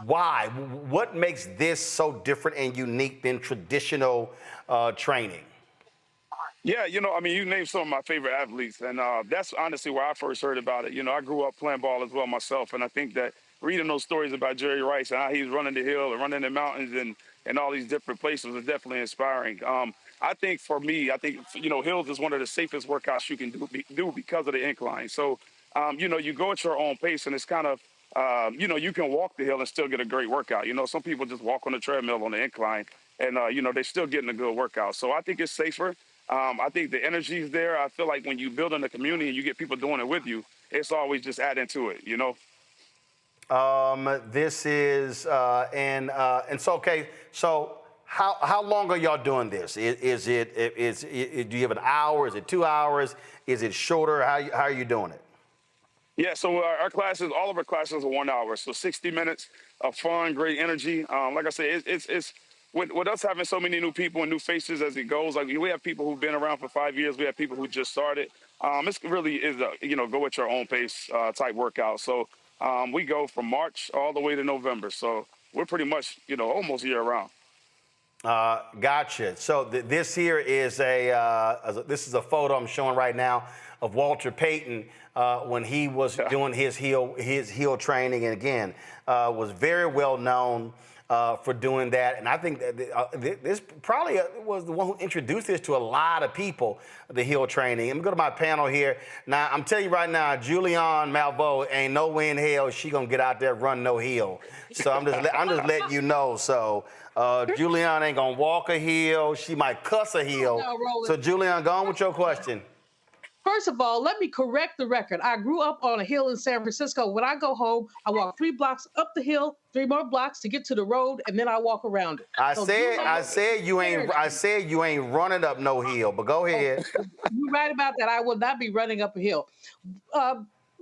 Why? What makes this so different and unique than traditional training? Yeah, you named some of my favorite athletes, and that's honestly where I first heard about it. I grew up playing ball as well myself, and I think that reading those stories about Jerry Rice and how he's running the hill and running the mountains and all these different places is definitely inspiring. I think for me, hills is one of the safest workouts you can do because of the incline. So you go at your own pace, and it's kind of, you can walk the hill and still get a great workout. Some people just walk on the treadmill on the incline, and, they're still getting a good workout. So I think it's safer. I think the energy is there. I feel like when you build in a community and you get people doing it with you, it's always just adding to it. This is and so okay. So how long are y'all doing this? Is it do you have an hour? Is it 2 hours? Is it shorter? How are you doing it? Yeah, so our classes, all of our classes are 1 hour, so 60 minutes of fun, great energy. Like I said, it's with us having so many new people and new faces as it goes. Like we have people who've been around for 5 years, we have people who just started. It really is a go at your own pace type workout. So we go from March all the way to November. So we're pretty much almost year round. Gotcha. So this here is this is a photo I'm showing right now of Walter Payton when he was doing his heel training, and again was very well known for doing that. And I think that this probably was the one who introduced this to a lot of people, the heel training. I'm going to go to my panel here. Now, I'm telling you right now, Julianne Malveaux ain't no way in hell she going to get out there run no heel. So I'm just letting you know. So Julianne ain't going to walk a heel. She might cuss a heel. So Julianne, go on with your question. First of all, let me correct the record. I grew up on a hill in San Francisco. When I go home, I walk 3 blocks up the hill, 3 more blocks to get to the road, and then I walk around it. I said you ain't running up no hill, but go ahead. You're right about that. I will not be running up a hill.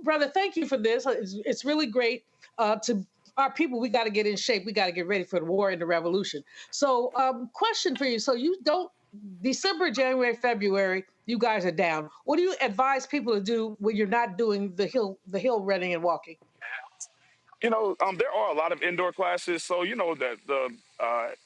Brother, thank you for this. It's really great. To our people, we got to get in shape. We got to get ready for the war and the revolution. So question for you. So you don't, December, January, February, you guys are down. What do you advise people to do when you're not doing the hill running and walking? There are a lot of indoor classes. So, that the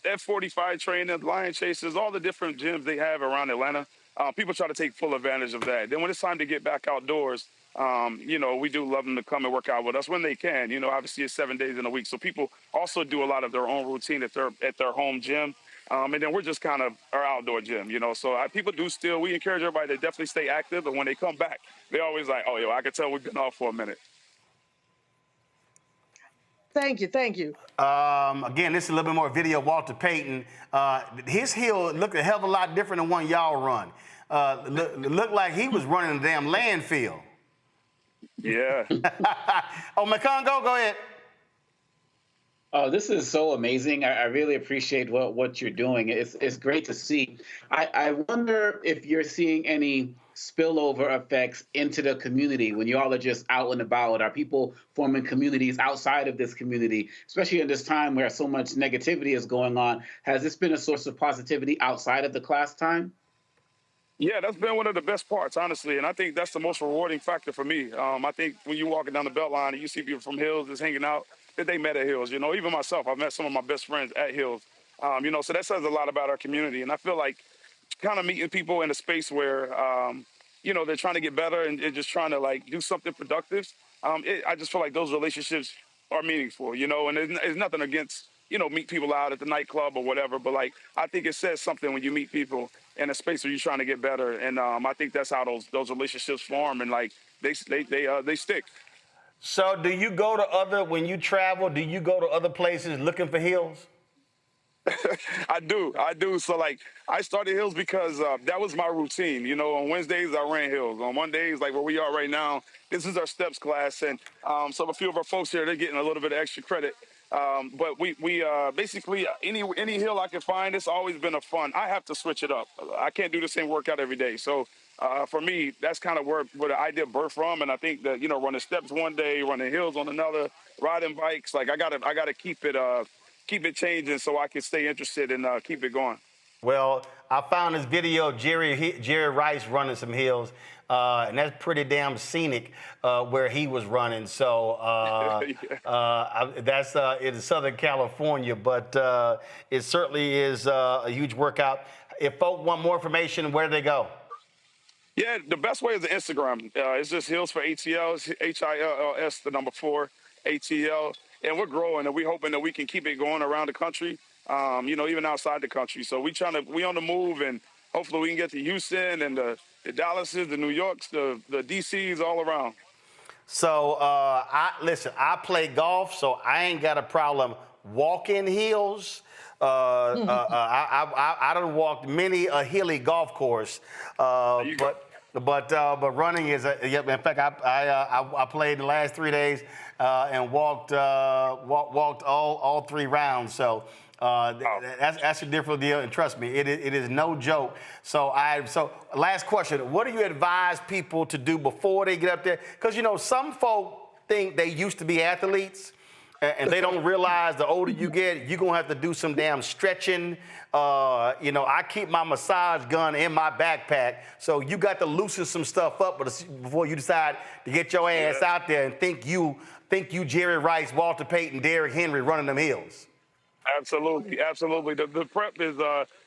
F45 training, Lion Chasers, all the different gyms they have around Atlanta, people try to take full advantage of that. Then when it's time to get back outdoors, we do love them to come and work out with us when they can. Obviously it's 7 days in a week. So people also do a lot of their own routine at their home gym. And then we're just kind of our outdoor gym, So people we encourage everybody to definitely stay active. And when they come back, they're always like, oh, I can tell we've been off for a minute. Thank you. Again, this is a little bit more video of Walter Payton. His heel looked a hell of a lot different than one y'all run. Looked like he was running a damn landfill. Yeah. Oh, McCongo, go ahead. Oh, this is so amazing. I really appreciate what you're doing. It's great to see. I wonder if you're seeing any spillover effects into the community when you all are just out and about. Are people forming communities outside of this community, especially in this time where so much negativity is going on? Has this been a source of positivity outside of the class time? Yeah, that's been one of the best parts, honestly, and I think that's the most rewarding factor for me. I think when you're walking down the Beltline and you see people from Hills just hanging out, that they met at Hills. Even myself, I've met some of my best friends at Hills. So that says a lot about our community, and I feel like kind of meeting people in a space where, they're trying to get better and just trying to do something productive. I just feel like those relationships are meaningful, and there's nothing against, meet people out at the nightclub or whatever. But I think it says something when you meet people in a space where you're trying to get better. And I think that's how those relationships form and they stick. So do you go to when you travel, do you go to other places looking for hills? I do. So I started Hills because that was my routine. On Wednesdays I ran Hills. On Mondays, like where we are right now, this is our steps class, and so a few of our folks here, they're getting a little bit of extra credit. But we basically any hill I can find, it's always been a fun. I have to switch it up. I can't do the same workout every day. So for me, that's kind of where the idea birthed from. And I think that running steps one day, running hills on another, riding bikes, I gotta keep it changing so I can stay interested and keep it going. Well, I found this video of Jerry Rice running some hills, and that's pretty damn scenic where he was running. So that's in Southern California, but it certainly is a huge workout. If folk want more information, where do they go? Yeah, the best way is the Instagram. It's just Hills for ATL. It's HILLS, the number 4, ATL. And we're growing, and we're hoping that we can keep it going around the country, even outside the country. So we on the move, and hopefully we can get to Houston and the Dallases, the New Yorks, the DCs, all around. So I play golf, so I ain't got a problem walking hills. I done walked many a hilly golf course, but running is yep. In fact, I played the last 3 days and walked all 3 rounds. So that's a different deal, and trust me, it is no joke. So last question: what do you advise people to do before they get up there? Because some folk think they used to be athletes. And they don't realize the older you get, you're going to have to do some damn stretching. I keep my massage gun in my backpack. So you got to loosen some stuff up before you decide to get your ass out there and think you Jerry Rice, Walter Payton, Derrick Henry running them hills. Absolutely, absolutely. The prep is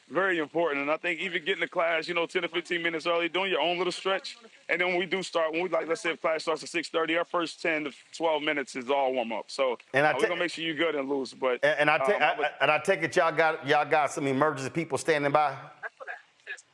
very important, and I think even getting to class, 10 to 15 minutes early, doing your own little stretch, and then when we do start, let's say if class starts at 6:30, our first 10 to 12 minutes is all warm up. So we're gonna make sure you're good and loose. But I take it y'all got some emergency people standing by.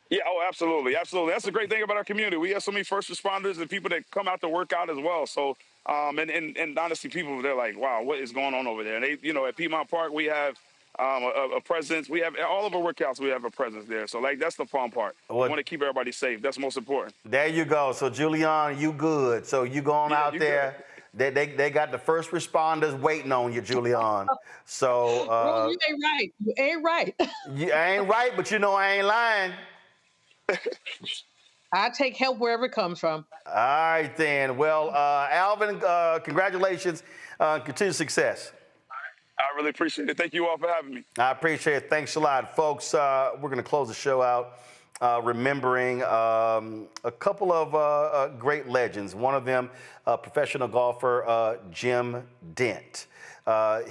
Yeah, absolutely. That's the great thing about our community. We have so many first responders and people that come out to work out as well. So, and honestly, people, they're like, wow, what is going on over there? And they, at Piedmont Park, we have a presence. We have all of our workouts. We have a presence there. So, that's the fun part. We want to keep everybody safe. That's most important. There you go. So, Julian, you good. So you going out there. They got the first responders waiting on you, Julian. So well, you ain't right. You ain't right. You ain't right, but I ain't lying. I take help wherever it comes from. All right, then. Well, Alvin, congratulations. Continued success. I really appreciate it. Thank you all for having me. I appreciate it. Thanks a lot. Folks, we're going to close the show out remembering a couple of great legends. One of them, professional golfer Jim Dent,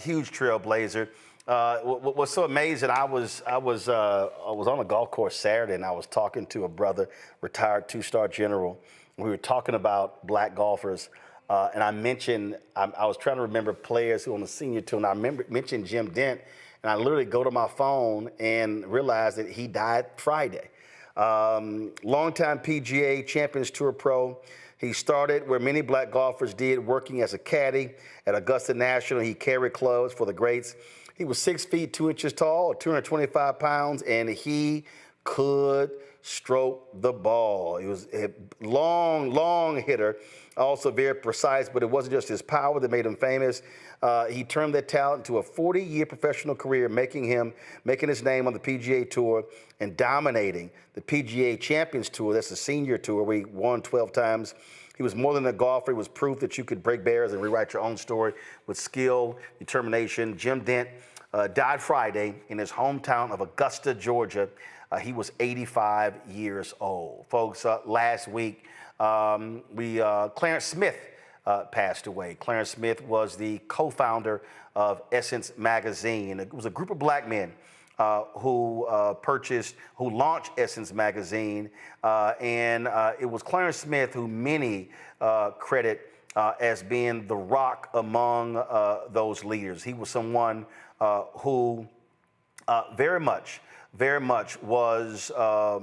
huge trailblazer. What's so amazing, I was on a golf course Saturday, and I was talking to a brother, retired 2-star general. We were talking about black golfers, and I mentioned, I was trying to remember players who on the senior tour, and I mentioned Jim Dent, and I literally go to my phone and realize that he died Friday. Longtime PGA Champions Tour pro. He started where many black golfers did, working as a caddy at Augusta National. He carried clubs for the greats. He was 6 feet 2 inches tall, 225 pounds, and he could stroke the ball. He was a long hitter, also very precise, but it wasn't just his power that made him famous. He turned that talent into a 40-year professional career, making his name on the PGA Tour and dominating the PGA Champions Tour. That's the senior tour where he won 12 times. He was more than a golfer. He was proof that you could break barriers and rewrite your own story with skill, determination. Jim Dent died Friday in his hometown of Augusta, Georgia. He was 85 years old. Folks, last week, Clarence Smith passed away. Clarence Smith was the co-founder of Essence Magazine. It was a group of black men who launched Essence Magazine, and it was Clarence Smith who many credit as being the rock among those leaders. He was someone who very much was a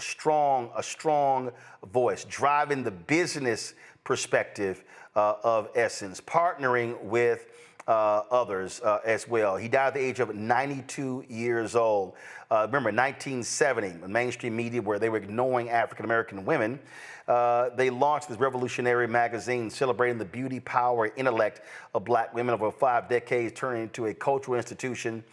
strong voice, driving the business perspective of Essence, partnering with others as well. He died at the age of 92 years old. Remember, 1970, the mainstream media, where they were ignoring African-American women, they launched this revolutionary magazine celebrating the beauty, power, and intellect of black women over 5 decades, turning into a cultural institution.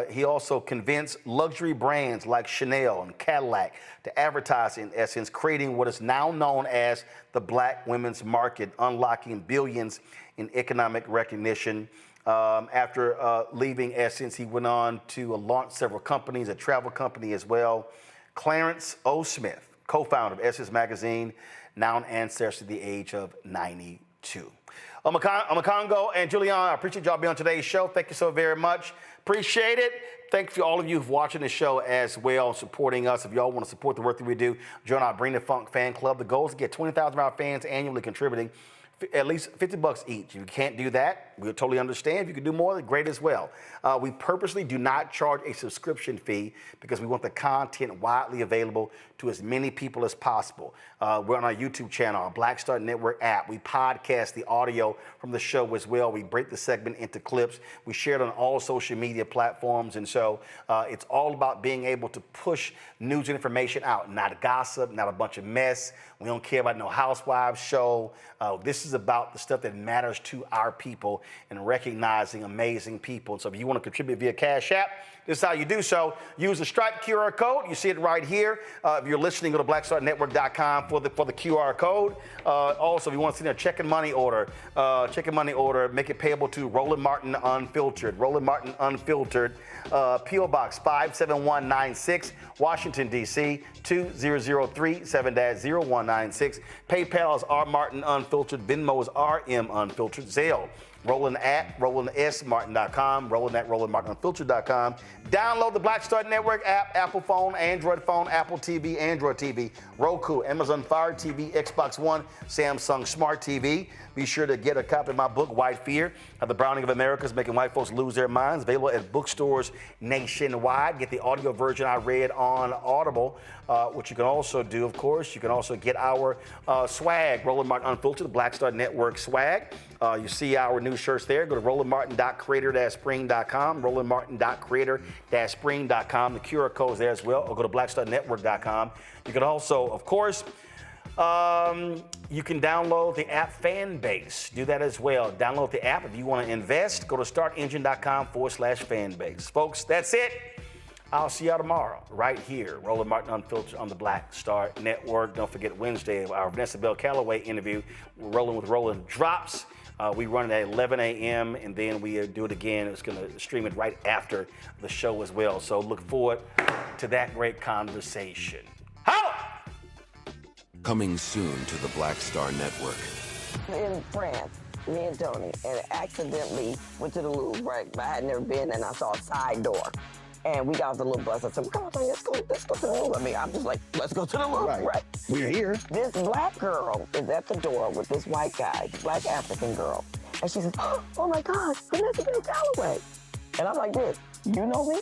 He also convinced luxury brands like Chanel and Cadillac to advertise in Essence, creating what is now known as the black women's market, unlocking billions in economic recognition. After leaving Essence, he went on to launch several companies, a travel company as well. Clarence O. Smith, co-founder of Essence Magazine, now an ancestor at the age of 92. Omakongo and Julian, I appreciate y'all being on today's show. Thank you so very much. Appreciate it. Thank you to all of you watching the show as well, supporting us. If y'all want to support the work that we do, join our Bring the Funk fan club. The goal is to get 20,000 of our fans annually contributing at least $50 each. If you can't do that, we'll totally understand. If you can do more, great as well. We purposely do not charge a subscription fee because we want the content widely available to as many people as possible. We're on our YouTube channel, our Black Star Network app. We podcast the audio from the show as well. We break the segment into clips. We share it on all social media platforms. And so it's all about being able to push news and information out, not gossip, not a bunch of mess. We don't care about no housewives show. This is about the stuff that matters to our people and recognizing amazing people. And so if you want to contribute via Cash App, this is how you do so. Use the Stripe QR code. You see it right here. If you're listening, go to blackstarnetwork.com for the QR code. Also, if you want to send a check and money order, make it payable to Roland Martin Unfiltered. Roland Martin Unfiltered, P.O. Box 57196, Washington, D.C. 20037-0196. PayPal is R Martin Unfiltered. Venmo is RM Unfiltered. Zelle, Roland at RolandSMartin.com, Roland at RolandMartinUnfiltered.com. Download the Black Star Network app, Apple phone, Android phone, Apple TV, Android TV, Roku, Amazon Fire TV, Xbox One, Samsung Smart TV. Be sure to get a copy of my book, White Fear, The Browning of America is Making White Folks Lose Their Minds, available at bookstores nationwide. Get the audio version I read on Audible, which you can also do, of course. You can also get our swag, Roland Martin Unfiltered, the Black Star Network swag. You see our new shirts there. Go to rolandmartin.creator-spring.com, rolandmartin.creator-spring.com. The QR code is there as well. Or go to blackstarnetwork.com. You can also, of course, you can download the app Fanbase. Do that as well. Download the app. If you want to invest, go to startengine.com/Fanbase. Folks, that's it. I'll see y'all tomorrow right here. Roland Martin Unfiltered on the Black Star Network. Don't forget Wednesday, our Vanessa Bell Calloway interview, Rolling with Roland drops. We run it at 11 a.m. and then we do it again. It's going to stream it right after the show as well. So look forward to that great conversation. Coming soon to the Black Star Network. In France, me and Tony, and accidentally went to the Louvre, right? I had never been, and I saw a side door. And we got off the little bus. I said, come on, Tony, let's go to the Louvre. I mean, I'm just like, let's go to the Louvre, right? We're here. This black girl is at the door with this white guy, black African girl. And she says, oh my God, Vanessa Bell Calloway. And I'm like this, you know me?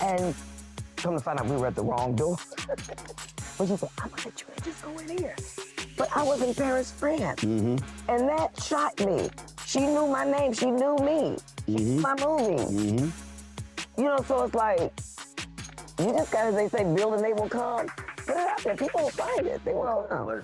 And come to find out we were at the wrong door. But she said, I'm gonna let you just go in here. But I was in Paris, France. And that shocked me. She knew my name, she knew me. She knew my movie. You know, so it's like, you just gotta, they say, build and they will come. Put it out there, people will find it, they will come.